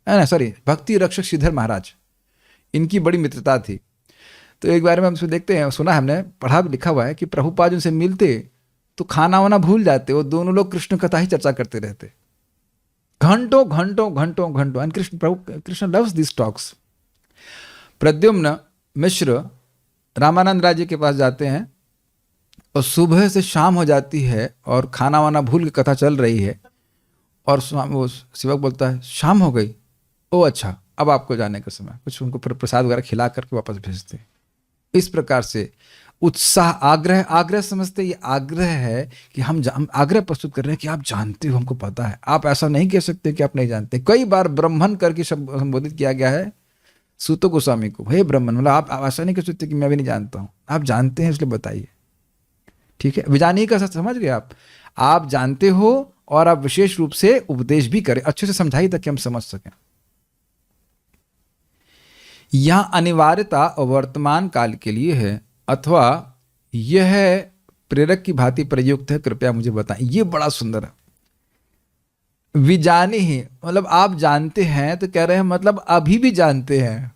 सॉरी भक्ति रक्षक श्रीधर महाराज, इनकी बड़ी मित्रता थी। तो एक बार में हम देखते हैं, सुना हमने, पढ़ा भी लिखा हुआ है कि प्रभुपाद उनसे मिलते तो खाना वाना भूल जाते, वो दोनों लोग कृष्ण कथा ही चर्चा करते रहते घंटों घंटों घंटों घंटों। And Krishna loves this talks. Pradyumna Mishra Ramanand Rai ji के पास जाते हैं और सुबह से शाम हो जाती है और खाना वाना भूल के कथा चल रही है, और वो सेवक बोलता है शाम हो गई, ओ अच्छा अब आपको जाने का समय। कुछ उनको प्रसाद वगैरह खिला करके वापस भेजते। इस प्रकार से उत्साह, आग्रह समझते, ये आग्रह है कि हम आग्रह प्रस्तुत कर रहे हैं कि आप जानते हो, हमको पता है। आप ऐसा नहीं कह सकते कि आप नहीं जानते। कई बार ब्राह्मण करके संबोधित किया गया है सूत गोस्वामी को, हे ब्राह्मण, मतलब आप ऐसा नहीं कह सकते कि मैं भी नहीं जानता हूँ, आप जानते हैं इसलिए बताइए। ठीक है, विजानी का समझ गए आप जानते हो और आप विशेष रूप से उपदेश भी करें, अच्छे से समझाइए ताकि हम समझ सकें। यह अनिवार्यता वर्तमान काल के लिए है अथवा यह प्रेरक की भांति प्रयुक्त है, कृपया मुझे बताएं। ये बड़ा सुंदर है। विजानी ही मतलब आप जानते हैं, तो कह रहे हैं मतलब अभी भी जानते हैं।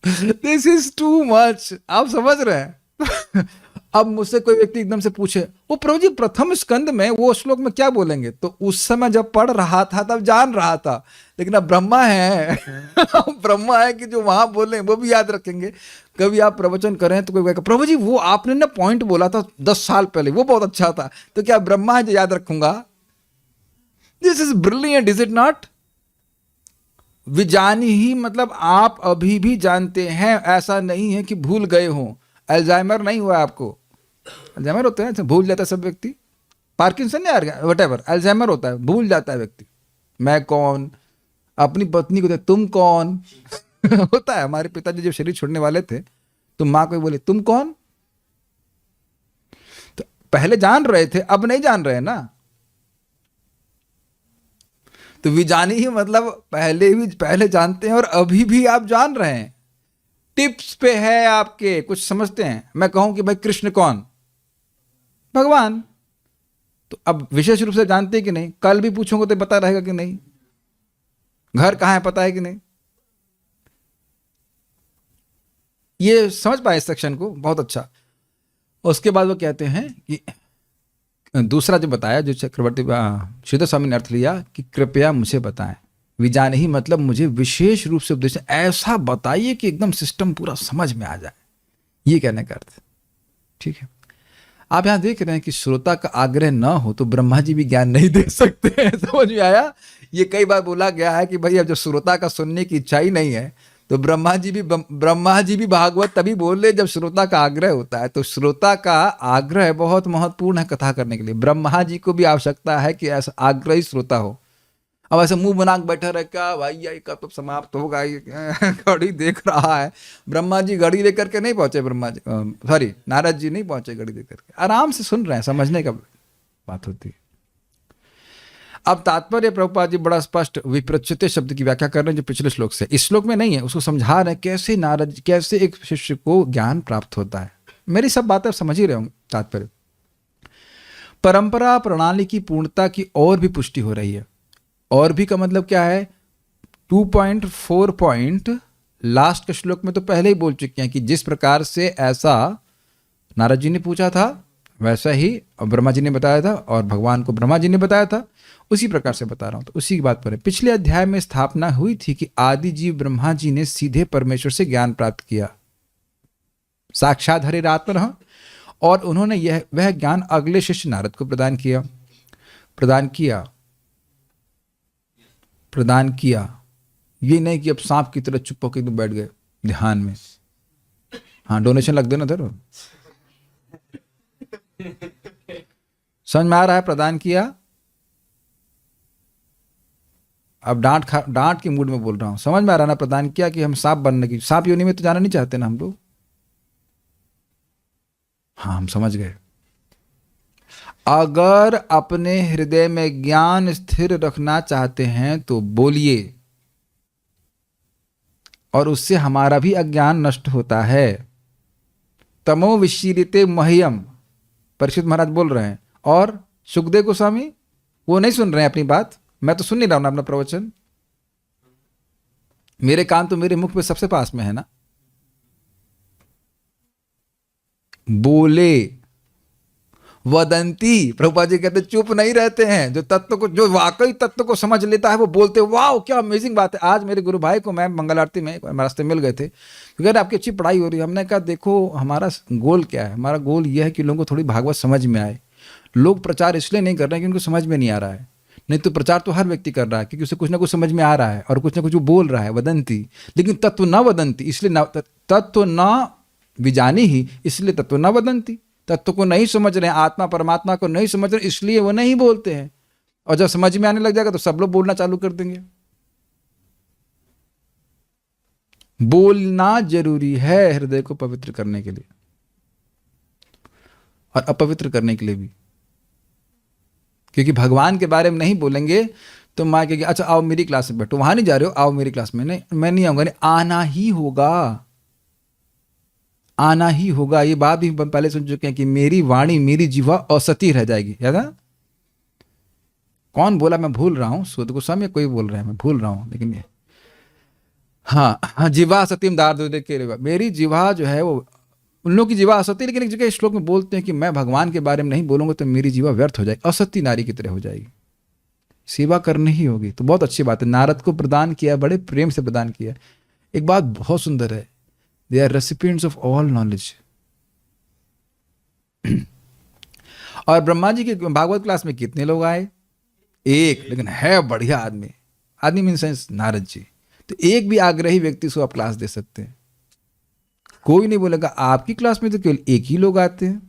This is too much. आप समझ रहे हैं? अब मुझसे कोई व्यक्ति एकदम से पूछे, वो प्रभु जी प्रथम स्कंद में वो श्लोक में क्या बोलेंगे, तो उस समय जब पढ़ रहा था तब जान रहा था, लेकिन अब ब्रह्मा है ब्रह्मा है कि जो वहां बोले वो भी याद रखेंगे। कभी आप प्रवचन करें तो कोई कहेगा प्रभु जी वो आपने ना पॉइंट बोला था 10 साल पहले, वो बहुत अच्छा था, तो क्या ब्रह्मा है जो याद रखूंगा? This is brilliant, is it not? विजानी ही मतलब आप अभी भी जानते हैं, ऐसा नहीं है कि भूल गए हो। अल्जाइमर नहीं हुआ आपको। अल्जाइमर होता है, भूल जाता है सब व्यक्ति। पार्किंसन नहीं आ रहा, वटेवर, अल्जाइमर होता है, भूल जाता है व्यक्ति। मैं कौन, अपनी पत्नी को तुम कौन होता है। हमारे पिताजी जब शरीर छोड़ने वाले थे तो माँ को बोले तुम कौन, तो पहले जान रहे थे, अब नहीं जान रहे ना। तो विजानी ही मतलब पहले जानते हैं और अभी भी आप जान रहे हैं। टिप्स पे है आपके, कुछ समझते हैं। मैं कहूं कि भाई कृष्ण कौन, भगवान, तो अब विशेष रूप से जानते हैं कि नहीं? कल भी पूछोगे तो पता रहेगा कि नहीं? घर कहां है पता है कि नहीं? ये समझ पाए इस सेक्शन को, बहुत अच्छा। उसके बाद वो कहते हैं कि दूसरा जो बताया, जो चक्रवर्ती श्रीधर स्वामी ने अर्थ लिया कि कृपया मुझे बताएं, विजान ही मतलब मुझे विशेष रूप से उपदेश ऐसा बताइए कि एकदम सिस्टम पूरा समझ में आ जाए, ये कहने का अर्थ। ठीक है, आप यहाँ देख रहे हैं कि श्रोता का आग्रह न हो तो ब्रह्मा जी भी ज्ञान नहीं दे सकते हैं। समझ में आया? ये कई बार बोला गया है कि भाई अब जब श्रोता का सुनने की इच्छा ही नहीं है तो ब्रह्मा जी भी भागवत तभी बोल रहे जब श्रोता का आग्रह होता है। तो श्रोता का आग्रह बहुत महत्वपूर्ण है कथा करने के लिए। ब्रह्मा जी को भी आवश्यकता है कि ऐसा आग्रही श्रोता हो। अब ऐसे मुंह बना के बैठा रह क्या भाई ये कब तो समाप्त होगा, घड़ी देख रहा है। ब्रह्मा जी घड़ी लेकर के नहीं पहुंचे, नारद जी नहीं पहुंचे घड़ी लेकर के, आराम से सुन रहे हैं, समझने का बात होती है। अब तात्पर्य प्रभुपाद जी बड़ा स्पष्ट विप्रच्यते शब्द की व्याख्या कर रहे हैं जो पिछले श्लोक से, इस श्लोक में नहीं है, उसको समझा रहे हैं कैसे एक शिष्य को ज्ञान प्राप्त होता है। मेरी सब बातें समझ ही रहे होंगे। तात्पर्य परंपरा प्रणाली की पूर्णता की और भी पुष्टि हो रही है। और भी का मतलब क्या है? 2.4 पॉइंट लास्ट के श्लोक में तो पहले ही बोल चुके हैं कि जिस प्रकार से ऐसा नारद जी ने पूछा था वैसा ही ब्रह्मा जी ने बताया था और भगवान को ब्रह्मा जी ने बताया था, उसी प्रकार से बता रहा हूं। तो उसी की बात पर है। पिछले अध्याय में स्थापना हुई थी कि आदि जीव ब्रह्मा जी ने सीधे परमेश्वर से ज्ञान प्राप्त किया, साक्षात हरिरात्मनः, और उन्होंने वह ज्ञान अगले शिष्य नारद को प्रदान किया। ये नहीं कि अब सांप की तरह चुप होकर तुम बैठ गए ध्यान में। हाँ, डोनेशन लग देना धरो। समझ में आ रहा है? प्रदान किया। अब डांट के मूड में बोल रहा हूं, समझ में आ रहा ना? प्रदान किया कि हम सांप बनने की, सांप योनि में तो जाना नहीं चाहते ना हम लोग। हाँ, हम समझ गए। अगर अपने हृदय में ज्ञान स्थिर रखना चाहते हैं तो बोलिए, और उससे हमारा भी अज्ञान नष्ट होता है। तमो विशीरिते मह्यम, परीक्षित महाराज बोल रहे हैं, और सुखदेव गोस्वामी वो नहीं सुन रहे हैं अपनी बात। मैं तो सुन नहीं रहा हूं ना अपना प्रवचन, मेरे कान तो मेरे मुख पे सबसे पास में है ना। बोले वदंती, प्रभुपाद जी कहते चुप नहीं रहते हैं। जो वाकई तत्व को समझ लेता है वो बोलते, वाह क्या अमेजिंग बात है। आज मेरे गुरु भाई को मैं मंगल आरती में रास्ते मिल गए थे, क्योंकि आपकी अच्छी पढ़ाई हो रही है। हमने कहा देखो हमारा गोल क्या है, हमारा गोल यह है कि लोगों को थोड़ी भागवत समझ में आए। लोग प्रचार इसलिए नहीं कर रहे हैं कि उनको समझ में नहीं आ रहा है, नहीं तो प्रचार तो हर व्यक्ति कर रहा है क्योंकि उसे कुछ ना कुछ समझ में आ रहा है और कुछ ना कुछ वो बोल रहा है, वदंती। लेकिन तत्व न वदंती, इसलिए तत्व न विजानी ही, इसलिए तत्व न वदंती। तत्व को नहीं समझ रहे हैं, आत्मा परमात्मा को नहीं समझ रहे, इसलिए वो नहीं बोलते हैं। और जब समझ में आने लग जाएगा तो सब लोग बोलना चालू कर देंगे। बोलना जरूरी है हृदय को पवित्र करने के लिए और अपवित्र करने के लिए भी, क्योंकि भगवान के बारे में नहीं बोलेंगे तो माँ कहेगी अच्छा आओ मेरी क्लास में बैठो। वहां नहीं जा रहे हो, आओ मेरी क्लास में। नहीं, मैं नहीं आऊंगा। नहीं, आना ही होगा, आना ही होगा। ये बात भी पहले सुन चुके हैं कि मेरी वाणी मेरी जिह्वा असती रह जाएगी। याद है? कौन बोला मैं भूल रहा हूं, सुध गोस्वामी कोई बोल रहे हैं, मैं भूल रहा हूं, लेकिन ये हाँ जिह्वा सतीम दार के, मेरी जिह्वा जो है वो, उन लोगों की जिह्वा असती, लेकिन एक जगह श्लोक में बोलते हैं कि मैं भगवान के बारे में नहीं बोलूंगा तो मेरी जिह्वा व्यर्थ हो जाएगी, असती नारी की तरह हो जाएगी। सेवा करनी ही होगी। तो बहुत अच्छी बात है, नारद को प्रदान किया, बड़े प्रेम से प्रदान किया। एक बात बहुत सुंदर है, they are recipients of all knowledge. और ब्रह्मा जी की भागवत क्लास में कितने लोग आए? एक, लेकिन है बढ़िया आदमी। आदमी मीन सेंस नारद जी। तो एक भी आग्रही व्यक्ति को आप क्लास दे सकते हैं। कोई नहीं बोलेगा आपकी क्लास में तो केवल एक ही लोग आते हैं।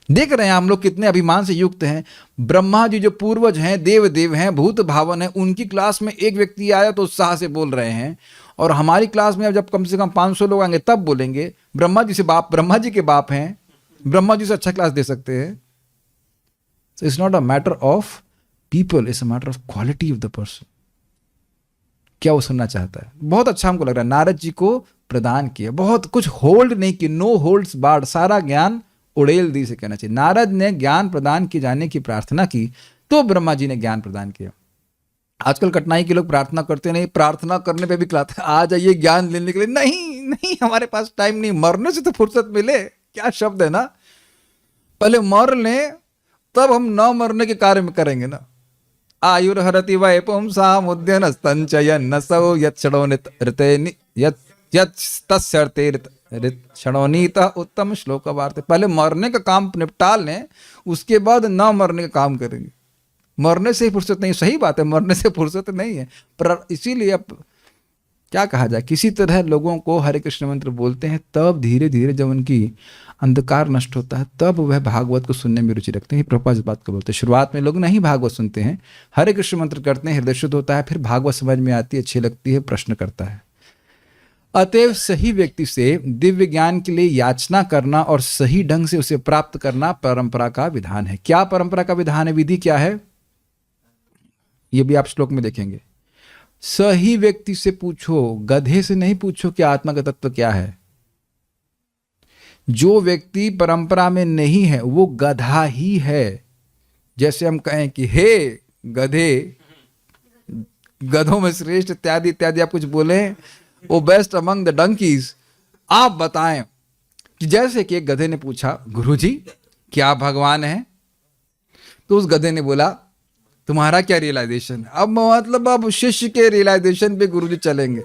देख रहे हैं हम लोग कितने अभिमान से युक्त हैं। ब्रह्मा जी जो पूर्वज हैं, देव देव हैं, भूत भावन हैं, उनकी क्लास में एक व्यक्ति आया तो उत्साह से बोल रहे हैं। और हमारी क्लास में अब जब कम से कम 500 लोग आएंगे तब बोलेंगे। ब्रह्मा जी से बाप, ब्रह्मा जी के बाप हैं, ब्रह्मा जी से अच्छा क्लास दे सकते हैं। So it's not a matter of people, it's a matter of quality of the person. क्या वो सुनना चाहता है। बहुत अच्छा हमको लग रहा है नारद जी को प्रदान किया, बहुत कुछ होल्ड नहीं किया, नो होल्ड्स बार्ड, सारा ज्ञान उड़ेल दी से कहना चाहिए। नारद ने ज्ञान प्रदान किए जाने की प्रार्थना की तो ब्रह्मा जी ने ज्ञान प्रदान किया। आजकल कठिनाई के लोग प्रार्थना करते नहीं, प्रार्थना करने पे भी कहते आ जाइए ज्ञान लेने के लिए। नहीं नहीं, हमारे पास टाइम नहीं, मरने से तो फुर्सत मिले। क्या शब्द है ना, पहले मर लें तब हम न मरने के कार्य में करेंगे ना। आयुर्हरति वै पुंसाम उद्यन स्तंचयन् नसौ यत्क्षणोनित ऋतेनि यत्तस्यर्ते क्षणोनीतः उत्तम श्लोक वार्ते। पहले मरने का काम निपटा लें, उसके बाद न मरने का काम करेंगे। मरने से ही फुर्सत नहीं, सही बात है, मरने से फुर्सत नहीं है, पर इसीलिए अब क्या कहा जाए, किसी तरह लोगों को हरे कृष्ण मंत्र बोलते हैं, तब धीरे धीरे जब उनकी अंधकार नष्ट होता है तब वह भागवत को सुनने में रुचि रखते हैं। प्रभुपाद इस बात को बोलते हैं, शुरुआत में लोग नहीं भागवत सुनते हैं, हरे कृष्ण मंत्र करते हैं, हृदय शुद्ध होता है, फिर भागवत समझ में आती है, अच्छी लगती है, प्रश्न करता है। अतएव सही व्यक्ति से दिव्य ज्ञान के लिए याचना करना और सही ढंग से उसे प्राप्त करना परंपरा का विधान है। क्या परंपरा का विधान है, विधि क्या है, ये भी आप श्लोक में देखेंगे। सही व्यक्ति से पूछो, गधे से नहीं पूछो कि आत्मा का तत्व क्या है। जो व्यक्ति परंपरा में नहीं है वो गधा ही है। जैसे हम कहें कि हे गधे, गधों में श्रेष्ठ इत्यादि इत्यादि, आप कुछ बोले, वो बेस्ट अमंग द डंकीज, आप बताएं कि जैसे कि एक गधे ने पूछा, गुरुजी क्या भगवान है? तो उस गधे ने बोला, तुम्हारा क्या रियलाइजेशन? अब मतलब अब शिष्य के रियलाइजेशन पे गुरुजी चलेंगे।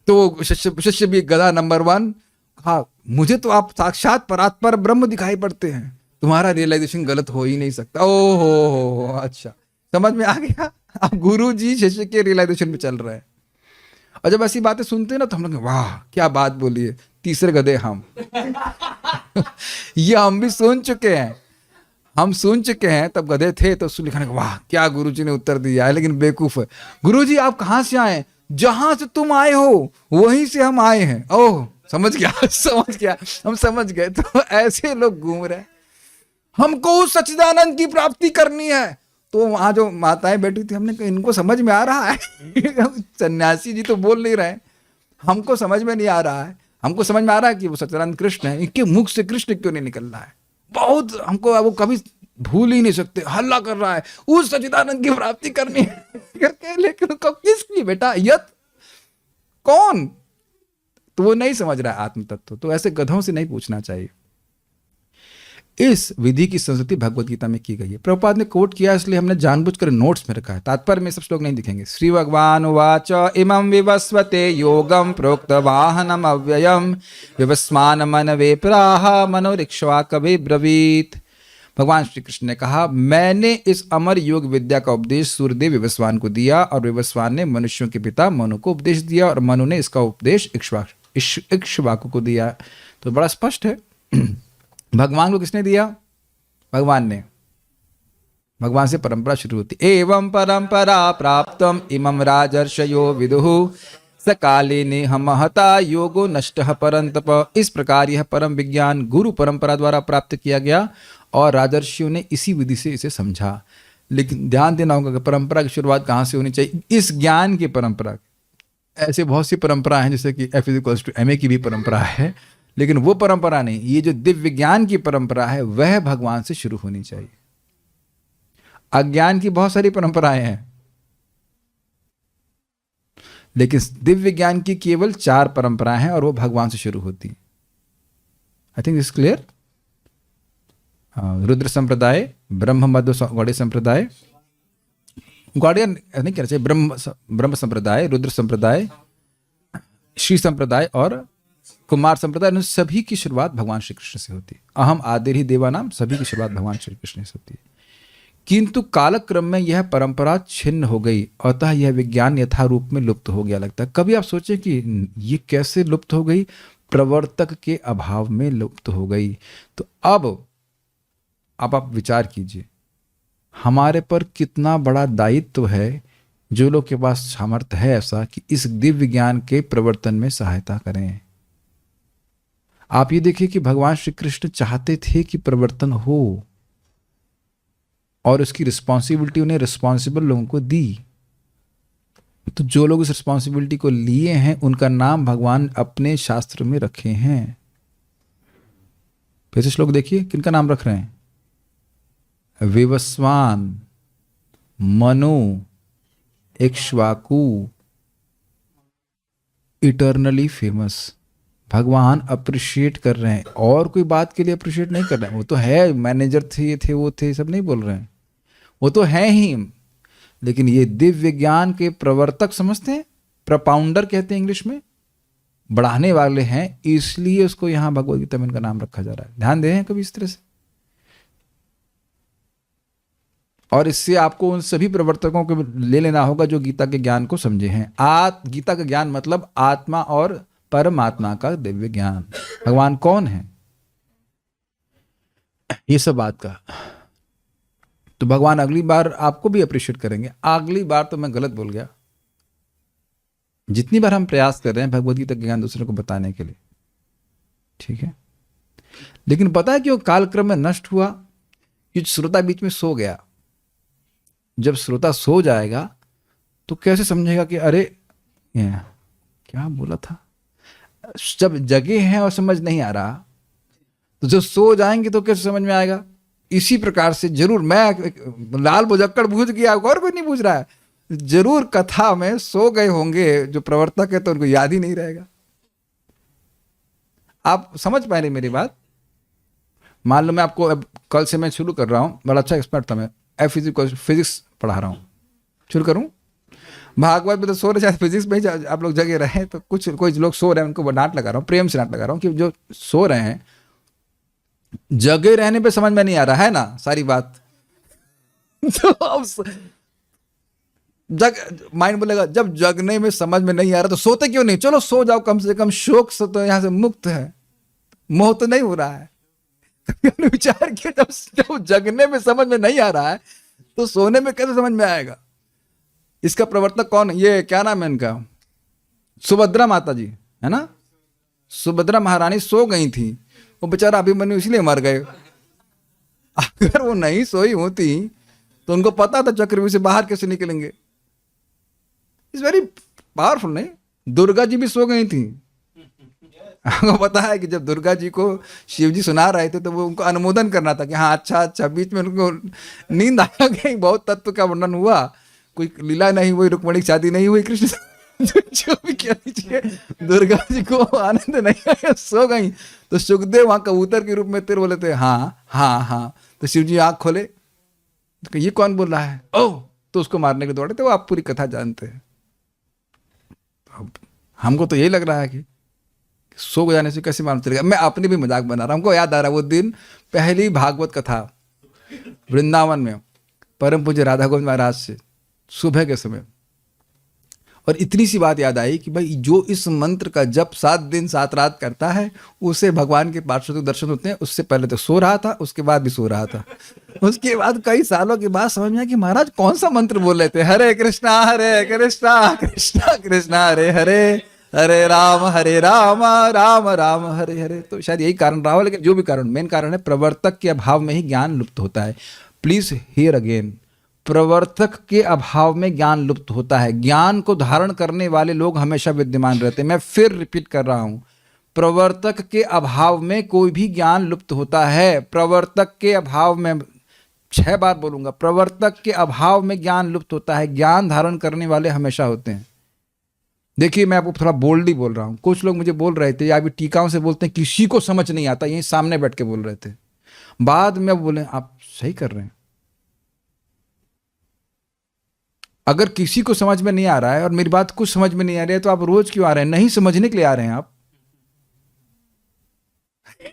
तो शिष्य भी गधा नंबर 1, हाँ मुझे तो आप साक्षात परात्पर ब्रह्म दिखाई पड़ते हैं, तुम्हारा रियलाइजेशन गलत हो ही नहीं सकता। ओ हो, अच्छा समझ में आ गया। अब गुरुजी शिष्य के रियलाइजेशन पे चल रहे हैं। और जब ऐसी बातें सुनते हैं ना तो हम लोग वाह क्या बात बोली है। तीसरे गधे हम ये हम भी सुन चुके हैं, हम सुन चुके हैं, तब गधे थे तो उसको लिखने का वाह क्या गुरुजी ने उत्तर दिया है, लेकिन बेवकूफ है। गुरुजी आप कहाँ से आए? जहां से तुम आए हो वहीं से हम आए हैं। ओह समझ गया समझ गया, हम समझ गए। तो ऐसे लोग घूम रहे, हमको उस सच्चिदानंद की प्राप्ति करनी है। तो वहां जो माताएं बैठी थी, हमने कहा इनको समझ में आ रहा है सन्यासी जी तो बोल नहीं रहे, हमको समझ में नहीं आ रहा है। हमको समझ में आ रहा है कि वो सच्चिदानंद कृष्ण है, इनके मुख से कृष्ण क्यों नहीं निकल रहा है, बहुत हमको वो कभी भूल ही नहीं सकते। हल्ला कर रहा है उस सच्चिदानंद की प्राप्ति करनी है करके, लेकिन किसकी बेटा, यत कौन? तो वो नहीं समझ रहा है आत्म तत्व। तो ऐसे गधों से नहीं पूछना चाहिए। इस विधि की संस्कृति भगवत गीता में की गई है। प्रभुपाद ने कोट किया, इसलिए हमने जानबूझकर नोट्स में रखा है, तात्पर्य में सब श्लोक नहीं दिखेंगे। श्री भगवान उवाच इमं विवस्वते योगम प्रोक्त वाहनम अव्ययम विवस्मान मनवे प्राह मनोरिक्ष्वा कवि ब्रवीत। भगवान श्री कृष्ण ने कहा, मैंने इस अमर योग विद्या का उपदेश सूर्यदेव विवस्वान को दिया और विवस्वान ने मनुष्यों के पिता मनु को उपदेश दिया और मनु ने इसका उपदेश इक्ष्वाकु को दिया। तो बड़ा स्पष्ट है। भगवान को किसने दिया? भगवान ने। भगवान से परंपरा शुरू होती। एवं परंपरा प्राप्तम इमं राजर्षयो विदुः सकाले ने महता योगो नष्टः परंतप। इस प्रकार यह परम विज्ञान गुरु परंपरा द्वारा प्राप्त किया गया और राजर्षियों ने इसी विधि से इसे समझा। लेकिन ध्यान देना होगा कि परंपरा की शुरुआत कहाँ से होनी चाहिए? इस ज्ञान की परंपरा। ऐसे बहुत सी परंपरा हैं, जैसे कि F=ma की भी परंपरा है, लेकिन वो परंपरा नहीं। ये जो दिव्य ज्ञान की परंपरा है वह भगवान से शुरू होनी चाहिए। अज्ञान की बहुत सारी परंपराएं हैं, लेकिन दिव्य ज्ञान की केवल 4 परंपराएं हैं और वो भगवान से शुरू होती है। I think is clear. Rudra संप्रदाय, ब्रह्म मध्य गौड़ीय संप्रदाय, गौड़ीय नहीं कहना चाहिए, ब्रह्म संप्रदाय, रुद्र संप्रदाय, श्री संप्रदाय और कुमार संप्रदाय, इन सभी की शुरुआत भगवान श्री कृष्ण से होती है। अहम आदिर्हि देवानाम, सभी की शुरुआत भगवान श्री कृष्ण से होती है। किंतु कालक्रम में यह परंपरा छिन्न हो गई, अतः यह विज्ञान यथा रूप में लुप्त हो गया लगता है। कभी आप सोचें कि ये कैसे लुप्त हो गई? प्रवर्तक के अभाव में लुप्त हो गई। तो अब आप विचार कीजिए, हमारे पर कितना बड़ा दायित्व है, जो लोग के पास सामर्थ्य है ऐसा कि इस दिव्य ज्ञान के प्रवर्तन में सहायता करें। आप ये देखिए कि भगवान श्री कृष्ण चाहते थे कि प्रवर्तन हो और उसकी रिस्पॉन्सिबिलिटी उन्हें रिस्पॉन्सिबल लोगों को दी। तो जो लोग इस रिस्पॉन्सिबिलिटी को लिए हैं उनका नाम भगवान अपने शास्त्र में रखे हैं। फिर से श्लोक देखिए, किनका नाम रख रहे हैं? Vivasvan, Manu, Ikshvaku, eternally famous. भगवान अप्रिशिएट कर रहे हैं, और कोई बात के लिए अप्रिशिएट नहीं कर रहे हैं। वो तो है, मैनेजर थे, ये थे, वो थे, सब नहीं बोल रहे हैं, वो तो है ही। लेकिन ये दिव्य ज्ञान के प्रवर्तक समझते हैं, प्रपाउंडर कहते हैं इंग्लिश में, बढ़ाने वाले हैं, इसलिए उसको यहां भगवद गीता में इनका नाम रखा जा रहा है। ध्यान दें कभी इस तरह से। और इससे आपको उन सभी प्रवर्तकों को ले लेना होगा जो गीता के ज्ञान को समझे हैं। गीता का ज्ञान मतलब आत्मा और परमात्मा का दिव्य ज्ञान, भगवान कौन है, ये सब बात का। तो भगवान अगली बार आपको भी अप्रिशिएट करेंगे। अगली बार तो मैं गलत बोल गया, जितनी बार हम प्रयास कर रहे हैं भगवद गीता का ज्ञान दूसरों को बताने के लिए, ठीक है, लेकिन पता है कि वो कालक्रम में नष्ट हुआ कि श्रोता बीच में सो गया। जब श्रोता सो जाएगा तो कैसे समझेगा कि अरे क्या बोला था। जब जगे हैं और समझ नहीं आ रहा, तो जो सो जाएंगे तो कैसे समझ में आएगा। इसी प्रकार से जरूर, मैं लाल बुझक्कड़ बूझ गया और कोई नहीं बूझ रहा है, जरूर कथा में सो गए होंगे जो प्रवर्तक है, तो उनको याद ही नहीं रहेगा। आप समझ पाए नहीं मेरी बात। मान लो मैं आपको अब कल से मैं शुरू कर रहा हूं, बड़ा अच्छा एक्सपर्ट था मैं, फिजिक्स पढ़ा रहा हूं, शुरू करूं। भागवत में तो सो रहे, फिजिक्स में ही आप लोग जगे रहे, तो कोई लोग सो रहे हैं, उनको डांट लगा रहा हूं, प्रेम से डांट लगा रहा हूं कि जो सो रहे हैं, जगे रहने पे समझ में नहीं आ रहा है ना सारी बात। तो माइंड बोलेगा जब जगने में समझ में नहीं आ रहा तो सोते क्यों नहीं, चलो सो जाओ, कम से कम शोक से तो यहां से मुक्त है, मोह तो नहीं हो रहा है। विचार किया, जब जगने में समझ में नहीं आ रहा है तो सोने में कैसे समझ में आएगा। इसका प्रवर्तक कौन है, ये क्या नाम है इनका, सुभद्रा माता जी है ना। सुभद्रा महारानी सो गई थी, वो बेचारा अभिमन्यु इसलिए मर गए। अगर वो नहीं सोई होती तो उनको पता था चक्रव्यूह से बाहर कैसे निकलेंगे। It's very powerful. नहीं, दुर्गा जी भी सो गई थी। आपको पता है कि जब दुर्गा जी को शिव जी सुना रहे थे तो वो उनको अनुमोदन करना था कि हाँ अच्छा, बीच में उनको नींद आ गई, बहुत तत्व का वर्णन हुआ, कोई लीला नहीं हुई, रुक्मणी की शादी नहीं हुई, कृष्ण जो भी कह लीजिए, दुर्गा जी को आनंद नहीं आया, सो गई। तो सुखदेव वहां कबूतर के रूप में तेरे बोले थे हाँ हाँ हाँ। तो शिव जी आंख खोले, तो ये कौन बोल रहा है, ओह, तो उसको मारने के दौड़े थे। वो आप पूरी कथा जानते हैं। हमको तो यही लग रहा है कि सो जाने से कैसे मालूम चलेगा। मैं अपनी भी मजाक बना रहा हूं। हमको याद आ रहा है वो दिन, पहली भागवत कथा वृंदावन में परम पूज्य राधा गोविंद महाराज से सुबह के समय, और इतनी सी बात याद आई कि भाई जो इस मंत्र का जप 7 दिन 7 रात करता है उसे भगवान के पार्षद दर्शन होते हैं। उससे पहले तो सो रहा था, उसके बाद भी सो रहा था। उसके बाद कई सालों के बाद समझ में आया कि महाराज कौन सा मंत्र बोल रहे थे, हरे कृष्णा कृष्णा कृष्णा हरे हरे, हरे राम राम राम हरे हरे। तो शायद यही कारण रहा हो, लेकिन जो भी कारण, मेन कारण है प्रवर्तक के अभाव में ही ज्ञान लुप्त होता है। प्लीज हियर अगेन, प्रवर्तक के अभाव में ज्ञान लुप्त होता है। ज्ञान को धारण करने वाले लोग हमेशा विद्यमान रहते हैं। मैं फिर रिपीट कर रहा हूं, प्रवर्तक के अभाव में कोई भी ज्ञान लुप्त होता है। प्रवर्तक के अभाव में, 6 बार बोलूंगा, प्रवर्तक के अभाव में ज्ञान लुप्त होता है। ज्ञान धारण करने वाले हमेशा होते हैं। देखिए, मैं आपको थोड़ा बोल्डली बोल रहा हूं। कुछ लोग मुझे बोल रहे थे, या अभी टीकाओं से बोलते हैं किसी को समझ नहीं आता, यहीं सामने बैठ के बोल रहे थे। बाद में बोले आप सही कर रहे हैं। अगर किसी को समझ में नहीं आ रहा है और मेरी बात कुछ समझ में नहीं आ रही है तो आप रोज क्यों आ रहे हैं? नहीं समझने के लिए आ रहे हैं आप।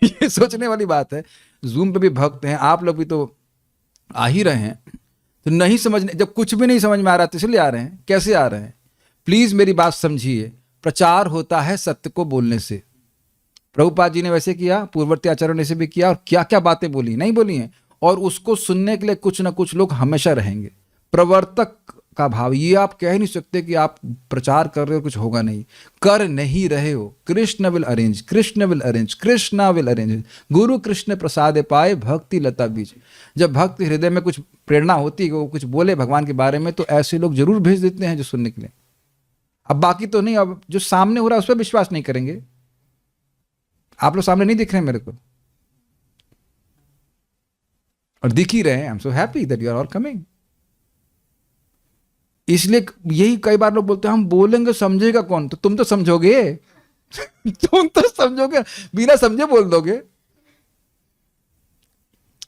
ये सोचने वाली बात है। जूम पे भी भक्त हैं, आप लोग भी तो आ ही रहे हैं। तो नहीं समझने, जब कुछ भी नहीं समझ में आ रहा तो इसलिए आ रहे हैं। कैसे आ रहे हैं? प्लीज मेरी बात समझिए। प्रचार होता है सत्य को बोलने से। प्रभुपाद जी ने वैसे किया, पूर्ववर्ती आचार्यों ने से भी किया, और क्या क्या बातें बोली, नहीं बोली हैं। और उसको सुनने के लिए कुछ ना कुछ लोग हमेशा रहेंगे। प्रवर्तक का भाव, ये आप कह नहीं सकते कि आप प्रचार कर रहे हो कुछ होगा नहीं, कर नहीं रहे हो। Krishna will arrange, Krishna will arrange, Krishna will arrange. गुरु कृष्ण प्रसाद पाए भक्ति लता बीज। जब भक्त हृदय में कुछ प्रेरणा होती है, वो कुछ बोले भगवान के बारे में, तो ऐसे लोग जरूर भेज देते हैं जो सुनने के लिए। अब बाकी तो नहीं, अब जो सामने हो रहा है उस पर विश्वास नहीं करेंगे। आप लोग सामने नहीं दिख रहे हैं मेरे को, और दिख ही रहे हैं। I am so happy that you are all coming. इसलिए यही कई बार लोग बोलते हैं हम बोलेंगे समझेगा कौन, तो तुम तो समझोगे तुम तो समझोगे, बिना समझे बोल दोगे।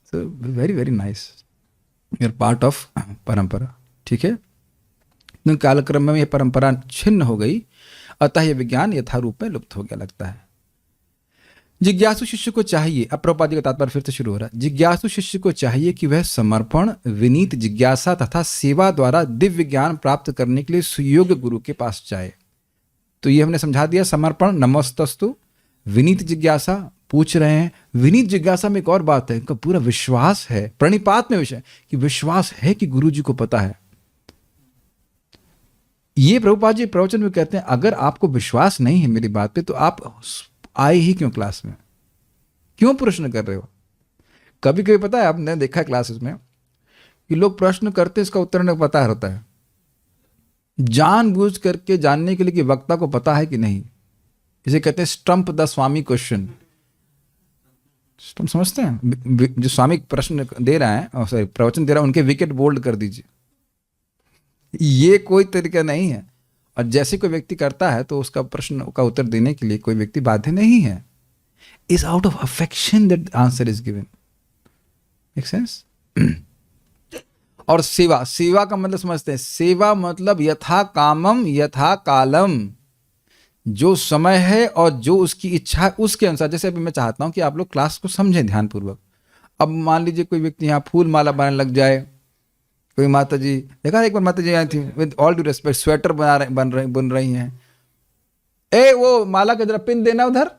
So very very nice, you are part of परंपरा, ठीक है। कालक्रम में यह परंपरा छिन्न हो गई, अतः यह विज्ञान यथारूप में लुप्त हो गया लगता है। जिज्ञासु शिष्य को चाहिए, अब प्रभुपाद जी का तात्पर्य फिर से शुरू हो रहा है, जिज्ञासु शिष्य को चाहिए कि वह समर्पण, विनीत जिज्ञासा तथा सेवा द्वारा दिव्य ज्ञान प्राप्त करने के लिए सुयोग्य गुरु के पास जाए। तो ये हमने समझा दिया, समर्पण नमस्तस्तु, विनीत जिज्ञासा पूछ रहे हैं। विनीत जिज्ञासा में एक और बात है, इनका पूरा विश्वास है, प्रणिपात में विषय कि विश्वास है कि गुरु जी को पता है। ये प्रभुपाद जी प्रवचन में कहते हैं अगर आपको विश्वास नहीं है मेरी बात पे तो आप आए ही क्यों क्लास में, क्यों प्रश्न कर रहे हो। कभी कभी पता है, आपने देखा क्लासेस में कि लोग प्रश्न करते इसका उत्तर नहीं पता होता है, जानबूझ करके जानने के लिए कि वक्ता को पता है कि नहीं। इसे कहते हैं स्टंप द स्वामी क्वेश्चन। तुम समझते हैं, जो स्वामी प्रश्न दे रहा है, सॉरी प्रवचन दे रहा है, उनके विकेट बोल्ड कर दीजिए। ये कोई तरीका नहीं है, और जैसे कोई व्यक्ति करता है तो उसका प्रश्न का उत्तर देने के लिए कोई व्यक्ति बाध्य नहीं है। Is out of affection that answer is given, make sense. और सेवा, सेवा का मतलब समझते हैं, सेवा मतलब यथा कामम यथा कालम, जो समय है और जो उसकी इच्छा है उसके अनुसार। जैसे अभी मैं चाहता हूं कि आप लोग क्लास को समझें ध्यानपूर्वक। अब मान लीजिए कोई व्यक्ति यहाँ फूल माला बनाने लग जाए, कोई माता जी, देखा एक बार माता जी आई थी, with all due respect sweater बुन रही हैं, ए वो माला का जरा पिन देना उधर।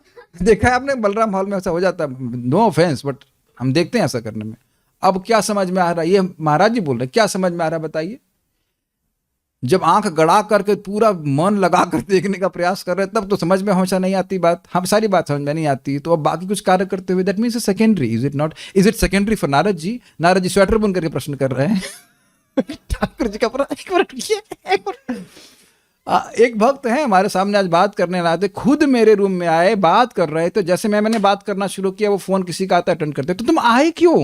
देखा है आपने बलराम हॉल में ऐसा हो जाता है, नो ऑफेंस बट हम देखते हैं ऐसा करने में। अब क्या समझ में आ रहा है, ये महाराज जी बोल रहे हैं, क्या समझ में आ रहा है बताइए। जब आंख गड़ा करके पूरा मन लगा कर देखने का प्रयास कर रहे हैं तब तो समझ में हमेशा नहीं आती बात, हम सारी बात समझ में नहीं आती। तो अब बाकी कुछ कार्य करते हुए, that means secondary, is it not, is it secondary for Narad ji. Narad ji sweater बुन करके प्रश्न कर रहे हैं ठाकुर जी का एक भक्त है हमारे सामने आज बात करने आते, खुद मेरे रूम में आए, बात कर रहे थे। जैसे मैंने बात करना शुरू किया, वो फोन किसी का आता अटेंड करते, तो तुम आए क्यों?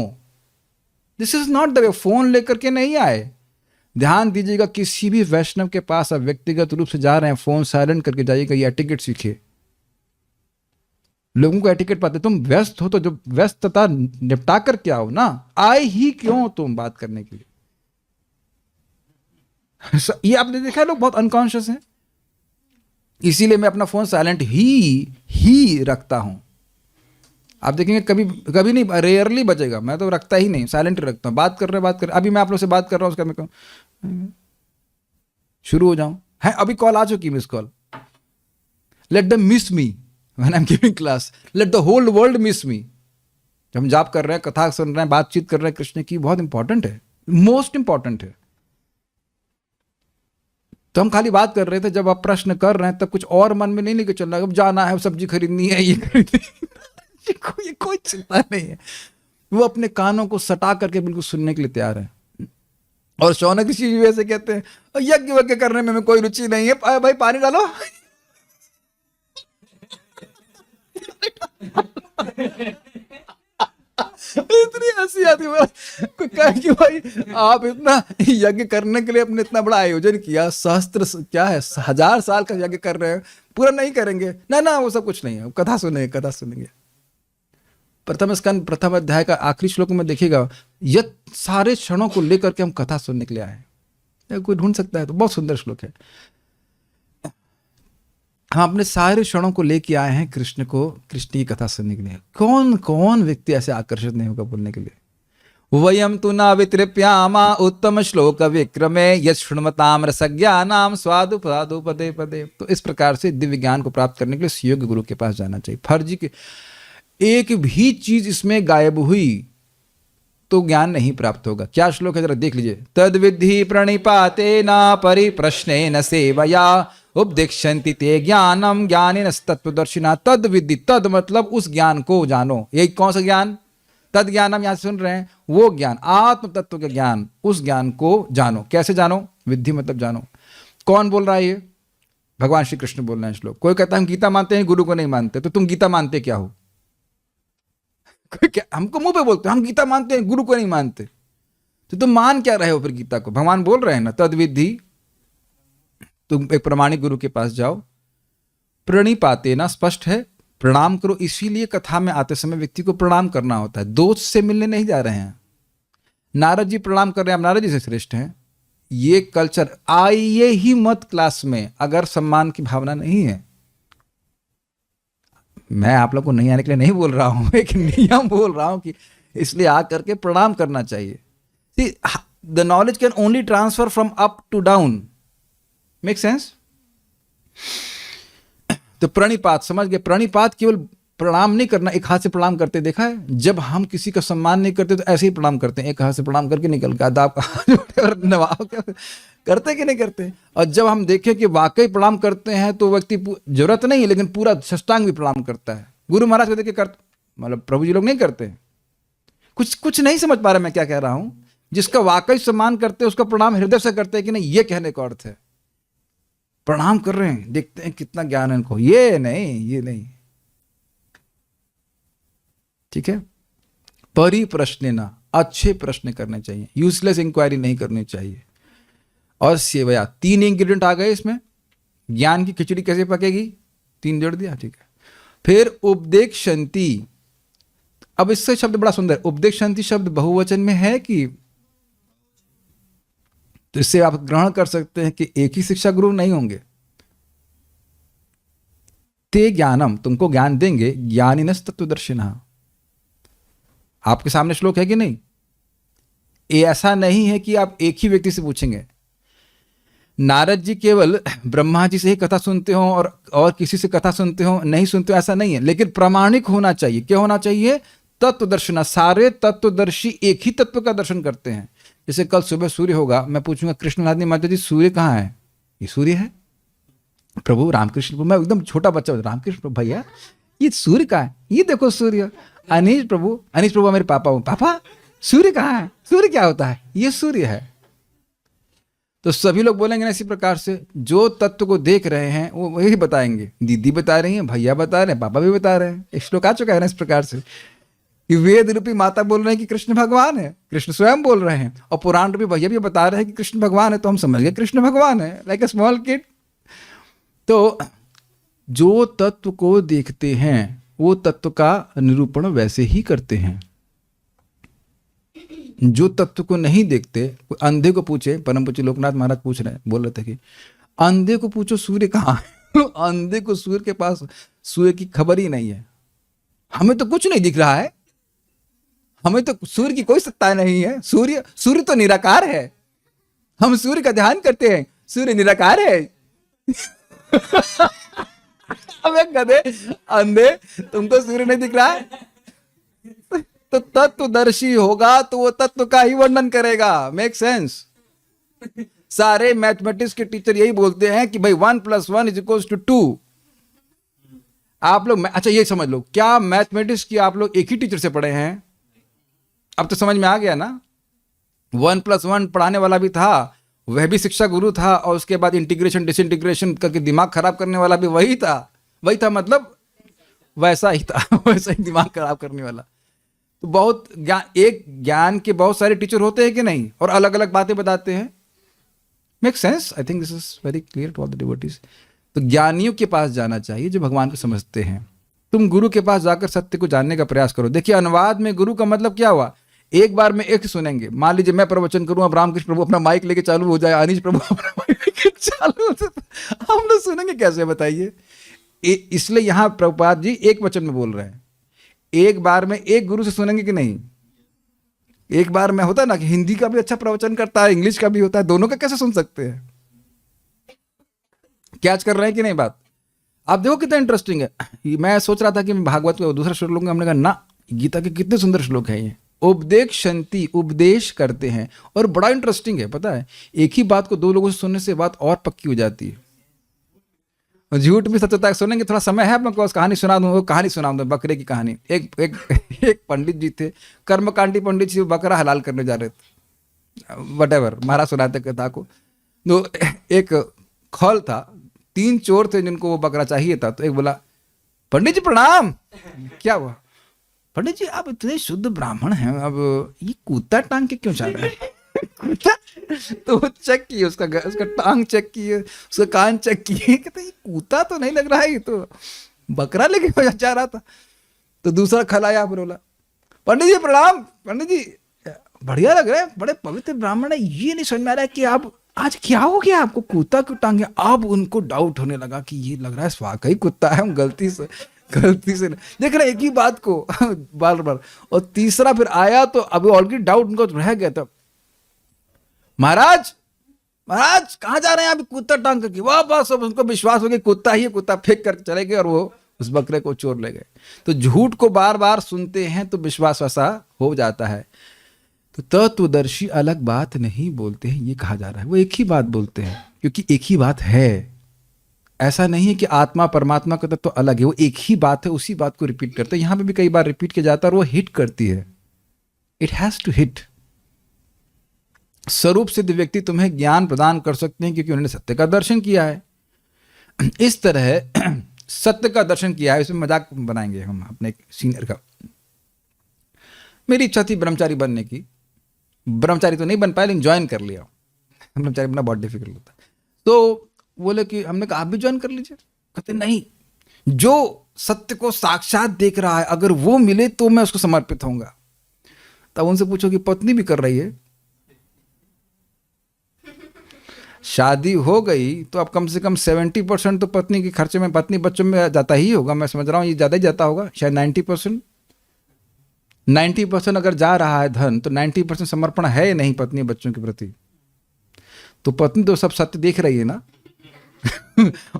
This is not the way, phone लेकर के नहीं आए। ध्यान दीजिएगा, किसी भी वैष्णव के पास आप व्यक्तिगत रूप से जा रहे हैं, फोन साइलेंट करके जाइएगा, ये एटिकेट सीखिए। लोगों को एटिकेट पाते, तुम व्यस्त हो तो जो व्यस्तता निपटा कर क्या हो ना, आए ही क्यों तुम बात करने के लिए। ये आपने देखा है, लोग बहुत अनकॉन्शियस हैं, इसीलिए मैं अपना फोन साइलेंट ही रखता हूं। आप देखेंगे कभी कभी नहीं, रेयरली बजेगा, मैं तो रखता ही नहीं, साइलेंट रखता हूं। बात कर रहे अभी मैं आप लोग से बात कर रहा हूं, उसका मैं कहूं शुरू हो जाऊं, है अभी कॉल आ चुकी, miss call, let them miss me when I am giving class, let the whole world miss me. जब हम जाप कर रहे हैं, कथा सुन रहे हैं, बातचीत कर रहे हैं कृष्ण की, बहुत इंपॉर्टेंट है, मोस्ट इंपॉर्टेंट है। तो हम खाली बात कर रहे थे, जब आप प्रश्न कर रहे हैं तब कुछ और मन में नहीं लेके चल रहा है, अब जाना है, सब्जी खरीदनी है, ये खरीदनी कोई चिंता नहीं है। वो अपने कानों को सटा करके बिल्कुल सुनने के लिए तैयार है। और शौनक ऋषि जी वैसे कहते हैं, यज्ञ वज्ञ करने में कोई रुचि नहीं है, भाई पानी डालो इतनी हंसी आती है कि भाई आप इतना यज्ञ करने के लिए अपने इतना बड़ा आयोजन किया, सहस्त्र क्या है 1000 साल का यज्ञ कर रहे हैं, पूरा नहीं करेंगे ना, वो सब कुछ नहीं है, कथा सुनेंगे। प्रथम स्कंद प्रथम अध्याय का आखिरी श्लोक में देखिएगा, यह सारे क्षणों को लेकर के हम कथा सुनने के लिए आए हैं। कोई ढूंढ सकता है तो बहुत सुंदर श्लोक है। हम अपने सारे क्षणों को लेके आए हैं कृष्ण की कथा सुनने के लिए। कौन कौन व्यक्ति ऐसे आकर्षित नहीं होगा बोलने के लिए। वयम तु न वितृप्यामा उत्तम श्लोक विक्रमे यश्रुणमताम रसज्ञानाम स्वादु स्वादु पदे पदे। तो इस प्रकार से दिव्य ज्ञान को प्राप्त करने के लिए सुयोग्य गुरु के पास जाना चाहिए। फर्जी के एक भी चीज इसमें गायब हुई तो ज्ञान नहीं प्राप्त होगा। क्या श्लोक है जरा देख लीजिए। तद विद्धि प्रणिपाते न परिप्रश्ने न सेवया उपदेक्षन्ति ते ज्ञानम ज्ञानेन तत्वदर्शिना। तद विद्धि, तद मतलब उस ज्ञान को जानो। यही कौन सा ज्ञान? तद ज्ञानम, यहां सुन रहे हैं, वो ज्ञान, आत्म तत्व के ज्ञान, उस ज्ञान को जानो। कैसे जानो? विद्धि मतलब जानो। कौन बोल रहा है ये? भगवान श्री कृष्ण बोल रहे हैं श्लोक। कोई कहता है हम गीता मानते हैं, गुरु को नहीं मानते, तो तुम गीता मानते क्या हो? कोई क्या हमको मुंह पे बोलते हम गीता मानते हैं, गुरु को नहीं मानते, तो तुम मान क्या रहे हो फिर गीता को? भगवान बोल रहे हैं ना, तद विद्धि तुम एक प्रामाणिक गुरु के पास जाओ, प्रणिपाते ना, स्पष्ट है, प्रणाम करो। इसीलिए कथा में आते समय व्यक्ति को प्रणाम करना होता है, दोस्त से मिलने नहीं जा रहे हैं। नारद जी प्रणाम कर रहे हैं, आप नारद जी से श्रेष्ठ हैं। ये कल्चर आइए ही मत क्लास में अगर सम्मान की भावना नहीं है। मैं आप लोग को नहीं आने के लिए नहीं बोल रहा हूं, एक नियम बोल रहा हूं कि इसलिए आकर के प्रणाम करना चाहिए। See, the knowledge can only transfer from up to down. Make sense? तो प्रणिपात समझ गए। प्रणिपात केवल प्रणाम नहीं करना, एक हाथ से प्रणाम करते देखा है? जब हम किसी का सम्मान नहीं करते तो ऐसे ही प्रणाम करते हैं, एक हाथ से प्रणाम करके निकल गया, आदाब नवाब करते कि नहीं करते? और जब हम देखें कि वाकई प्रणाम करते हैं तो व्यक्ति जरूरत नहीं है लेकिन पूरा साष्टांग भी प्रणाम करता है। गुरु महाराज को देख के करते, मतलब प्रभु जी लोग नहीं करते। कुछ नहीं समझ पा रहे मैं क्या कह रहा हूं। जिसका वाकई सम्मान करते हैं उसका प्रणाम हृदय से करते हैं कि नहीं, ये कहने का अर्थ है। प्रणाम कर रहे हैं, देखते हैं कितना ज्ञान है इनको, ये नहीं। ठीक है, परिप्रश्नेना, अच्छे प्रश्न करने चाहिए, यूजलेस इंक्वायरी नहीं करनी चाहिए। और सेवया, 3 इंग्रेडिएंट आ गए इसमें। ज्ञान की खिचड़ी कैसे पकेगी, 3 जोड़ दिया, ठीक है। फिर उपदेक्षन्ति, अब इससे शब्द बड़ा सुंदर, उपदेक्षन्ति शब्द बहुवचन में है कि, तो इससे आप ग्रहण कर सकते हैं कि एक ही शिक्षा गुरु नहीं होंगे। ते ज्ञानम, तुमको ज्ञान देंगे, ज्ञानिनस् तत्वदर्शिनः। आपके सामने श्लोक है कि नहीं? ये ऐसा नहीं है कि आप एक ही व्यक्ति से पूछेंगे। नारद जी केवल ब्रह्मा जी से ही कथा सुनते हो और किसी से कथा सुनते हो नहीं सुनते हो, ऐसा नहीं है। लेकिन प्रामाणिक होना चाहिए। क्या होना चाहिए? तत्वदर्शिना, सारे तत्वदर्शी एक ही तत्व का दर्शन करते हैं। जैसे कल सुबह सूर्य होगा, मैं पूछूंगा कृष्णलादनी माता जी सूर्य कहाँ है? ये सूर्य है। प्रभु रामकृष्ण प्रभु, मैं एकदम छोटा बच्चा, रामकृष्ण प्रभु भैया ये सूर्य कहाँ है? ये देखो सूर्य। अनीश प्रभु मेरे पापा हो, पापा सूर्य कहाँ है? सूर्य क्या होता है? ये सूर्य है। तो सभी लोग बोलेंगे ना इसी प्रकार से, जो तत्व को देख रहे हैं वो वही बताएंगे। दीदी बता रही हैं, भैया बता रहे हैं, पापा भी बता रहे हैं। एक श्लोक आ चुका है ना इस प्रकार से कि वेद रूपी माता बोल रहे हैं कि कृष्ण भगवान है, कृष्ण स्वयं बोल रहे हैं, और पुराण रूपी भैया भी बता रहे हैं कि कृष्ण भगवान है। तो हम समझ गए कृष्ण भगवान है, लाइक अ स्मॉल किड। तो जो तत्व को देखते हैं वो तत्व का निरूपण वैसे ही करते हैं। जो तत्व को नहीं देखते, अंधे को पूछे, परम पूज्य लोकनाथ महाराज बोल रहे थे कि अंधे को पूछो सूर्य कहाँ है? अंधे को सूर्य के पास सूर्य की खबर ही नहीं है। हमें तो कुछ नहीं दिख रहा है, हमें तो सूर्य की कोई सत्ता नहीं है। सूर्य तो निराकार है। हम सूर्य का ध्यान करते हैं, सूर्य निराकार है। हमें गधे, अंधे, तुमको सूर्य नहीं दिख रहा है? तो तत्वदर्शी होगा तो वो तत्व का ही वर्णन करेगा। Make sense? सारे मैथमेटिक्स के टीचर यही बोलते हैं कि भाई 1 + 1 = 2। आप लोग, अच्छा ये समझ लो, क्या मैथमेटिक्स की आप लोग एक ही टीचर से पढ़े हैं? अब तो समझ में आ गया ना। 1 + 1 पढ़ाने वाला भी था, वह भी शिक्षा गुरु था, और उसके बाद इंटीग्रेशन डिसइंटीग्रेशन करके दिमाग खराब करने वाला भी वही था मतलब वैसा ही था, वैसा ही दिमाग खराब करने वाला। तो बहुत ज्ञान के बहुत सारे टीचर होते हैं कि नहीं, और अलग अलग बातें बताते हैं। Make sense? I think this is very clear to all the devotees. तो ज्ञानियों के पास जाना चाहिए जो भगवान को समझते हैं। तुम गुरु के पास जाकर सत्य को जानने का प्रयास करो। देखिए, अनुवाद में गुरु का मतलब क्या हुआ? एक बार में एक सुनेंगे। मान लीजिए मैं प्रवचन करूं, अब रामकृष्ण प्रभु अपना माइक लेके चालू हो जाए, अनीश प्रभु अपना माइक लेके चालू हो जाए, हम लोग सुनेंगे कैसे? बताइए। इसलिए यहां प्रभुपाद जी एक वचन में बोल रहे हैं, एक बार में एक गुरु से सुनेंगे कि नहीं? एक बार में होता है ना कि हिंदी का भी अच्छा प्रवचन करता है, इंग्लिश का भी होता है, दोनों का कैसे सुन सकते हैं? कैच कर रहे हैं कि नहीं बात? आप देखो कितना इंटरेस्टिंग है। मैं सोच रहा था कि मैं भागवत का दूसरा श्लोक लूंगा, हमने कहा ना, गीता के कितने सुंदर श्लोक है ये। उपदेक्षन्ति, उपदेश करते हैं। और बड़ा इंटरेस्टिंग है, पता है, एक ही बात को 2 लोगों से सुनने से बात और पक्की हो जाती है। और झूठ भी सच होता है। सुनेंगे, थोड़ा समय है, मैं कहानी सुना दूं, वो कहानी सुना दूं, बकरे की कहानी। एक पंडित जी थे, कर्मकांडी पंडित जी, बकरा हलाल करने जा रहे थे, वटेवर, महाराज सुनाते कथा को। तो एक खौल था, 3 चोर थे जिनको वो बकरा चाहिए था। तो एक बोला, पंडित जी प्रणाम। क्या हुआ? पंडित जी आप इतने शुद्ध ब्राह्मण हैं, अब ये कुत्ता टांग के क्यों चल रहे हैं? कुत्ता तो वो चेक किए, उसका टांग चेक किए, उसका कान चेक किए, कहते ये कूता तो नहीं लग रहा है, ये तो बकरा लेके जा रहा था। तो दूसरा खल आया, बोला पंडित जी प्रणाम, पंडित जी बढ़िया लग रहा है, बड़े पवित्र ब्राह्मण है, ये नहीं समझ में आ रहा है कि आप आज क्या हो गया, आपको कुत्ता क्यों टांगे। अब उनको डाउट होने लगा कि ये लग रहा है वाकई कुत्ता है, हम गलती से देख रहे एक ही बात को बार बार। और तीसरा फिर आया तो अभी ऑलरेडी डाउट उनको रह गया था, महाराज महाराज कहाँ जा रहे हैं आप कुत्ता टांग करके। वाह वाह, सब उनको विश्वास हो गया कुत्ता ही है, कुत्ता फेंक कर चले गए और वो उस बकरे को चोर ले गए। तो झूठ को बार बार सुनते हैं तो विश्वास वैसा हो जाता है। तो तत्वदर्शी अलग बात नहीं बोलते हैं, ये कहा जा रहा है, वो एक ही बात बोलते हैं क्योंकि एक ही बात है। ऐसा नहीं है कि आत्मा परमात्मा का तत्व अलग है, वो एक ही बात है, उसी बात को रिपीट करते हैं। यहां पे भी कई बार रिपीट किया जाता है और वो हिट करती है, इट हैज टू हिट। स्वरूप सिद्ध व्यक्ति तुम्हें ज्ञान प्रदान कर सकते हैं क्योंकि उन्होंने सत्य का दर्शन किया है। इस तरह सत्य का दर्शन किया है, इसमें मजाक बनाएंगे हम अपने सीनियर का। मेरी इच्छा थी ब्रह्मचारी बनने की, ब्रह्मचारी तो नहीं बन पाया लेकिन ज्वाइन कर लिया। ब्रह्मचारी बनना बहुत डिफिकल्ट होता है। तो बोले कि हमने कहा आप भी ज्वाइन कर लीजिए। कहते नहीं, जो सत्य को साक्षात देख रहा है अगर वो मिले तो मैं उसको समर्पित होऊंगा। तब उनसे पूछो कि पत्नी भी कर रही है, शादी हो गई तो अब कम से कम 70% तो पत्नी के खर्चे में, पत्नी बच्चों में जाता ही होगा। मैं समझ रहा हूँ ये ज़्यादा ही जाता होगा, शायद 90% अगर जा रहा है धन तो 90% समर्पण है नहीं पत्नी बच्चों के प्रति। तो पत्नी तो सब सत्य देख रही है ना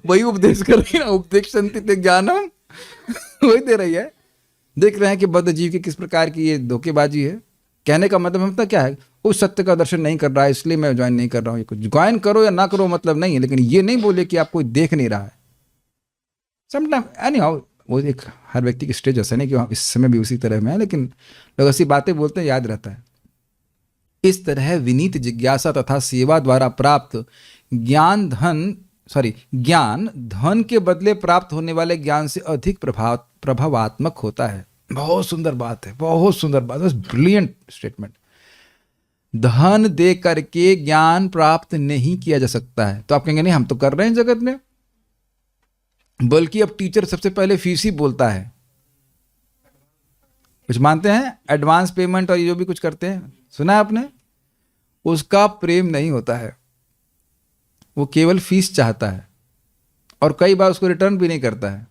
वही उपदेश कर रही है ना, उपदेशन्ति ते ज्ञानम वही दे रही है। देख रहे हैं कि बद्ध जीव की किस प्रकार की ये धोखेबाजी है। कहने का मतलब क्या है, उस सत्य का दर्शन नहीं कर रहा है इसलिए मैं ज्वाइन नहीं कर रहा हूँ। कुछ ज्वाइन करो या ना करो मतलब नहीं है, लेकिन ये नहीं बोले कि आप कोई देख नहीं रहा है। समटाइम एनी हाउ, वो एक हर व्यक्ति की स्टेज ऐसा नहीं कि इस समय भी उसी तरह में है, लेकिन लोग ऐसी बातें बोलते हैं याद रहता है। इस तरह विनीत जिज्ञासा तथा सेवा द्वारा प्राप्त ज्ञान धन के बदले प्राप्त होने वाले ज्ञान से अधिक प्रभावात्मक होता है। बहुत सुंदर बात है, बहुत सुंदर बात है, ब्रिलियंट स्टेटमेंट। धन दे करके ज्ञान प्राप्त नहीं किया जा सकता है। तो आप कहेंगे नहीं हम तो कर रहे हैं जगत में, बल्कि अब टीचर सबसे पहले फीस ही बोलता है। कुछ मानते हैं एडवांस पेमेंट और ये जो भी कुछ करते हैं, सुना है आपने, उसका प्रेम नहीं होता है, वो केवल फीस चाहता है और कई बार उसको रिटर्न भी नहीं करता है।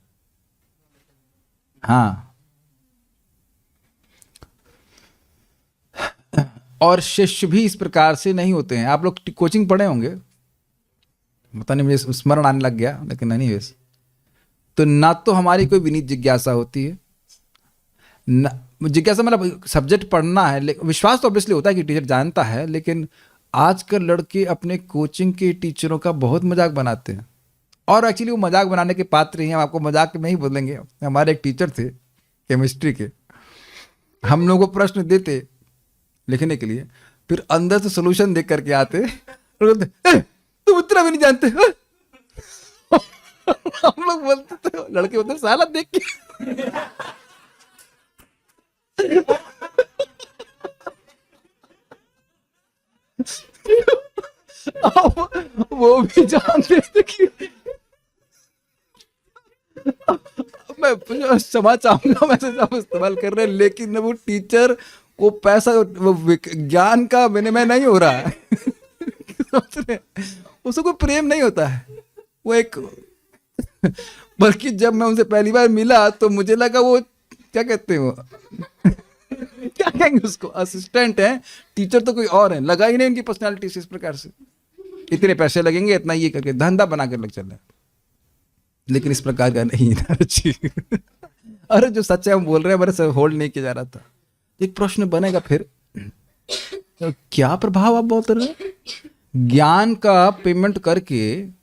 हाँ, और शिष्य भी इस प्रकार से नहीं होते हैं। आप लोग कोचिंग पढ़े होंगे, पता नहीं मुझे स्मरण आने लग गया, लेकिन एनीवेज, तो ना तो हमारी कोई विनीत जिज्ञासा होती है, जिज्ञासा मतलब सब्जेक्ट पढ़ना है, विश्वास तो ऑब्वियसली होता है कि टीचर जानता है, लेकिन आजकल लड़के अपने कोचिंग के टीचरों का बहुत मजाक बनाते हैं और एक्चुअली वो मजाक बनाने के पात्र ही हैं। हम आपको मजाक में ही बोलेंगे। हमारे एक टीचर थे केमिस्ट्री के, हम लोगों को प्रश्न देते लिखने के लिए, फिर अंदर से सोल्यूशन देख करके आते और बोलते तुम इतना भी नहीं जानते। हम लोग बोलते थे, लड़के बोलते साला देख के वो भी जानते थे कि मैं क्षमा चाहूंगा मैं सब इस्तेमाल कर रहे हैं, लेकिन वो टीचर को पैसा, वो ज्ञान का विनिमय नहीं हो रहा है। उसको कोई प्रेम नहीं होता है, वो एक बल्कि जब मैं उनसे पहली बार मिला तो मुझे लगा वो क्या कहते हैं, वो क्या कहेंगे उसको, असिस्टेंट है, टीचर तो कोई और है। लगा ही नहीं उनकी पर्सनालिटी से इस प्रकार से, इतने पैसे लगेंगे इतना ये करके धंधा बना कर लग चल रहा है, लेकिन इस प्रकार का नहीं था। अरे जो सच है हम बोल रहे हैं, मेरे से होल्ड नहीं किया जा रहा था। एक प्रश्न बनेगा फिर, तो क्या प्रभाव आप बोलते रहे, ज्ञान का पेमेंट करके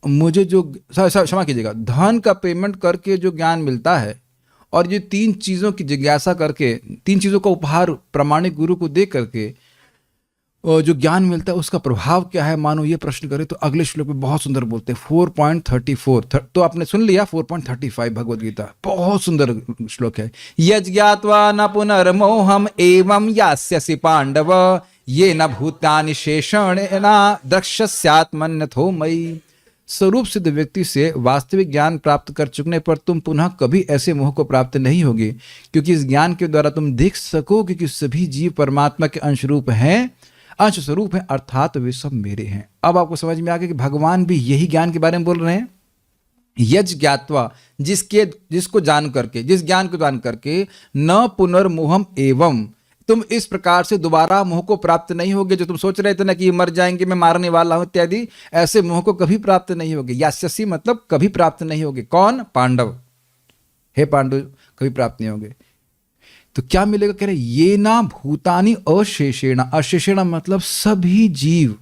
मुझे जो, क्षमा कीजिएगा, धन का पेमेंट करके जो ज्ञान मिलता है और ये तीन चीज़ों की जिज्ञासा करके, तीन चीज़ों का उपहार प्रामाणिक गुरु को दे करके जो ज्ञान मिलता है उसका प्रभाव क्या है, मानो ये प्रश्न करें तो अगले श्लोक में बहुत सुंदर बोलते हैं 4.34। तो आपने सुन लिया 4.35 भगवद गीता, बहुत सुंदर श्लोक है। यज्ञात्वा न पुनर्मोहम एवं यास्यसि पांडव ये न भूतानि शेषण न द्रक्ष्यस्यात्मन्यथो मयि। स्वरूप सिद्ध व्यक्ति से वास्तविक ज्ञान प्राप्त कर चुकने पर तुम पुनः कभी ऐसे मोह को प्राप्त नहीं होगे, क्योंकि इस ज्ञान के द्वारा तुम देख सकोगे कि सभी जीव परमात्मा के अंशरूप हैं, अंश स्वरूप हैं, अर्थात वे सब मेरे हैं। अब आपको समझ में आ गया कि भगवान भी यही ज्ञान के बारे में बोल रहे हैं। यज ज्ञात्वा, जिसको जान करके, जिस ज्ञान को जान करके, न पुनर्मोहम एवं, तुम इस प्रकार से दोबारा मोह को प्राप्त नहीं होगे। जो तुम सोच रहे थे ना कि ये मर जाएंगे, मैं मारने वाला हूं इत्यादि, ऐसे मोह को कभी प्राप्त नहीं होगे। यास्यसी मतलब कभी प्राप्त नहीं होगे। कौन? पांडव। हे पांडव, कभी प्राप्त नहीं होगे। तो क्या मिलेगा? कह रहे ये ना भूतानी अशेषेण। अशेषेण मतलब सभी जीव,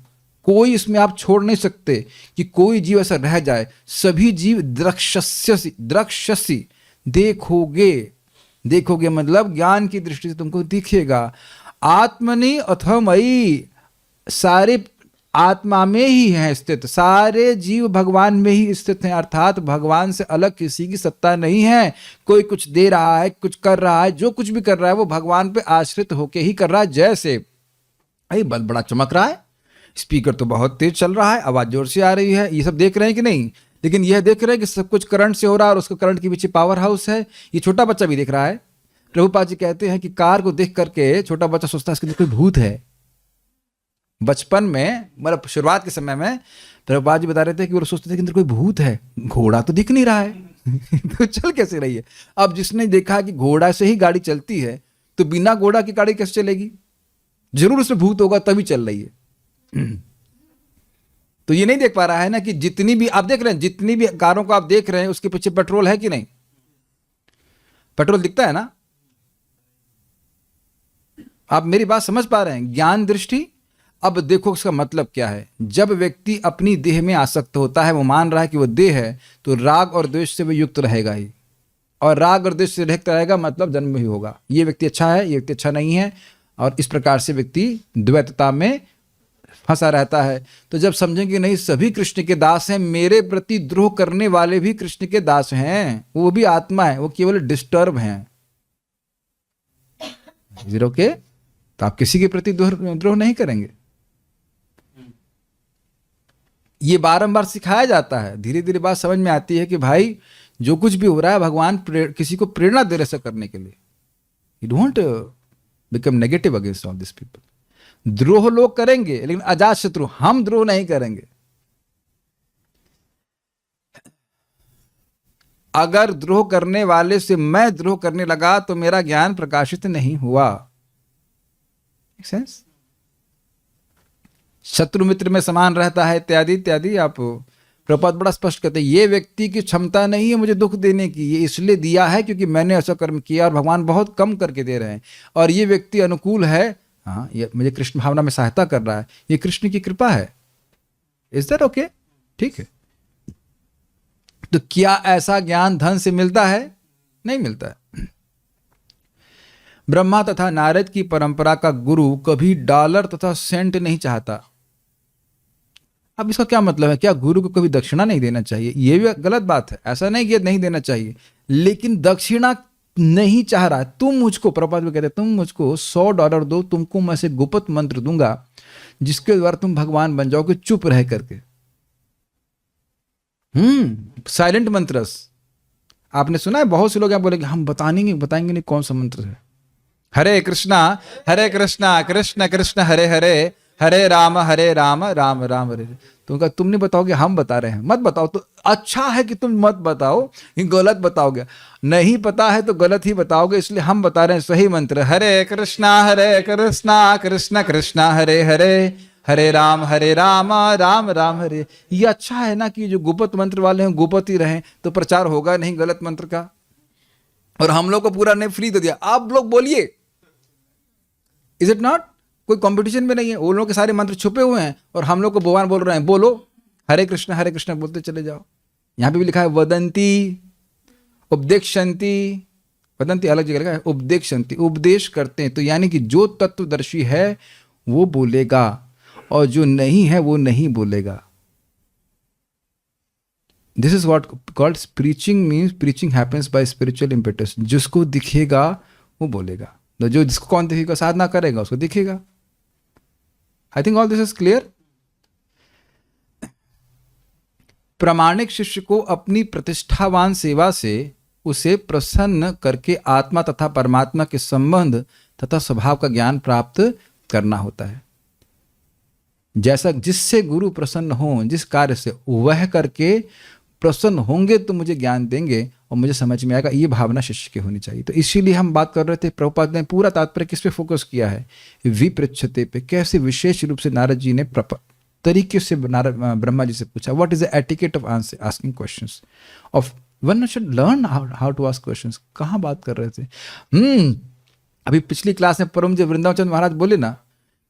कोई इसमें आप छोड़ नहीं सकते कि कोई जीव ऐसा रह जाए। सभी जीव द्रक्ष्यसि, द्रक्ष्यसि देखोगे, देखोगे मतलब ज्ञान की दृष्टि से तुमको दिखेगा। आत्मनि अथमयि, सारे आत्मा में ही हैं स्थित, सारे जीव भगवान में ही स्थित हैं, अर्थात भगवान से अलग किसी की सत्ता नहीं है। कोई कुछ दे रहा है, कुछ कर रहा है, जो कुछ भी कर रहा है वो भगवान पे आश्रित होके ही कर रहा है। जैसे अरे बल्ब बड़ा चमक रहा है, स्पीकर तो बहुत तेज चल रहा है, आवाज जोर से आ रही है, ये सब देख रहे हैं कि नहीं? लेकिन यह देख रहे हैं कि सब कुछ करंट से हो रहा है और उसको करंट के पीछे पावर हाउस है। ये छोटा बच्चा भी देख रहा है। प्रभुपाद जी कहते हैं कि कार को देख करके छोटा बच्चा सोचता है इसके अंदर कोई भूत है। बचपन में, मतलब शुरुआत के समय में प्रभुपाद जी बता रहे थे कि वो सोचते थे कि अंदर कोई भूत है, घोड़ा तो दिख नहीं रहा है तो चल कैसे रही है। अब जिसने देखा कि घोड़ा से ही गाड़ी चलती है तो बिना घोड़ा की गाड़ी कैसे चलेगी? जरूर उसमें भूत होगा तभी चल रही है। तो ये नहीं देख पा रहा है ना कि जितनी भी आप देख रहे हैं, जितनी भी कारों को आप देख रहे हैं उसके पीछे पेट्रोल है कि नहीं? पेट्रोल दिखता है ना? आप मेरी बात समझ पा रहे हैं? ज्ञान दृष्टि। अब देखो उसका मतलब क्या है। जब व्यक्ति अपनी देह में आसक्त होता है, वो मान रहा है कि वो देह है, तो राग और द्वेष से वो युक्त रहेगा ही, और राग और द्वेष से रहित रहेगा मतलब जन्म ही होगा। ये व्यक्ति अच्छा है, ये व्यक्ति अच्छा नहीं है, और इस प्रकार से व्यक्ति द्वैतता में फंसा रहता है। तो जब समझेंगे नहीं सभी कृष्ण के दास हैं, मेरे प्रति द्रोह करने वाले भी कृष्ण के दास हैं, वो भी आत्मा है, वो केवल डिस्टर्ब हैं। जीरो के तो आप किसी के प्रति द्रोह नहीं करेंगे। ये बारंबार सिखाया जाता है, धीरे धीरे बात समझ में आती है कि भाई जो कुछ भी हो रहा है भगवान किसी को प्रेरणा दे रहे ऐसा करने के लिए। You don't become negative against all this people. द्रोह लोग करेंगे लेकिन अजात शत्रु, हम द्रोह नहीं करेंगे। अगर द्रोह करने वाले से मैं द्रोह करने लगा तो मेरा ज्ञान प्रकाशित नहीं हुआ। सेंस? शत्रु मित्र में समान रहता है इत्यादि इत्यादि। आप प्रभुपाद बड़ा स्पष्ट कहते हैं ये व्यक्ति की क्षमता नहीं है मुझे दुख देने की, ये इसलिए दिया है क्योंकि मैंने ऐसा कर्म किया और भगवान बहुत कम करके दे रहे हैं। और ये व्यक्ति अनुकूल है, हाँ ये मुझे कृष्ण भावना में सहायता कर रहा है, ये कृष्ण की कृपा है। Is that okay? ठीक है। तो क्या ऐसा ज्ञान धन से मिलता है? नहीं मिलता है। ब्रह्मा तथा नारद की परंपरा का गुरु कभी डॉलर तथा सेंट नहीं चाहता। अब इसका क्या मतलब है? क्या गुरु को कभी दक्षिणा नहीं देना चाहिए? यह भी गलत बात है, ऐसा नहीं कि नहीं देना चाहिए, लेकिन दक्षिणा नहीं चाह रहा है। तुम मुझको, प्रभुपाद भी कहते तुम मुझको $100 दो, तुमको मैं से गुप्त मंत्र दूंगा जिसके द्वारा तुम भगवान बन जाओगे चुप रह करके। साइलेंट मंत्रस आपने सुना है? बहुत से लोग यहाँ बोलेंगे हम बताएंगे नहीं कौन सा मंत्र है। हरे कृष्णा कृष्ण कृष्ण हरे हरे, हरे राम राम राम हरे। तो तुम नहीं बताओगे, हम बता रहे हैं। मत बताओ तो अच्छा है कि तुम मत बताओ, ये गलत बताओगे। नहीं पता है तो गलत ही बताओगे, इसलिए हम बता रहे हैं सही मंत्र। हरे कृष्णा कृष्ण कृष्ण हरे हरे, हरे राम राम राम हरे। ये अच्छा है ना कि जो गुप्त मंत्र वाले हैं गुप्त ही रहें, तो प्रचार होगा नहीं गलत मंत्र का। और हम लोग को पूरा नहीं फ्री दे दिया, आप लोग बोलिए। Is it not? कोई कंपटीशन में नहीं है, वो लोग के सारे मंत्र छुपे हुए हैं और हम लोग को भगवान बोल रहे हैं बोलो हरे कृष्ण बोलते चले जाओ। यहां पे भी लिखा है वदंती उपदेक्षन्ति, वदंती अलग जगह लिखा है, उपदेक्षन्ति उपदेश करते हैं। तो यानी कि जो तत्वदर्शी है वो बोलेगा और जो नहीं है वो नहीं बोलेगा। This is what called preaching, means preaching happens by spiritual impetus. जिसको दिखेगा वो बोलेगा, जो जिसको कौन दिखेगा? साधना करेगा उसको दिखेगा। I think all this is clear. प्रामाणिक शिष्य को अपनी प्रतिष्ठावान सेवा से उसे प्रसन्न करके आत्मा तथा परमात्मा के संबंध तथा स्वभाव का ज्ञान प्राप्त करना होता है। जैसा जिससे गुरु प्रसन्न हो, जिस कार्य से वह करके प्रसन्न होंगे तो मुझे ज्ञान देंगे और मुझे समझ में आएगा, ये भावना शिष्य की होनी चाहिए। तो इसीलिए हम बात कर रहे थे, प्रभुपाद ने पूरा तात्पर्य किस पे फोकस किया है, विपृच्छते पे। कैसे विशेष रूप से नारद जी ने तरीके से ब्रह्मा जी से पूछा, what is the etiquette of asking questions, of one should learn how to ask questions. कहाँ बात कर रहे थे? अभी पिछली क्लास में परम जी वृंदावन चंद्र महाराज बोले ना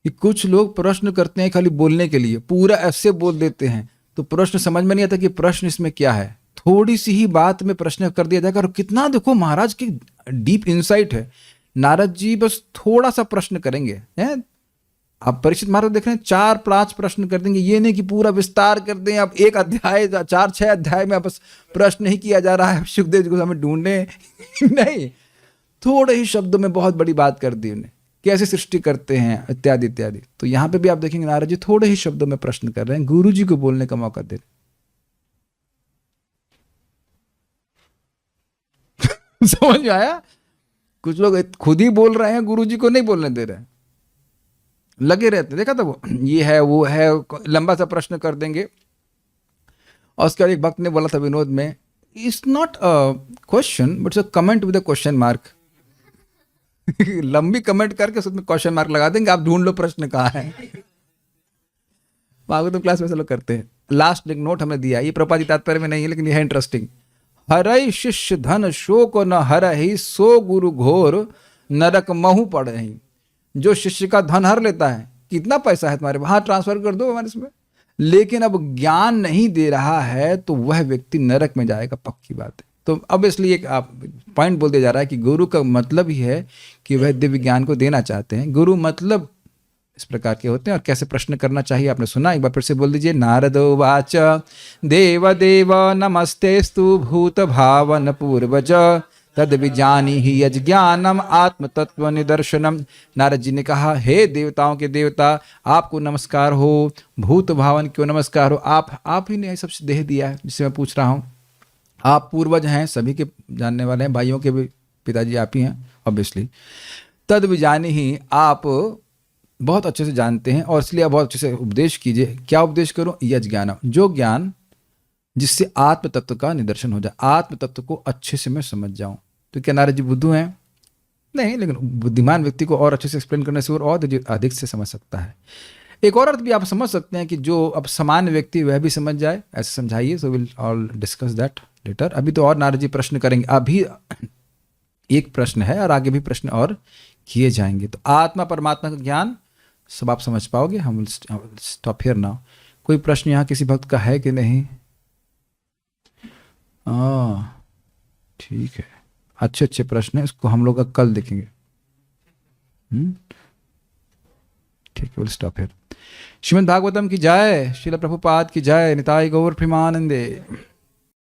कि कुछ लोग प्रश्न करते हैं खाली बोलने के लिए, पूरा ऐसे बोल देते हैं तो प्रश्न समझ में नहीं आता कि प्रश्न इसमें क्या है। थोड़ी सी ही बात में प्रश्न कर दिया जाएगा। और कितना देखो महाराज की डीप इंसाइट है। नारद जी बस थोड़ा सा प्रश्न करेंगे, हैं? आप परीक्षित महाराज देख रहे हैं 4-5 प्रश्न कर देंगे। ये नहीं कि पूरा विस्तार कर दें। अब एक अध्याय 4-6 अध्याय में बस प्रश्न ही किया जा रहा है, सुखदेव जी को हमें ढूंढने नहीं, थोड़े ही शब्दों में बहुत बड़ी बात कर दी उन्हें, कैसे सृष्टि करते हैं इत्यादि इत्यादि। तो यहाँ पे भी आप देखेंगे नारद जी थोड़े ही शब्दों में प्रश्न कर रहे हैं, गुरु जी को बोलने का मौका दे रहे। समझ में आया? कुछ लोग खुद ही बोल रहे हैं, गुरु जी को नहीं बोलने दे रहे, लगे रहते। देखा था वो, ये है वो है, लंबा सा प्रश्न कर देंगे। और उसके बाद एक भक्त ने बोला था विनोद में, it's not a question but it's a comment with a question mark. लंबी कमेंट करके उसमें क्वेश्चन मार्क लगा देंगे, आप ढूंढ लो प्रश्न कहाँ है। भागवतम क्लास में से लोग करते हैं। लास्ट एक नोट हमने दिया, ये प्रभुपाद जी तात्पर्य में नहीं है लेकिन ये है इंटरेस्टिंग। हरई शिष्य धन शोक न हरहि, सो गुरु घोर नरक महु पड़हि। जो शिष्य का धन हर लेता है, कितना पैसा है तुम्हारे वहां, ट्रांसफर कर दो हमारे इसमें, लेकिन अब ज्ञान नहीं दे रहा है तो वह व्यक्ति नरक में जाएगा, पक्की बात है। तो अब इसलिए एक आप पॉइंट बोल दिया जा रहा है कि गुरु का मतलब ही है कि वह दिव्य ज्ञान को देना चाहते हैं। गुरु मतलब इस प्रकार के होते हैं। और कैसे प्रश्न करना चाहिए आपने सुना, एक बार फिर से बोल दीजिए। नारदो वाच देव देव नमस्तेस्तु भूत भावन पूर्वज तद विजानी ही यज्ञानम आत्म तत्व निदर्शनम। नारद जी ने कहा, हे देवताओं के देवता, आपको नमस्कार हो, भूत भावन क्यों नमस्कार हो, आप ही ने सब देह दिया है जिससे मैं पूछ रहा हूँ। आप पूर्वज हैं, सभी के जानने वाले हैं, भाइयों के भी पिताजी आप ही हैं ऑब्वियसली। तद विजानी ही, आप बहुत अच्छे से जानते हैं और इसलिए आप बहुत अच्छे से उपदेश कीजिए। क्या उपदेश करूं? यज्ञ ज्ञानम, जो ज्ञान जिससे आत्म तत्व का निदर्शन हो जाए, आत्म तत्व को अच्छे से मैं समझ जाऊं। तो क्या नारद जी बुद्धू हैं? नहीं, लेकिन बुद्धिमान व्यक्ति को और अच्छे से एक्सप्लेन करने से और अधिक से समझ सकता है। एक और अर्थ भी आप समझ सकते हैं कि जो अब सामान्य व्यक्ति वह भी समझ जाए, ऐसे समझाइए। So will all discuss that later. अभी तो और नारद जी प्रश्न करेंगे, अभी एक प्रश्न है और आगे भी प्रश्न और किए जाएंगे। तो आत्मा परमात्मा का ज्ञान सब आप समझ पाओगे। हम स्टॉप हियर नाउ। कोई प्रश्न यहाँ किसी भक्त का है कि नहीं? ठीक है, अच्छे प्रश्न है, इसको हम लोग कल देखेंगे। ठीक है, will stop here. Shrimad Bhagavatam की जय, श्रील प्रभुपाद की जय, निताई गौर प्रेमानंदे।